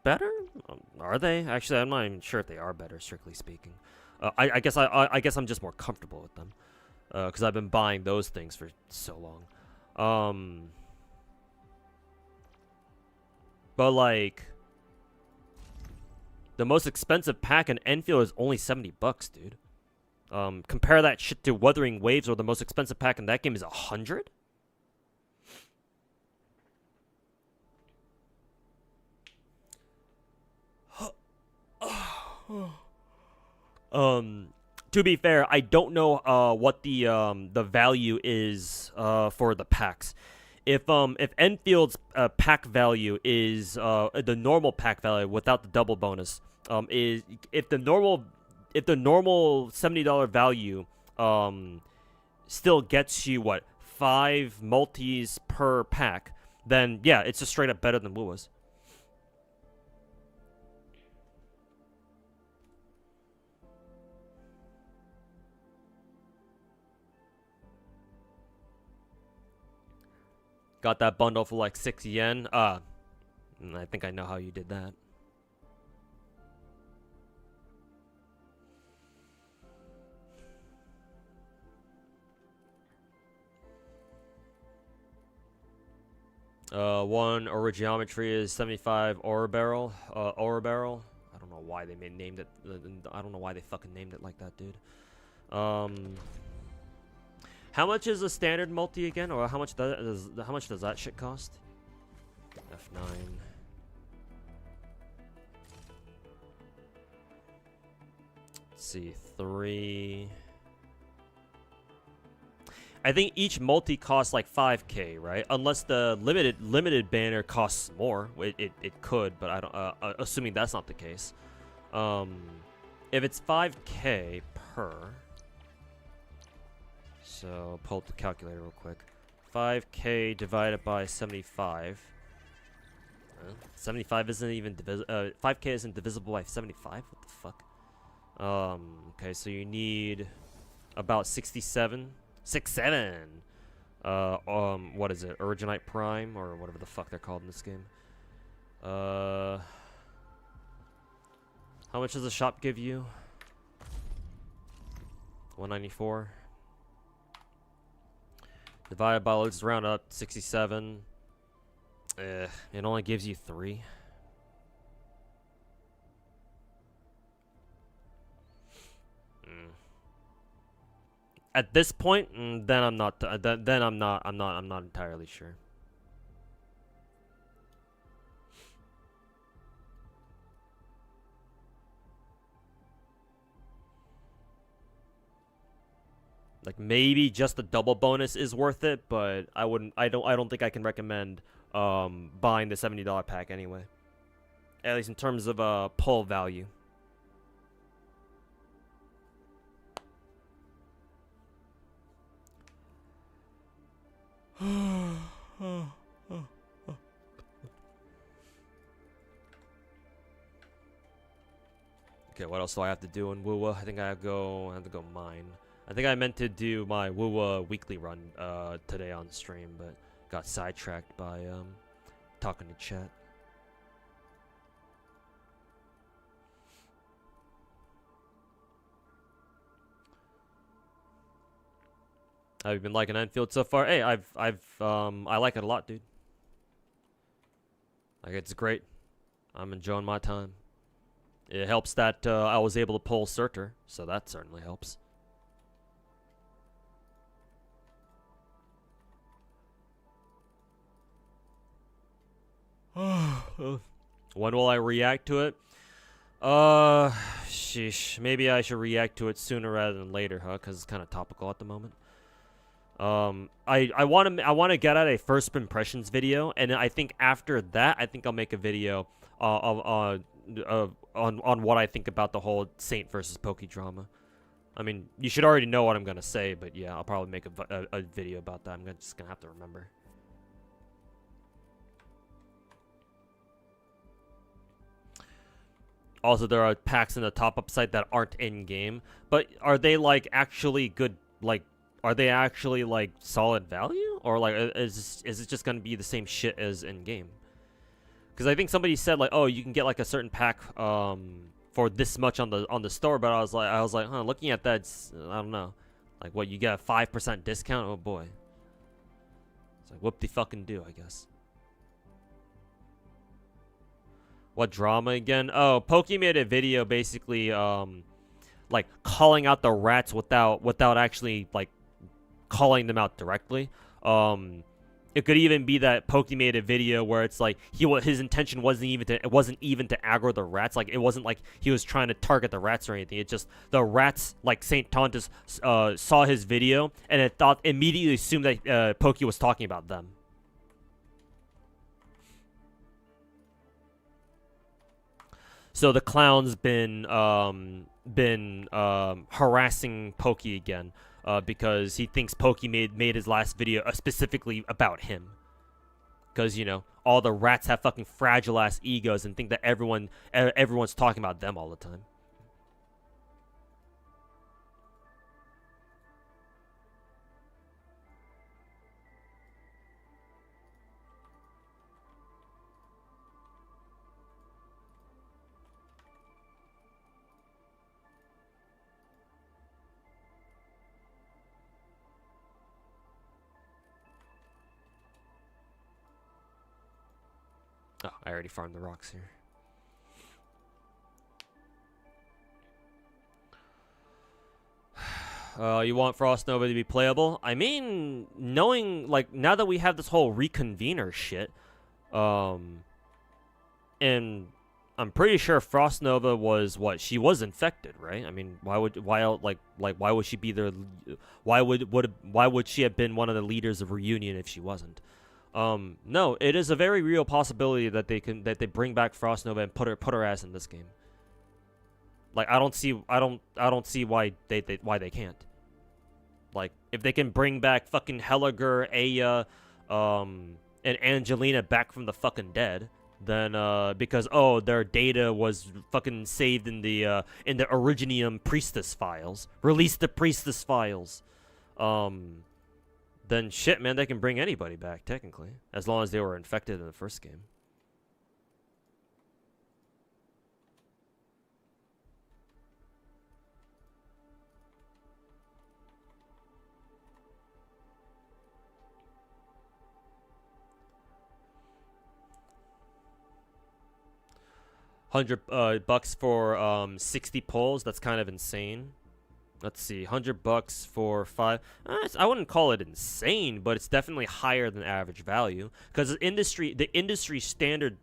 better. Are they? Actually, I'm not even sure if they are better, strictly speaking. I guess I'm just more comfortable with them, because I've been buying those things for so long. But like, the most expensive pack in Enfield is only $70, dude. Compare that shit to Wuthering Waves, or the most expensive pack in that game is $100. To be fair, I don't know what the value is for the packs. If Enfield's pack value is the normal pack value without the double bonus, is if the normal $70 value still gets you what, 5 multis per pack, then yeah, it's just straight up better than Wuwa's. Got that bundle for like 6 yen. I think I know how you did that. One Origeometry is 75 Ore Barrel. Ore Barrel. I don't know why they named it. I don't know why they fucking named it like that, dude. How much is a standard multi again, or how much does that shit cost? F9. Let's see, 3. I think each multi costs like 5K, right? Unless the limited banner costs more. It could, but I don't. Assuming that's not the case. If it's 5K per. So pull up the calculator real quick. 5K divided by 75. 75 isn't even 5K isn't divisible by 75. What the fuck? Okay, so you need about 67. What is it? Originite Prime or whatever the fuck they're called in this game. How much does the shop give you? 194. Divided by, let's round up, 67. It only gives you 3. At this point, then I'm not. Then I'm not. I'm not entirely sure. Like maybe just the double bonus is worth it, but I wouldn't. I don't think I can recommend buying the $70 pack anyway. At least in terms of pull value. Okay, what else do I have to do in Wuwa? I think I have to go mine. I think I meant to do my Wuwa weekly run today on stream, but got sidetracked by talking to chat. Have you been liking Enfield so far? Hey, I like it a lot, dude. Like, it's great. I'm enjoying my time. It helps that I was able to pull Surtr, so that certainly helps. When will I react to it? Sheesh. Maybe I should react to it sooner rather than later, huh? Because it's kind of topical at the moment. I want to get out a first impressions video, and I think after that, I think I'll make a video on what I think about the whole Saint versus Poke drama. I mean, you should already know what I'm gonna say, but yeah, I'll probably make a video about that. I'm just gonna have to remember. Also, there are packs in the top-up site that aren't in-game, but are they like actually good? Like, are they actually like solid value, or like is it just gonna be the same shit as in-game? Because I think somebody said like, oh, you can get like a certain pack for this much on the store, but I was like, huh, looking at that, I don't know, like what, you get a 5% discount? Oh boy, it's like whoop de fucking do, I guess. What drama again? Oh, Pokey made a video basically like calling out the rats without actually like calling them out directly. It could even be that Pokey made a video where it's like his intention wasn't even to aggro the rats. Like, it wasn't like he was trying to target the rats or anything. It's just the rats, like Saint Tontus, saw his video and it immediately assumed that Pokey was talking about them. So the clown's been harassing Pokey again because he thinks Pokey made his last video specifically about him. Because, you know, all the rats have fucking fragile ass egos and think that everyone's talking about them all the time. Oh, I already farmed the rocks here. You want Frost Nova to be playable? I mean, knowing, like, now that we have this whole reconvener shit, and I'm pretty sure Frost Nova was what? She was infected, right? I mean, why would she be there? Why would she have been one of the leaders of Reunion if she wasn't? No, it is a very real possibility that they bring back Frost Nova and put her ass in this game. Like, I don't see why they can't. Like, if they can bring back fucking Helliger, Aya, and Angelina back from the fucking dead, then because their data was fucking saved in the Originium Priestess files. Release the Priestess files. then shit, man, they can bring anybody back, technically. As long as they were infected in the first game. $100 for 60 pulls. That's kind of insane. Let's see, $100 for 5. I wouldn't call it insane, but it's definitely higher than average value because the industry standard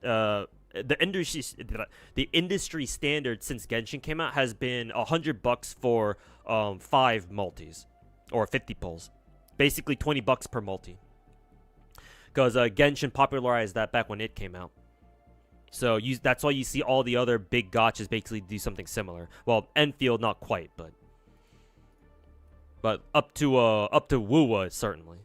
since Genshin came out has been $100 for 5 multis or 50 pulls, basically $20 per multi. Because Genshin popularized that back when it came out. So that's why you see all the other big gachas basically do something similar. Well, Enfield not quite, but up to Wuwa certainly.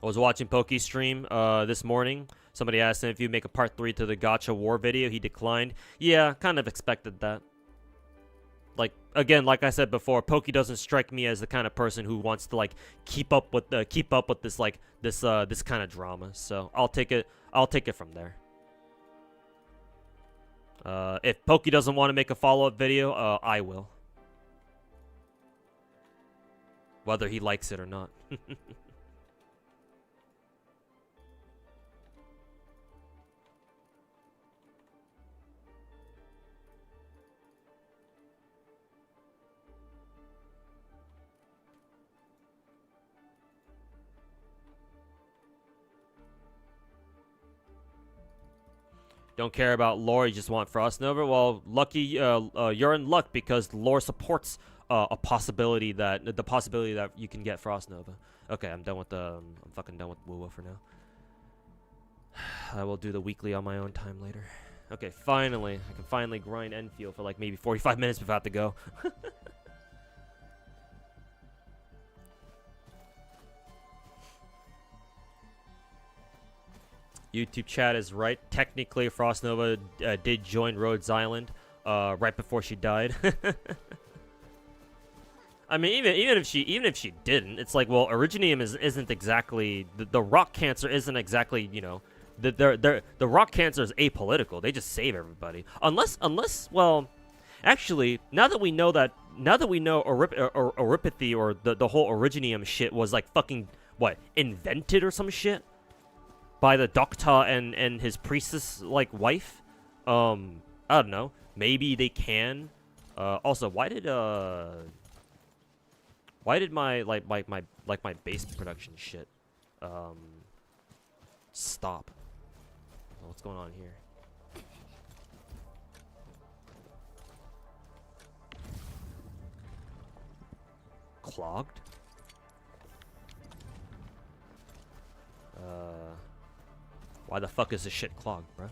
I was watching Poke stream this morning. Somebody asked him if you make a part 3 to the Gacha War video. He declined. Yeah, kind of expected that. Like, again, like I said before, Poke doesn't strike me as the kind of person who wants to like keep up with this like this kind of drama. So I'll take it from there. If Poke doesn't want to make a follow-up video, I will. Whether he likes it or not. Don't care about lore, you just want Frost Nova. Well, lucky, you're in luck because lore supports the possibility that you can get Frost Nova. Okay, I'm done with I'm fucking done with Wuwa for now. I will do the weekly on my own time later. Okay, finally, I can finally grind Enfield for like maybe 45 minutes before I have to go. YouTube chat is right. Technically, Frost Nova did join Rhodes Island right before she died. I mean, even if she didn't, it's like, well, Originium isn't exactly the rock cancer isn't exactly, you know, the rock cancer is apolitical. They just save everybody, unless well, actually, now that we know Oripathy or the whole Originium shit was like fucking what, invented or some shit by the Doctor and his priestess like wife. I don't know. Maybe they can. Also, why did my my base production shit stop? What's going on here? Clogged? Why the fuck is this shit clogged, bro?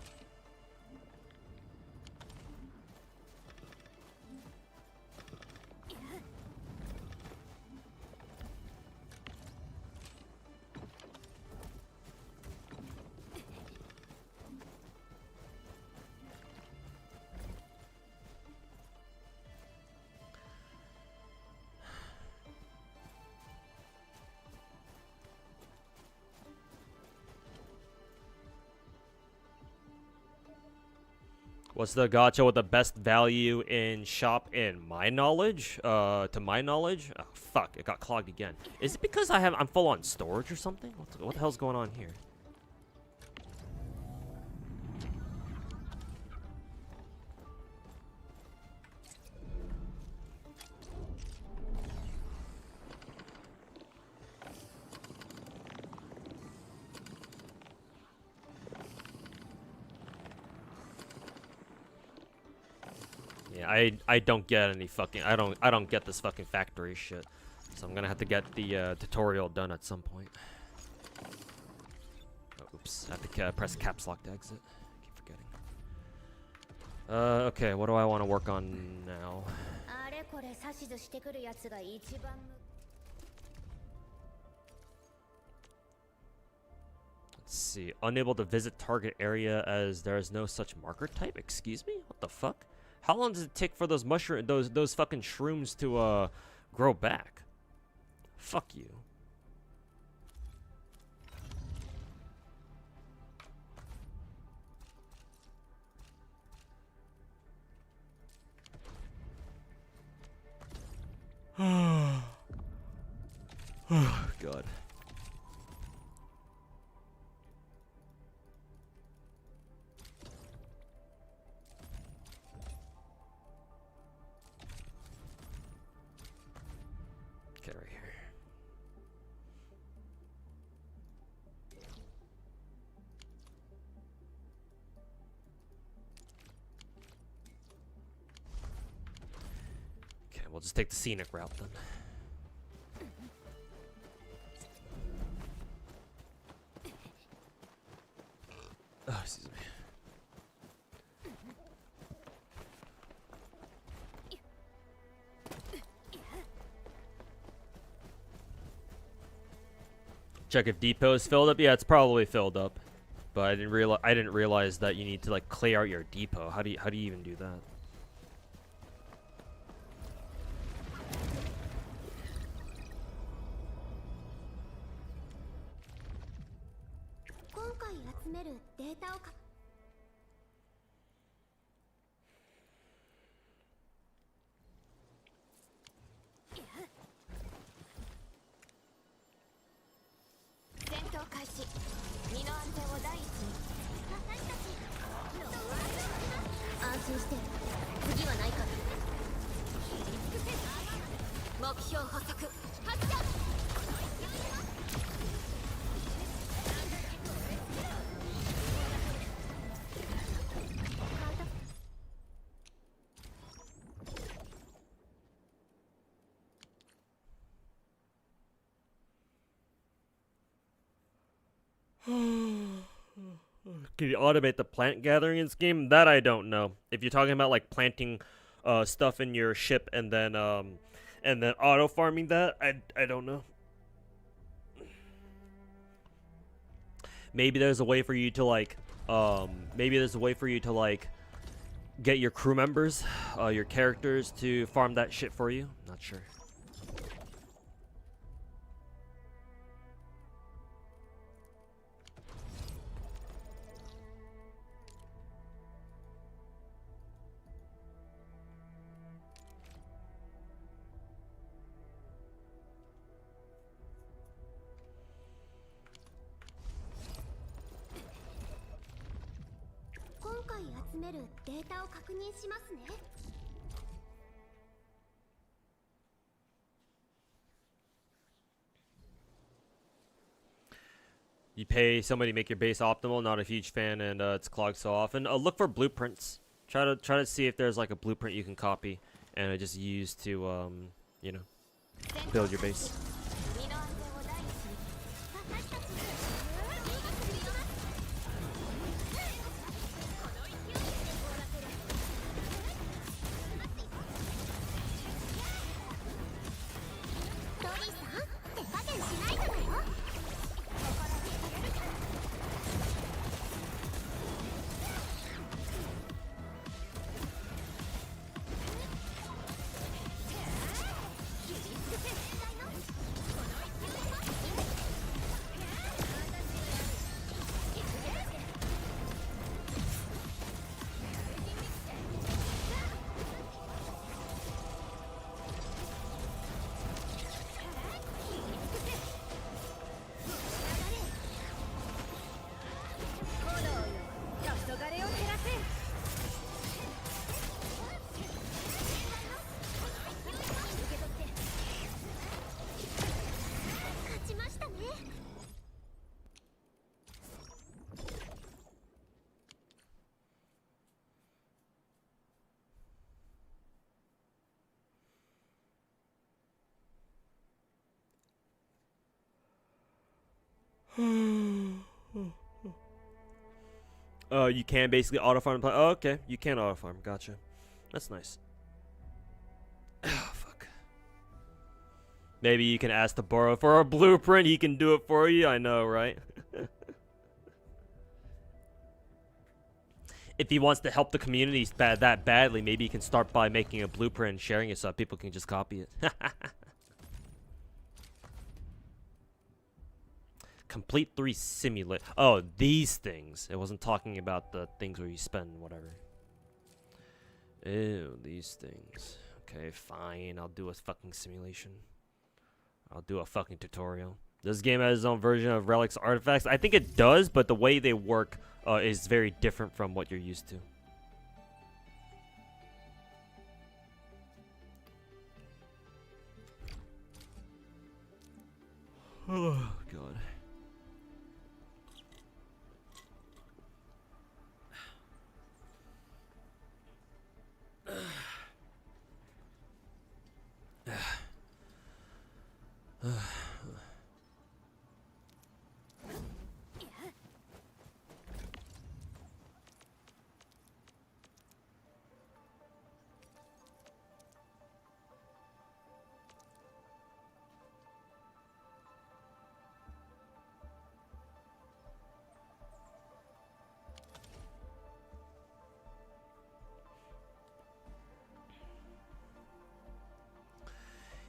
What's the gacha with the best value in shop in my knowledge? To my knowledge? Oh, fuck, it got clogged again. Is it because I'm full on storage or something? What the hell's going on here? I don't get any fucking I don't get this fucking factory shit. So I'm gonna have to get the tutorial done at some point. Oh, oops, I have to press caps lock to exit. I keep forgetting. Okay, what do I want to work on now? Let's see. Unable to visit target area as there is no such marker type. Excuse me? What the fuck? How long does it take for those those fucking shrooms to grow back? Fuck you. Oh god. Okay, right here. Okay, we'll just take the scenic route then. Oh, excuse me. Check if depot is filled up. Yeah, it's probably filled up. But I didn't realize that you need to like clear out your depot. How do you even do that? 今回集めるデータをか戦闘開始身の安全を第一に私たち安心して次はないから目標捕捉発射 Can you automate the plant gathering in this game? That I don't know. If you're talking about like planting stuff in your ship and then auto farming that, I don't know. Maybe there's a way for you to like get your crew members, your characters to farm that shit for you. Not sure. You pay somebody to make your base optimal. Not a huge fan, and it's clogged so often. Look for blueprints. Try to see if there's like a blueprint you can copy and just use to you know, build your base. You can basically auto farm. Oh, okay, you can auto farm. Gotcha. That's nice. Oh, fuck. Maybe you can ask to borrow for a blueprint. He can do it for you. I know, right? if he wants to help the community that badly, maybe he can start by making a blueprint and sharing it so that people can just copy it. Complete 3 simulate. Oh, these things. It wasn't talking about the things where you spend whatever. Ew, these things. Okay, fine. I'll do a fucking simulation. I'll do a fucking tutorial. This game has its own version of relics artifacts. I think it does, but the way they work is very different from what you're used to. Oh, God.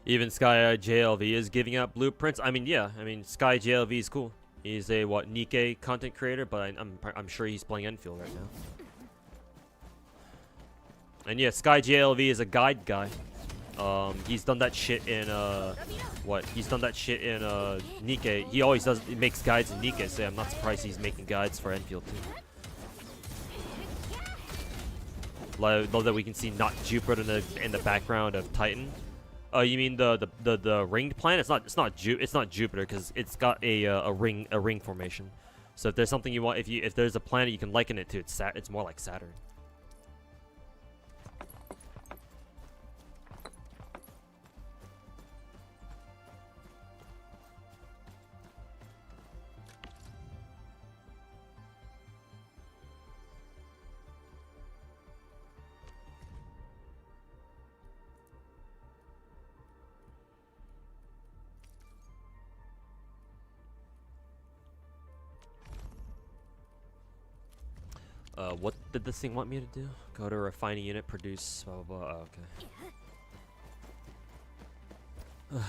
Even Sky JLV is giving out blueprints. I mean, yeah. I mean, Sky JLV is cool. He's a Nikkei content creator, but I'm sure he's playing Enfield right now. And yeah, Sky JLV is a guide guy. He's done that shit in He's done that shit in Nikkei. He always he makes guides in Nikkei, so I'm not surprised he's making guides for Enfield too. Love that we can see not Jupiter in the background of Titan. You mean the ringed planet? It's not Jupiter because it's got a ring formation. So if there's something you want, if there's a planet you can liken it to, it's more like Saturn. What did this thing want me to do? Go to refining unit, produce, blah, blah, blah. Oh, okay.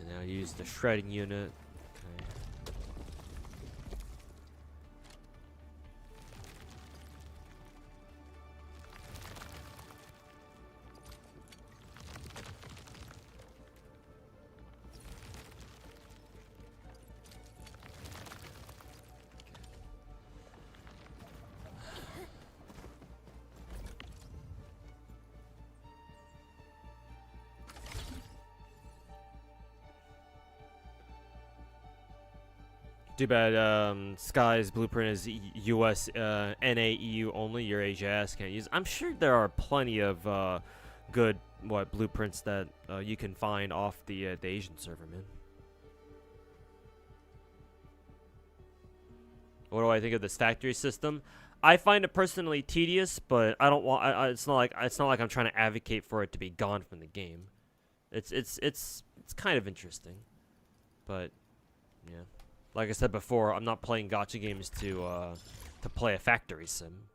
Now use the shredding unit. Okay. Too bad Sky's blueprint is US, NA, EU only. Your Asia ass can't use. I'm sure there are plenty of good blueprints that you can find off the Asian server, man. What do I think of this factory system? I find it personally tedious, but I don't want. It's not like I'm trying to advocate for it to be gone from the game. It's kind of interesting, but yeah. Like I said before, I'm not playing gacha games to play a factory sim.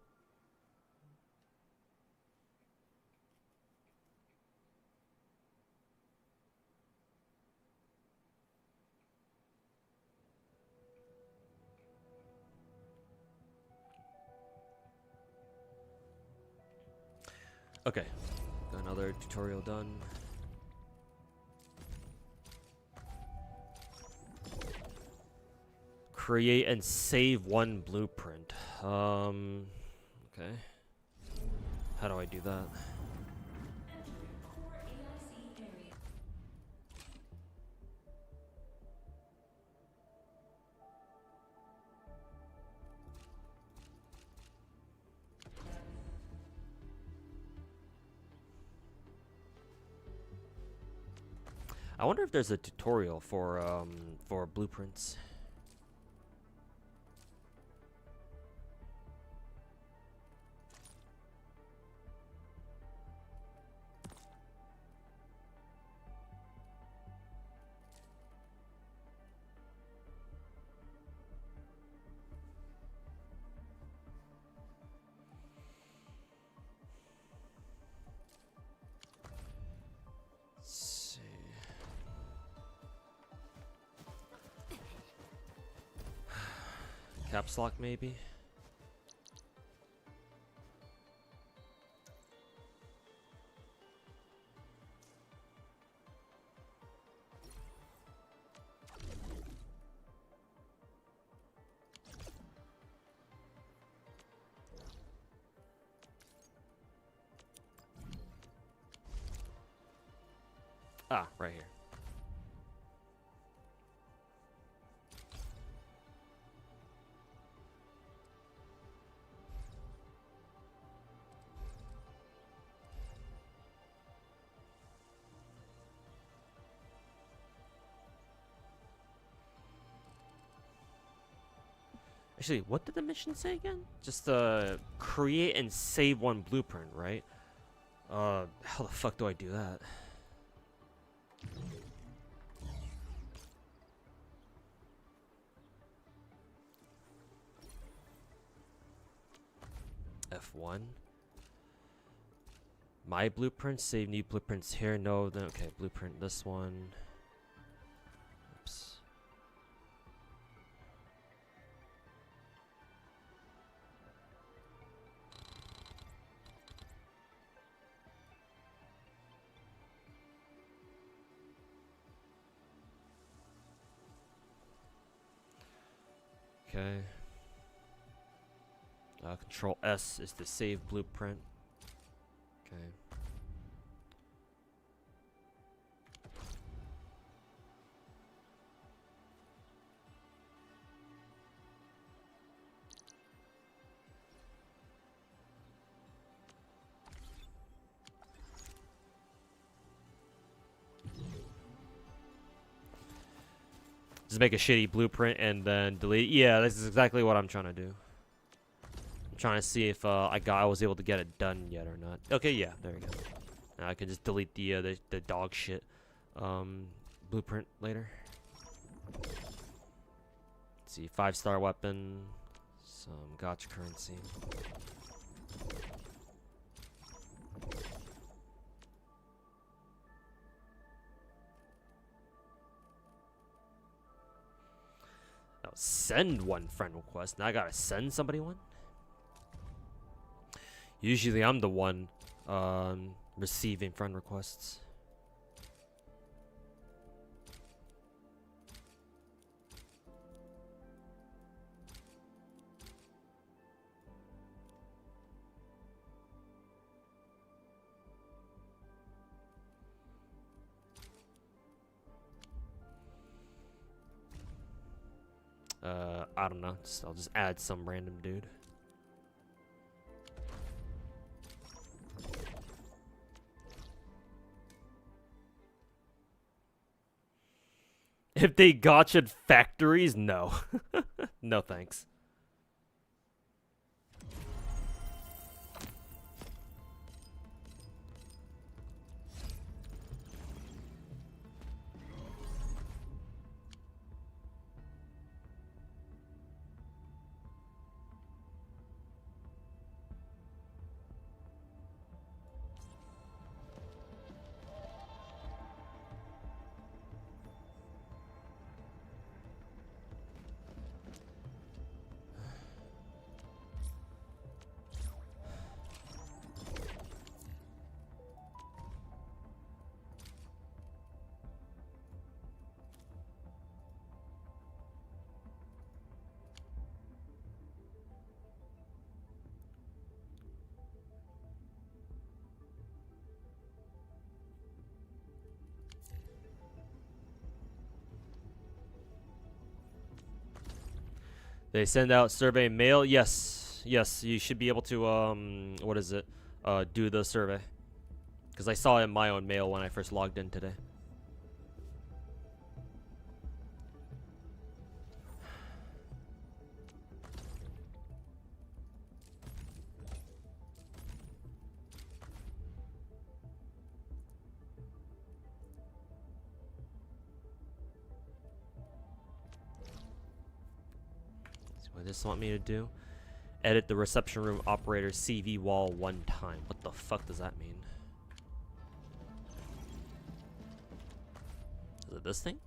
Okay, got another tutorial done. Create and save one blueprint. Okay. How do I do that? I wonder if there's a tutorial for blueprints. Caps lock maybe. Ah, right here. Actually, what did the mission say again? Just create and save one blueprint, right? How the fuck do I do that? F1. My blueprint, save new blueprints here. No, then okay, blueprint this one. Oops. Okay. Control S is to save blueprint. Okay. Just make a shitty blueprint and then delete. Yeah, this is exactly what I'm trying to do. I'm trying to see if I was able to get it done yet or not. Okay, yeah, there we go. Now I can just delete the dog shit blueprint later. Let's see, 5-star weapon, some gacha currency. Now send one friend request. Now I gotta send somebody one. Usually I'm the one receiving friend requests. I don't know. I'll just add some random dude. If they gotcha'd factories, no. No thanks. They send out survey mail. Yes, yes, you should be able to what is it? Do the survey. Because I saw it in my own mail when I first logged in today. What does this want me to do? Edit the reception room operator CV wall 1 time. What the fuck does that mean? Is it this thing?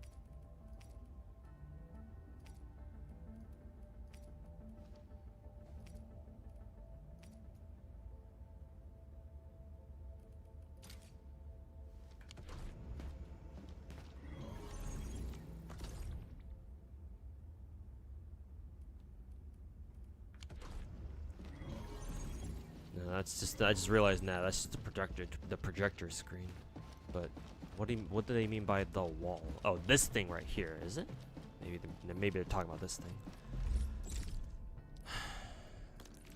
No, that's just, I just realized now that's just the projector screen. But what do they mean by the wall? Oh, this thing right here, is it? Maybe they're talking about this thing.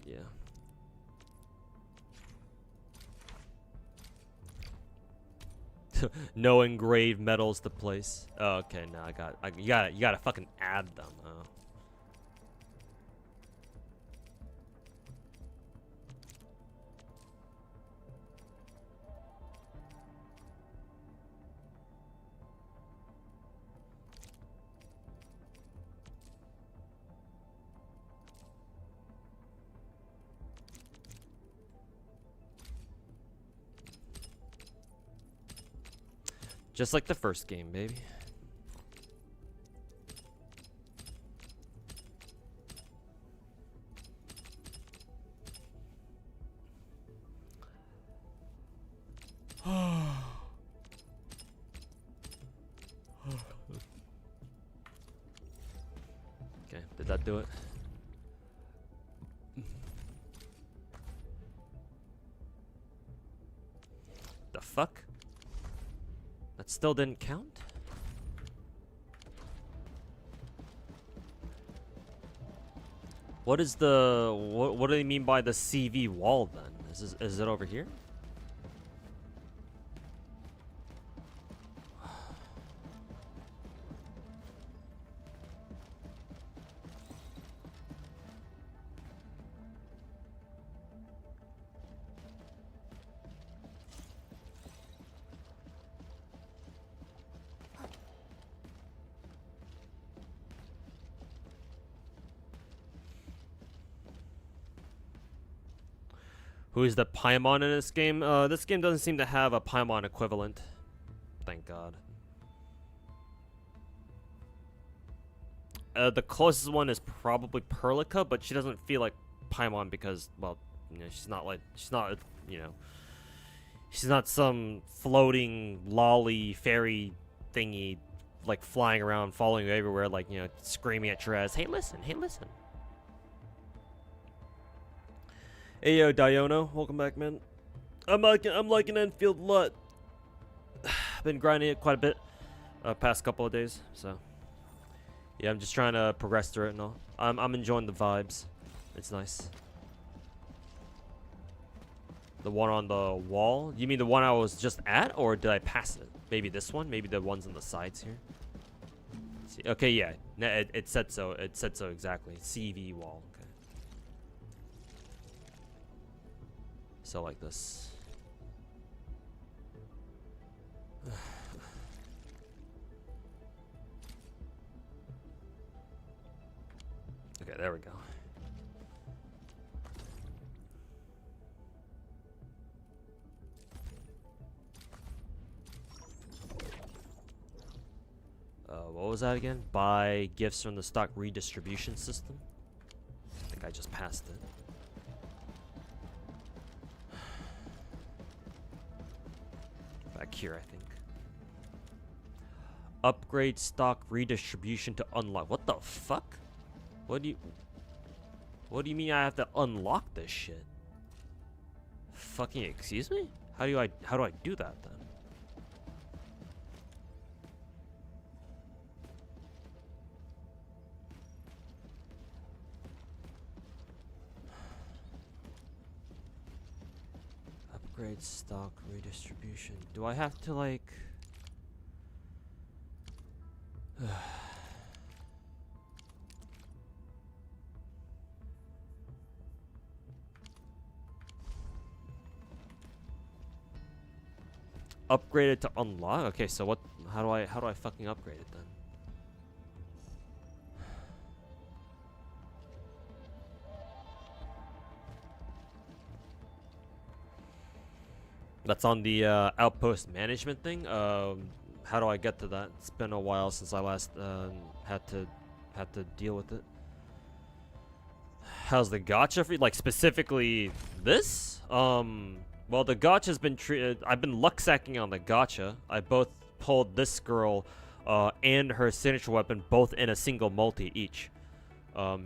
Yeah. No engraved metals to place. Oh, okay, no, you gotta fucking add them. Oh. Just like the first game, baby. Okay, did that do it? The fuck? That still didn't count? What is the what do they mean by the CV wall then? Is it over here? Who is the Paimon in this game? This game doesn't seem to have a Paimon equivalent. Thank God. The closest one is probably Perlica, but she doesn't feel like Paimon because, well, you know, she's not some floating lolly fairy thingy, like flying around, following you everywhere, like, you know, screaming at your ass, hey listen, hey listen. Hey yo, Diono, welcome back, man. I'm like an Enfield Lut. Been grinding it quite a bit, past couple of days, so yeah, I'm just trying to progress through it and all. I'm enjoying the vibes. It's nice. The one on the wall? You mean the one I was just at, or did I pass it? Maybe this one? Maybe the ones on the sides here? Let's see. Okay, yeah. It said so. It said so exactly. CV wall. Okay. So like this. Okay, there we go. What was that again? Buy gifts from the stock redistribution system? I think I just passed it. Back here, I think. Upgrade stock redistribution to unlock. What the fuck? What do you mean I have to unlock this shit? Fucking excuse me? How do I do that then? Upgrade stock redistribution. Do I have to like upgrade it to unlock? Okay, so what? How do I fucking upgrade it then? That's on the outpost management thing. How do I get to that? It's been a while since I last had to deal with it. How's the gacha for you? Like specifically this? Well, the gacha's been treated. I've been luck sacking on the gacha. I both pulled this girl and her signature weapon both in a single multi each.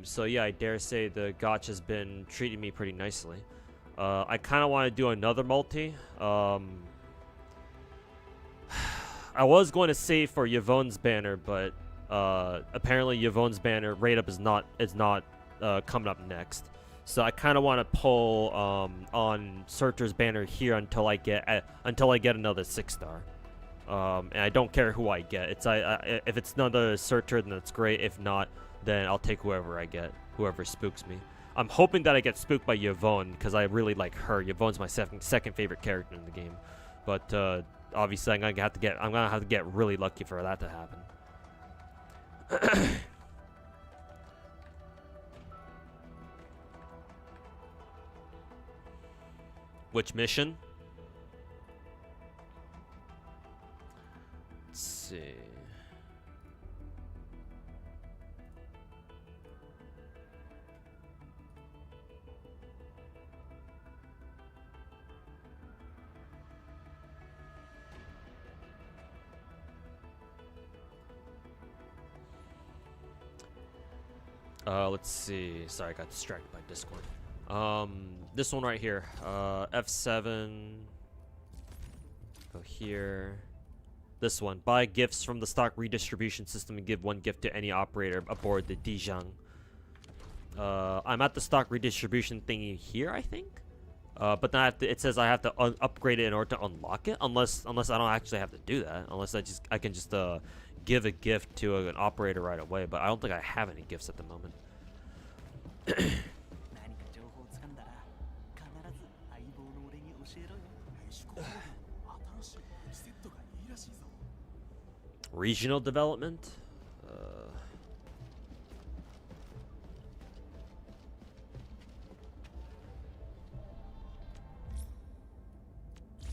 So yeah, I dare say the gacha's been treating me pretty nicely. I kind of want to do another multi. I was going to save for Yvonne's banner, but apparently Yvonne's banner rate up is not coming up next. So I kind of want to pull on Surtr's banner here until I get another 6-star. And I don't care who I get. If it's another Surtr, then that's great. If not, then I'll take whoever I get, whoever spooks me. I'm hoping that I get spooked by Yvonne because I really like her. Yvonne's my second favorite character in the game, but obviously I'm gonna have to get really lucky for that to happen. Which mission? Let's see. Let's see. Sorry, I got distracted by Discord. This one right here. F7. Go here. This one. Buy gifts from the stock redistribution system and give one gift to any operator aboard the Dijiang. I'm at the stock redistribution thingy here, I think. But then it says I have to upgrade it in order to unlock it. Unless I don't actually have to do that. Unless I can just give a gift to an operator right away. But I don't think I have any gifts at the moment. Regional development?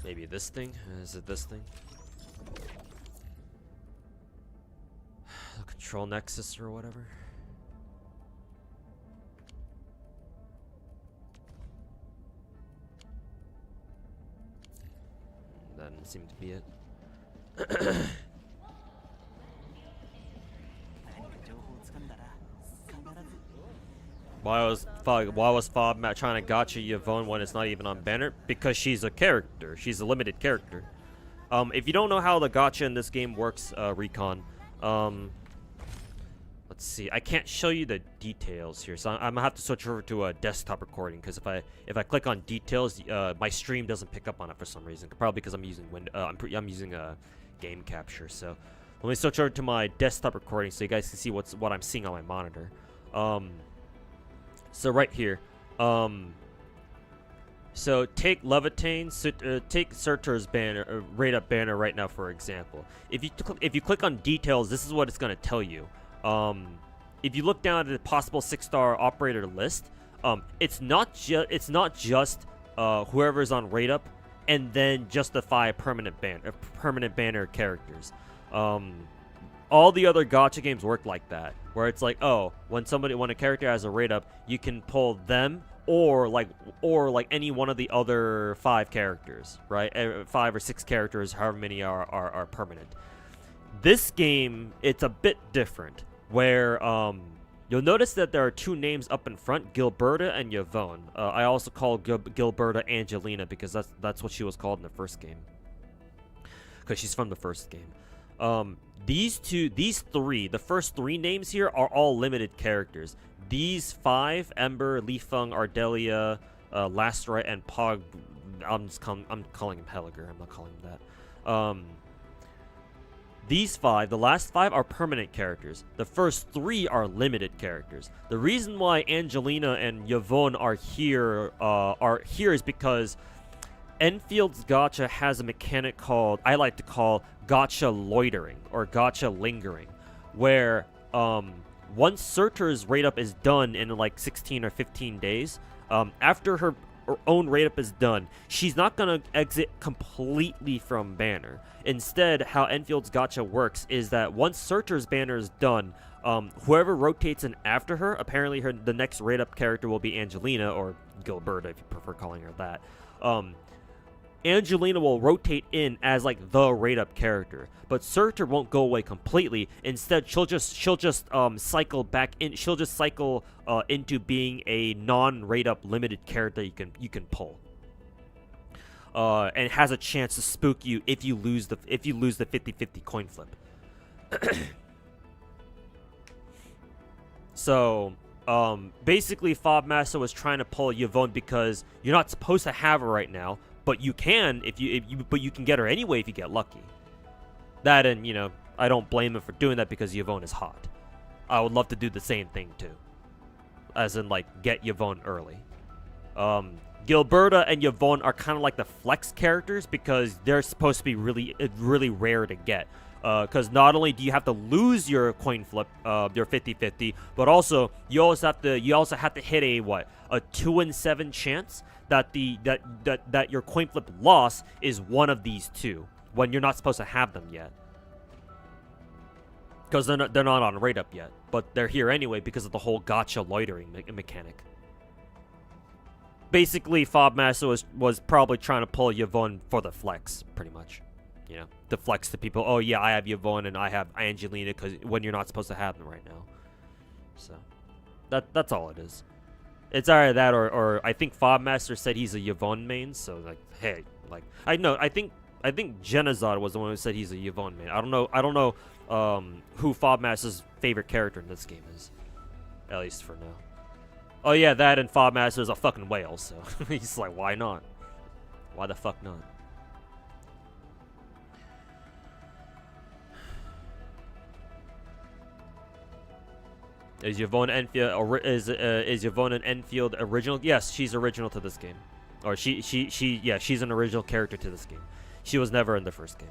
Maybe this thing? Is it this thing? Control Nexus or whatever? That didn't seem to be it. Why was Fob trying to gacha Yvonne when it's not even on banner? Because she's a character. She's a limited character. If you don't know how the gacha in this game works, Recon, let's see. I can't show you the details here, so I'm gonna have to switch over to a desktop recording. Because if I click on details, my stream doesn't pick up on it for some reason. Probably because I'm using I'm using a game capture. So let me switch over to my desktop recording so you guys can see what I'm seeing on my monitor. So right here, so take Levitain, take Surtr's banner, rate up banner right now, for example. If you click on details, this is what it's gonna tell you. If you look down at the possible 6-star operator list, it's not just whoever's on rate up, and then justify permanent banner characters. All the other gacha games work like that, where it's like, oh, when a character has a rate up, you can pull them or like any one of the other 5 characters, right? 5 or 6 characters, however many are permanent. This game, it's a bit different, where you'll notice that there are 2 names up in front, Gilberta and Yvonne. I also call Gilberta Angelina because that's what she was called in the first game, because she's from the first game. The first 3 names here are all limited characters. These 5, Ember, Lifeng, Ardelia, Lastrite, and Pog, I'm calling him Helliger, I'm not calling him that. These 5, the last 5 are permanent characters. The first 3 are limited characters. The reason why Angelina and Yvonne are here is because Enfield's gacha has a mechanic I like to call gacha loitering or gacha lingering, where once Surtr's rate up is done in like 16 or 15 days, after her own rate up is done, she's not gonna exit completely from banner. Instead, how Enfield's gacha works is that once Surtr's banner is done, whoever rotates in after her, apparently the next rate up character will be Angelina, or Gilberta if you prefer calling her that. Angelina will rotate in as like the rate up character, but Surtr won't go away completely. Instead, she'll just cycle back in. She'll just cycle into being a non-rate up limited character you can pull, and has a chance to spook you if you lose the 50-50 coin flip. So basically, Fobmaster was trying to pull Yvonne because you're not supposed to have her right now. But you can but you can get her anyway if you get lucky. That, and you know, I don't blame him for doing that because Yvonne is hot. I would love to do the same thing too. As in, like, get Yvonne early. Gilberta and Yvonne are kind of like the flex characters because they're supposed to be really rare to get. Because not only do you have to lose your coin flip, your 50-50, but also you also have to hit a 2 in 7 chance that that your coin flip loss is one of these two when you're not supposed to have them yet. Because they're not on rate up yet, but they're here anyway because of the whole gacha loitering mechanic. Basically, Fobmaster was probably trying to pull Yvonne for the flex, pretty much. You know, to flex to people. Oh yeah, I have Yvonne and I have Angelina, because when you're not supposed to have them right now. So that's all it is. It's either that or I think Fobmaster said he's a Yvonne main. So like, hey, like I think Genazad was the one who said he's a Yvonne main. I don't know who Fobmaster's favorite character in this game is, at least for now. Oh yeah, that and Fobmaster's a fucking whale. So he's like, why not? Why the fuck not? Is Yvonne Enfield is Yvonne an Enfield original? Yes, she's original to this game, or yeah, she's an original character to this game. She was never in the first game.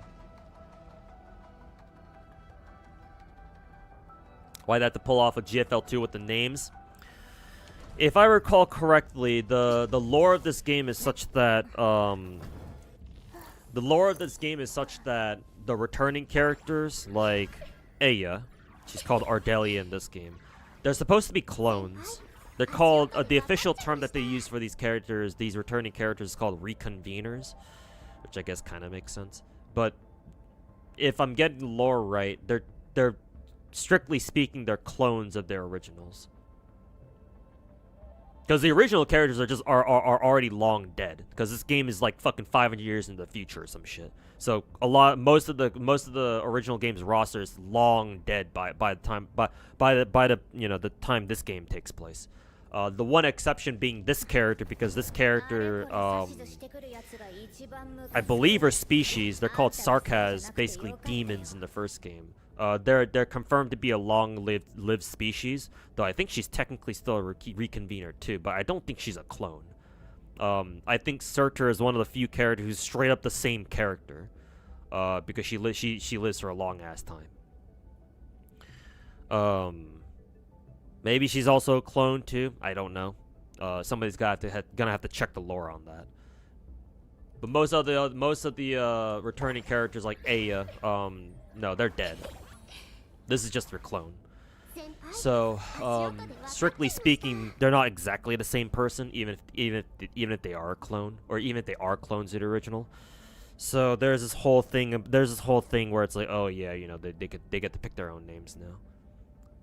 Why'd they have to pull off a GFL2 with the names? If I recall correctly, the lore of this game is such that the returning characters like Aya, she's called Ardelia in this game. They're supposed to be clones. They're called, the official term that they use for these characters, these returning characters, is called reconveners, which I guess kind of makes sense. But if I'm getting the lore right, they're strictly speaking, they're clones of their originals. Because the original characters are already long dead. Because this game is like fucking 500 years in the future or some shit. So most of the original game's roster is long dead by the you know, the time this game takes place. The one exception being this character, because this character I believe are species. They're called Sarkaz, basically demons in the first game. They're confirmed to be a long-lived species, though I think she's technically still a reconvener too, but I don't think she's a clone. I think Surtr is one of the few characters who's straight up the same character, because she lives for a long ass time. Maybe she's also a clone too. I don't know. Somebody's gonna have to check the lore on that. But most of the returning characters like Aya, no, they're dead. This is just their clone. So, strictly speaking, they're not exactly the same person, even if they are a clone, or even if they are clones of the original. So there's this whole thing where it's like, oh yeah, you know, they get to pick their own names now,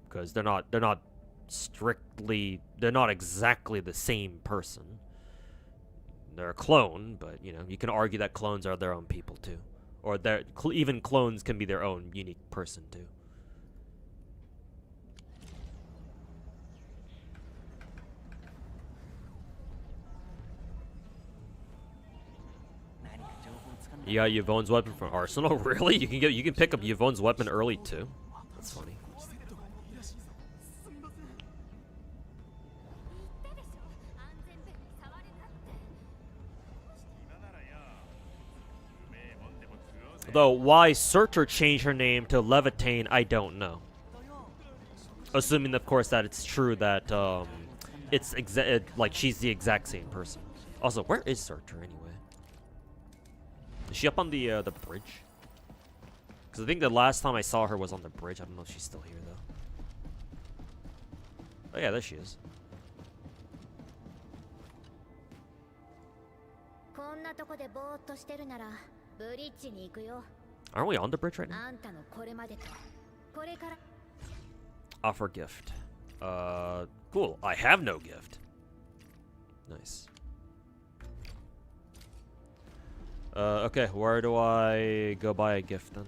because they're not exactly the same person. They're a clone, but you know, you can argue that clones are their own people too, or even clones can be their own unique person too. You got Yvonne's weapon from Arsenal? Really? You can pick up Yvonne's weapon early too? That's funny. Though why Surtr changed her name to Leviteiinn, I don't know. Assuming, of course, that it's true that like she's the exact same person. Also, where is Surtr anyway? Is she up on the bridge? Because I think the last time I saw her was on the bridge. I don't know if she's still here though. Oh yeah, there she is. Aren't we on the bridge right now? Offer gift. Cool. I have no gift. Nice. Okay, where do I go buy a gift then?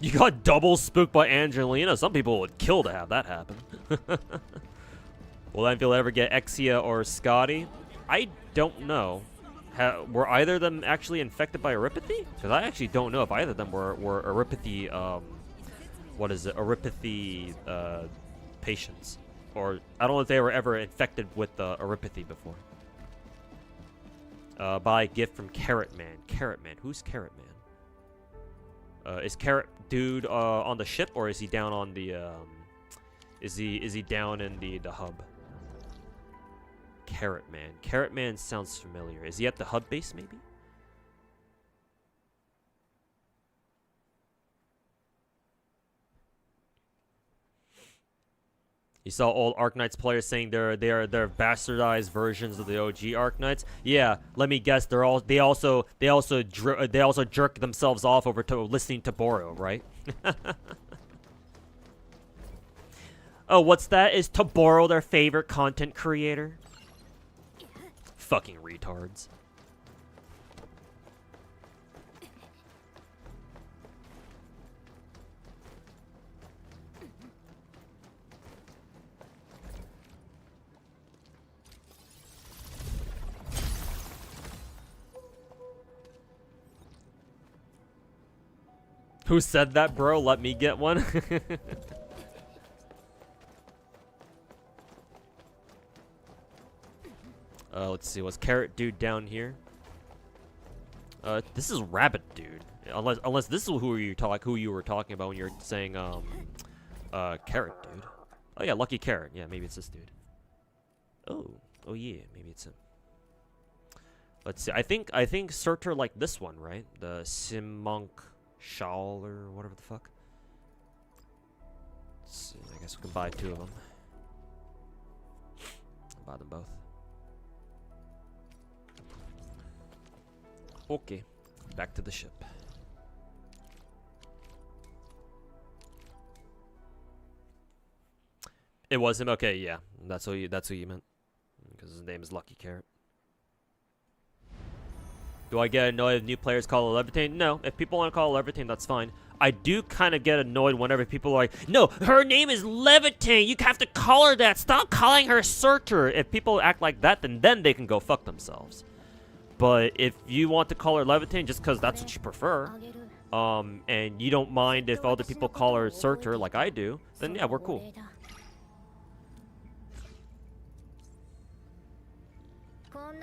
You got double spooked by Angelina? Some people would kill to have that happen. Will Enfield ever get Exia or Scotty? I don't know. Were either of them actually infected by Eripathy? Because I actually don't know if either of them were Eripathy, what is it? Eripathy, patients. Or, I don't know if they were ever infected with Eripathy before. Buy a gift from Carrot Man. Carrot Man. Who's Carrot Man? Is Carrot Dude on the ship, or is he down on the is he down in the hub? Carrot Man. Carrot Man sounds familiar. Is he at the hub base maybe? You saw old Arknights players saying they're bastardized versions of the OG Arknights. Yeah, let me guess. They also jerk themselves off over to listening to Boro, right? Oh, what's that? Is Taboro their favorite content creator? Fucking retards. Who said that, bro? Let me get one. Let's see. Was Carrot Dude down here? This is Rabbit Dude. Unless this is who you were talking about when you were saying Carrot Dude. Oh yeah, Lucky Carrot. Yeah, maybe it's this dude. Oh yeah, maybe it's him. Let's see. I think Surtr like this one, right? The Simonk Shawl or whatever the fuck. Let's see. I guess we can buy two of them. I'll buy them both. Okay, back to the ship. It was him. Okay, yeah, that's who you meant, because his name is Lucky Carrot. Do I get annoyed if new players call her Levitain? No, if people want to call her Levitain, that's fine. I do kind of get annoyed whenever people are like, no, her name is Levitain. You have to call her that. Stop calling her Surtr. If people act like that, then they can go fuck themselves. But if you want to call her Levitain just because that's what you prefer, and you don't mind if other people call her Surtr like I do, then yeah, we're cool.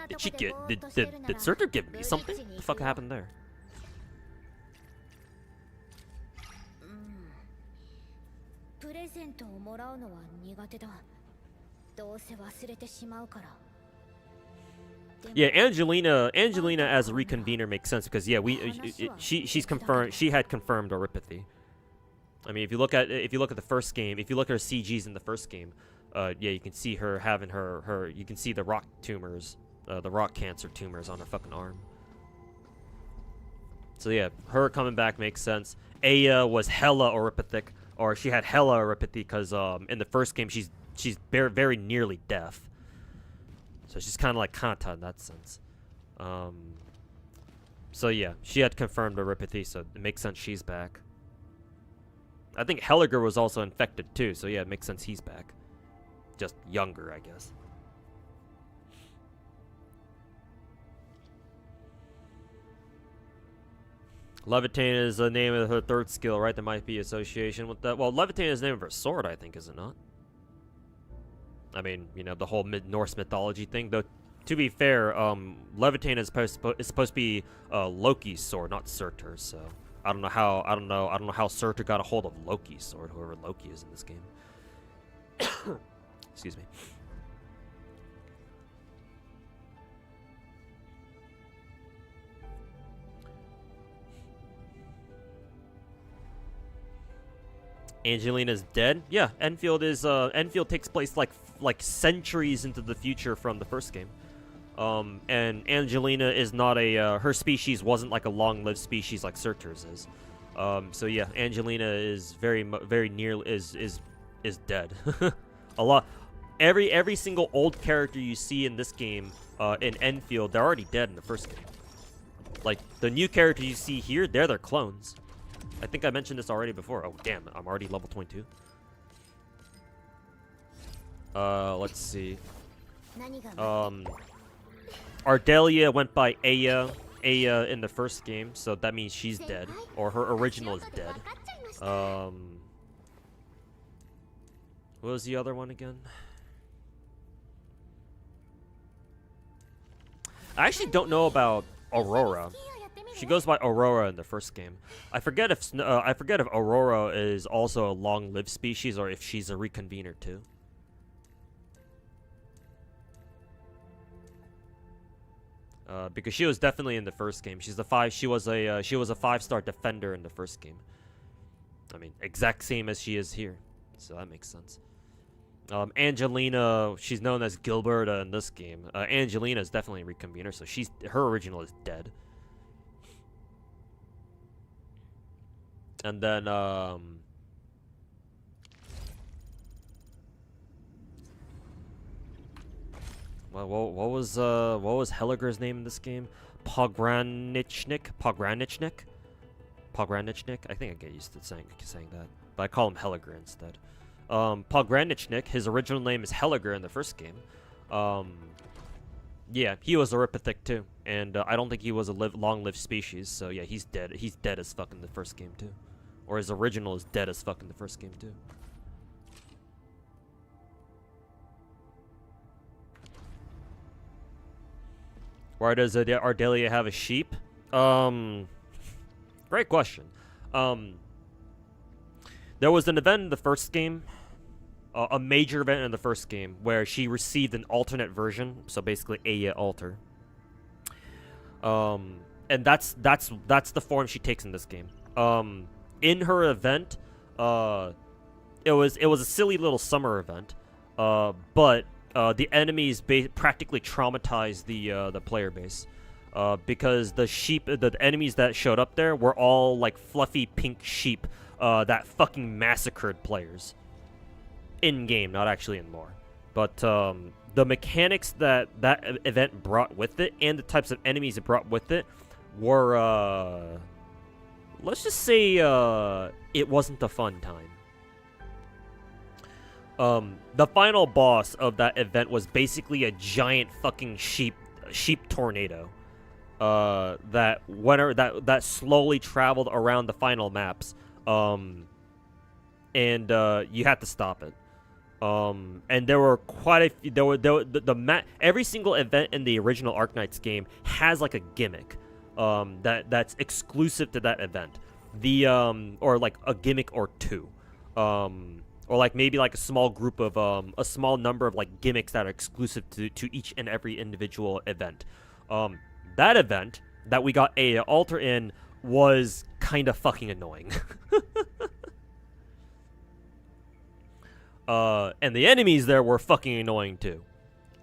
Did she get? Did Surtr give me something? What the fuck happened there? Yeah, Angelina as a reconvener makes sense because yeah, she's confirmed. She had confirmed Eripathy. I mean, if you look at the first game, if you look at her CGs in the first game, yeah, you can see her having her you can see the rock tumors, the rock cancer tumors on her fucking arm. So yeah, her coming back makes sense. Aya was hella Eripathic, or she had hella Eripathy because in the first game she's very nearly deaf. So she's kind of like Kanta in that sense. So yeah, she had confirmed Eripathy, so it makes sense she's back. I think Helliger was also infected too, so yeah, it makes sense he's back. Just younger, I guess. Levitain is the name of her third skill, right? There might be association with that. Well, Levitain is the name of her sword, I think, is it not? I mean, you know, the whole Norse mythology thing. Though, to be fair, Levitain is supposed to be Loki's sword, not Surtr's. So I don't know how Surtr got a hold of Loki's sword. Whoever Loki is in this game. Excuse me. Angelina's dead? Yeah, Enfield Enfield takes place like centuries into the future from the first game. And Angelina is not a her species wasn't like a long-lived species like Surtr's is. So yeah, Angelina is very nearly is dead. A lot every single old character you see in this game in Enfield, they're already dead in the first game. Like the new characters you see here, they're their clones. I think I mentioned this already before. Oh, damn. I'm already level 22. Let's see. Ardelia went by Aya in the first game, so that means she's dead. Or her original is dead. What was the other one again? I actually don't know about Aurora. She goes by Aurora in the first game. I forget if Aurora is also a long-lived species or if she's a reconvener too. Because she was definitely in the first game. She was a 5-star defender in the first game. I mean, exact same as she is here, so that makes sense. Angelina, she's known as Gilberta in this game. Angelina is definitely a reconvener, so her original is dead. And then, well, what was Helliger's name in this game? Pogranichnik? I think I get used to saying that, but I call him Helliger instead. Pogranichnik, his original name is Helliger in the first game. Yeah, he was a Ripithic too, and I don't think he was a long-lived species, so yeah, he's dead. He's dead as fuck in the first game too. Or his original is dead as fuck in the first game too. Why does Ardelia have a sheep? Great question. There was an event in the first game, a major event in the first game, where she received an alternate version, so basically Aya Alter. And that's the form she takes in this game. In her event, it was a silly little summer event, but the enemies practically traumatized the player base, because the enemies that showed up there were all like fluffy pink sheep that fucking massacred players. In game, not actually in lore, but the mechanics that event brought with it and the types of enemies it brought with it were let's just say it wasn't a fun time. The final boss of that event was basically a giant fucking sheep tornado that slowly traveled around the final maps, and you had to stop it. And there were quite a few, every single event in the original Arknights game has like a gimmick that's exclusive to that event. Or like a gimmick or two. Or like maybe like a small group of a small number of like gimmicks that are exclusive to each and every individual event. That event that we got Aya Alter in was kind of fucking annoying. And the enemies there were fucking annoying too.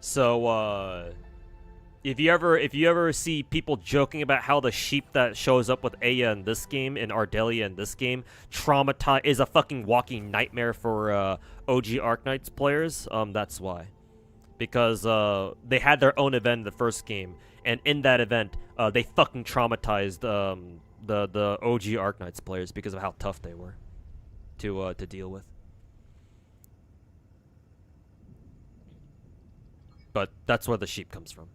So if you ever see people joking about how the sheep that shows up with Aya in this game and Ardelia in this game is a fucking walking nightmare for OG Arknights players, that's why. Because they had their own event in the first game, and in that event, they fucking traumatized the OG Arknights players because of how tough they were to deal with. But that's where the sheep comes from.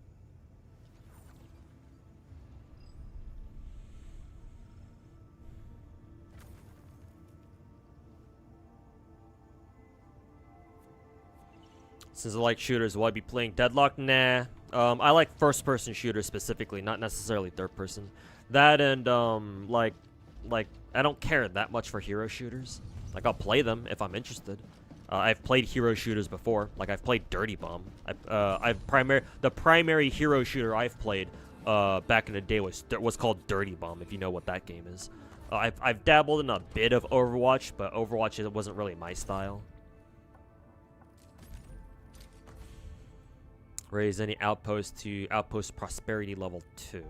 Since I like shooters, will I be playing Deadlock? Nah. I like first-person shooters specifically, not necessarily third-person. That and like I don't care that much for hero shooters. Like I'll play them if I'm interested. I've played hero shooters before. Like I've played Dirty Bomb. The primary hero shooter I've played back in the day was called Dirty Bomb. If you know what that game is. I've dabbled in a bit of Overwatch, but Overwatch wasn't really my style. Raise any outpost to outpost prosperity level 2.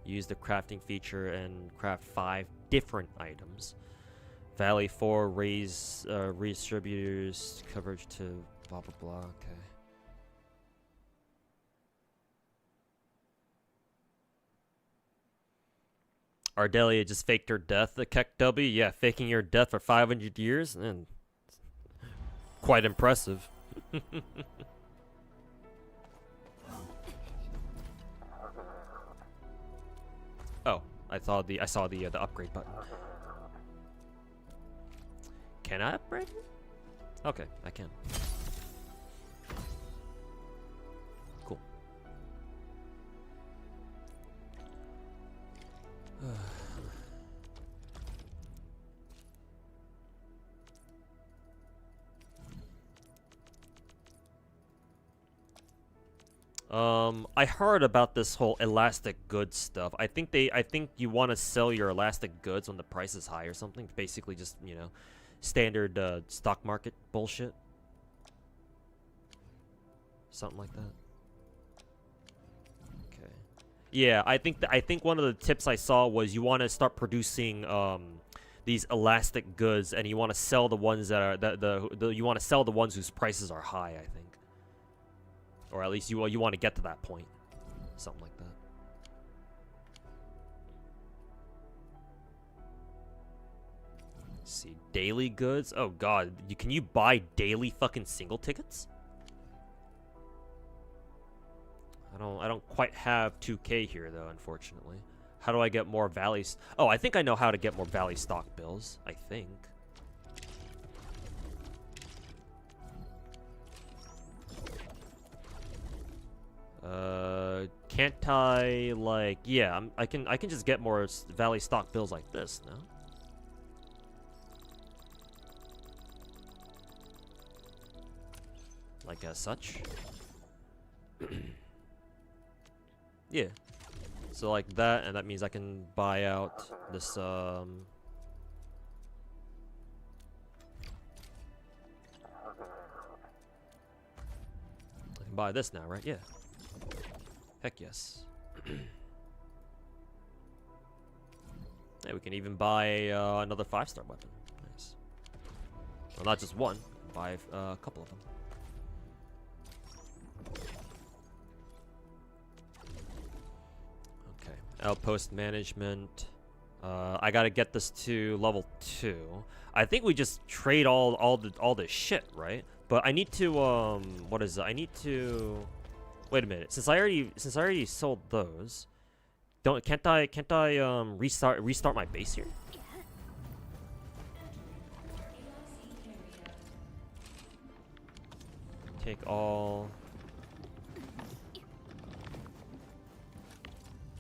Use the crafting feature and craft 5 different items. Valley 4 raise redistributors coverage to blah blah blah. Okay. Ardelia just faked her death. The Keck W, yeah, faking your death for 500 years, and quite impressive. Oh, I saw the upgrade button. Can I upgrade? Okay, I can. Cool. I heard about this whole elastic goods stuff. I think you want to sell your elastic goods when the price is high or something. Basically just, you know, standard stock market bullshit. Something like that. Okay. Yeah, I think one of the tips I saw was you want to start producing these elastic goods, and you want to sell the ones that are you want to sell the ones whose prices are high, I think. Or at least you want to get to that point. Something like that. Let's see, daily goods? Oh god, can you buy daily fucking single tickets? I don't quite have 2K here though, unfortunately. How do I get more Valley? Oh, I think I know how to get more Valley stock bills. I think. Can't I like? Yeah, I can just get more Valley stock bills like this, no? Like as such. Yeah. So like that, and that means I can buy out this I can buy this now, right? Yeah. Heck yes. Hey, we can even buy another 5-star weapon. Nice. Well, not just one. Buy a couple of them. Okay. Outpost management. I gotta get this to level 2. I think we just trade all the shit, right? But I need to what is it? I need to wait a minute. Since I already sold those, can't I restart my base here? Take all.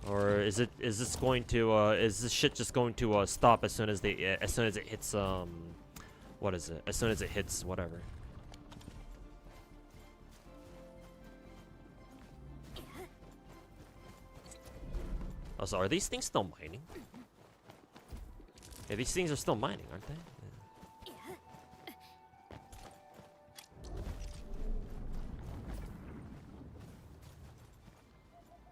Or is this going to is this shit just going to stop as soon as it hits what is it? As soon as it hits whatever. Oh, so are these things still mining? Yeah, these things are still mining, aren't they?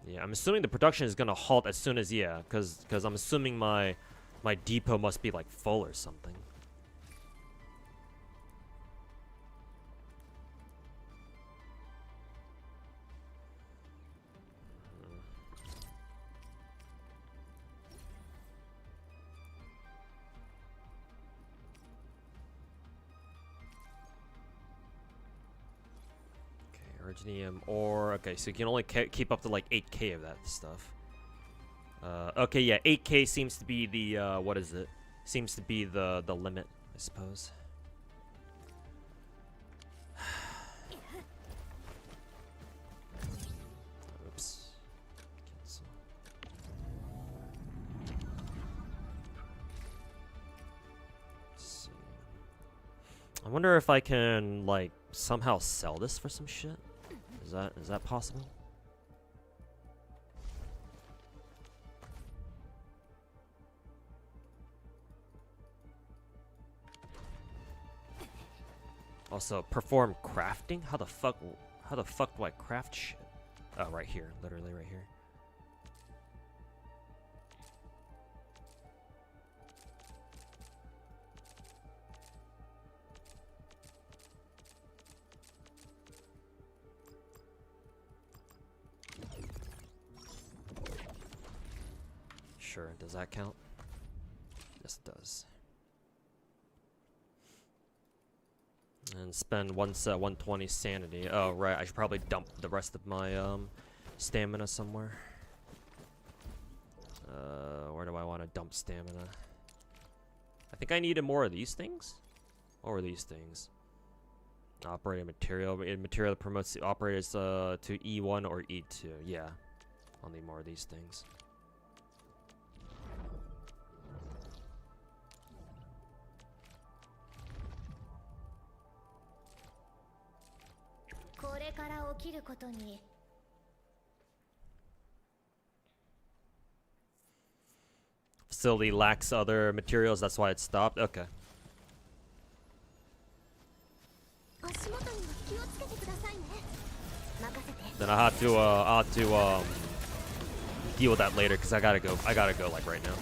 Yeah, I'm assuming the production is gonna halt as soon as because I'm assuming my depot must be like full or something. Originium ore. Okay, so you can only keep up to like 8K of that stuff. Okay, yeah, 8K seems to be the what is it? Seems to be the limit, I suppose. Oops. Cancel. Let's see. I wonder if I can like somehow sell this for some shit. Is that possible? Also, perform crafting? How the fuck do I craft shit? Oh, right here. Literally right here. Sure, does that count? Yes, it does. And spend 120 sanity. Oh, right, I should probably dump the rest of my stamina somewhere. Where do I want to dump stamina? I think I needed more of these things. What were these things? Operating material. Material that promotes the operators to E1 or E2. Yeah, I'll need more of these things. Facility lacks other materials, that's why it stopped. Okay. Then I'll have to deal with that later because I gotta go like right now.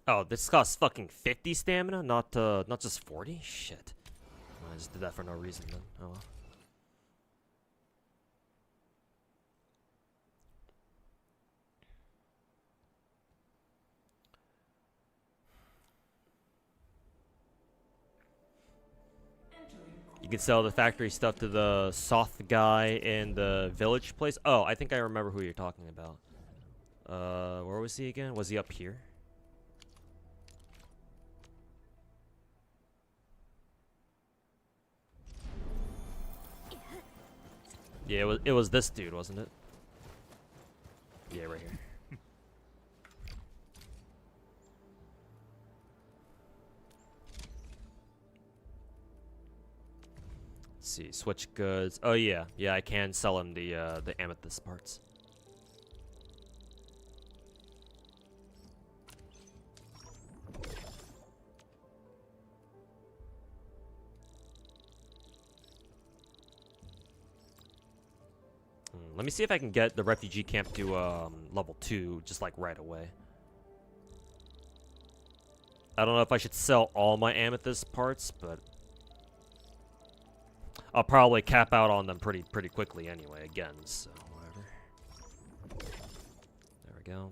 Oh, this costs fucking 50 stamina, not just 40? Shit. I just did that for no reason then. Oh well. You can sell the factory stuff to the soft guy in the village place. Oh, I think I remember who you're talking about. Where was he again? Was he up here? Yeah, it was this dude, wasn't it? Yeah, right here. Let's see, switch goods. Oh yeah, I can sell him the amethyst parts. Let me see if I can get the refugee camp to level 2 just like right away. I don't know if I should sell all my amethyst parts, but I'll probably cap out on them pretty quickly anyway. Again, so whatever. There we go.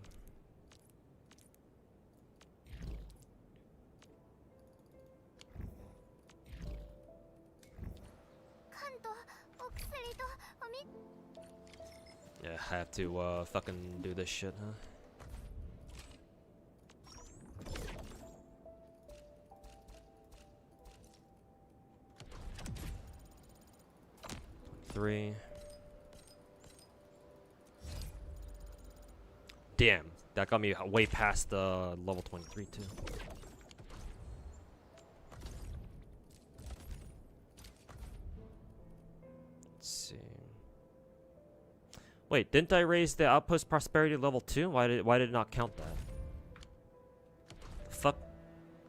Yeah, I have to fucking do this shit, huh? Three. Damn, that got me way past level 23 too. Let's see. Wait, didn't I raise the outpost prosperity level 2? Why did it not count that? The fuck?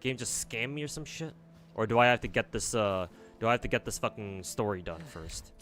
Game just scammed me or some shit? Or do I have to get this fucking story done first?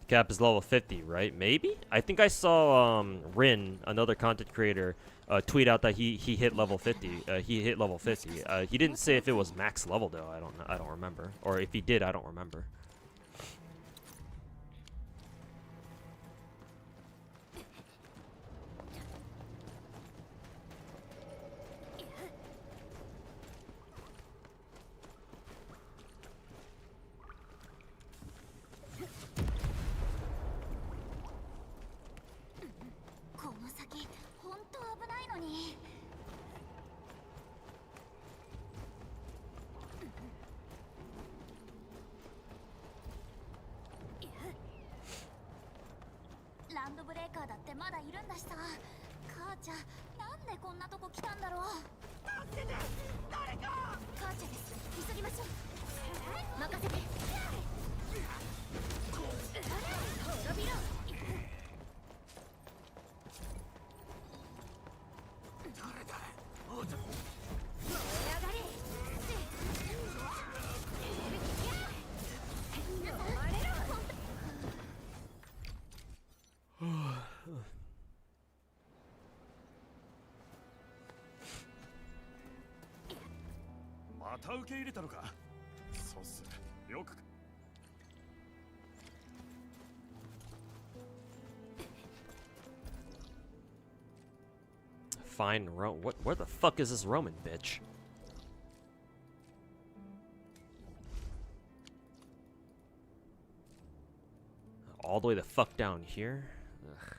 Cap is level 50, right? Maybe? I think I saw Rin, another content creator, tweet out that he hit level 50. He hit level 50. He didn't say if it was max level though. I don't know. I don't remember. Or if he did, I don't remember. Fine, where the fuck is this Roman bitch? All the way the fuck down here? Ugh.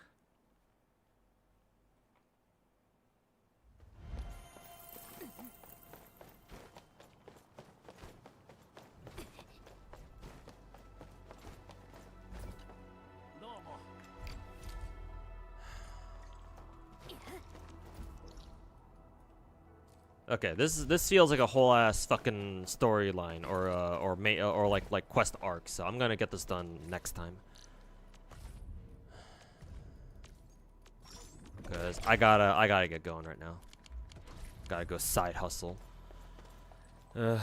Okay, this feels like a whole ass fucking storyline or like quest arc. So I'm gonna get this done next time. Cause I gotta get going right now. Gotta go side hustle. Time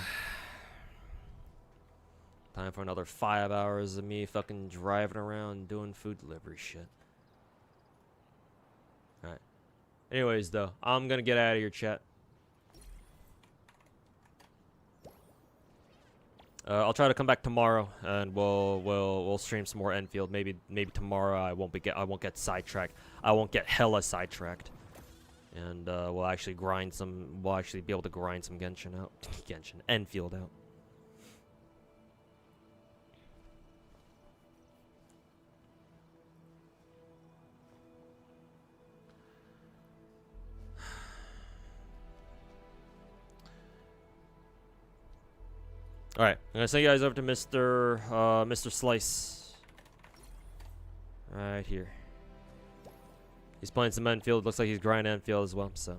for another 5 hours of me fucking driving around doing food delivery shit. Alright. Anyways though, I'm gonna get out of here, chat. I'll try to come back tomorrow, and we'll stream some more Enfield. Maybe tomorrow I won't get sidetracked. I won't get hella sidetracked, and we'll actually grind some. We'll actually be able to grind some Genshin out. Enfield out. All right, I'm gonna send you guys over to Mr. Slice. Right here. He's playing some Enfield. Looks like he's grinding Enfield as well. So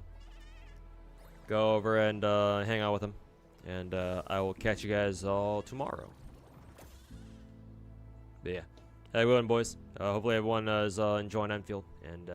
go over and hang out with him, and I will catch you guys all tomorrow. But yeah, have a good one, boys. Hopefully everyone is enjoying Enfield, and.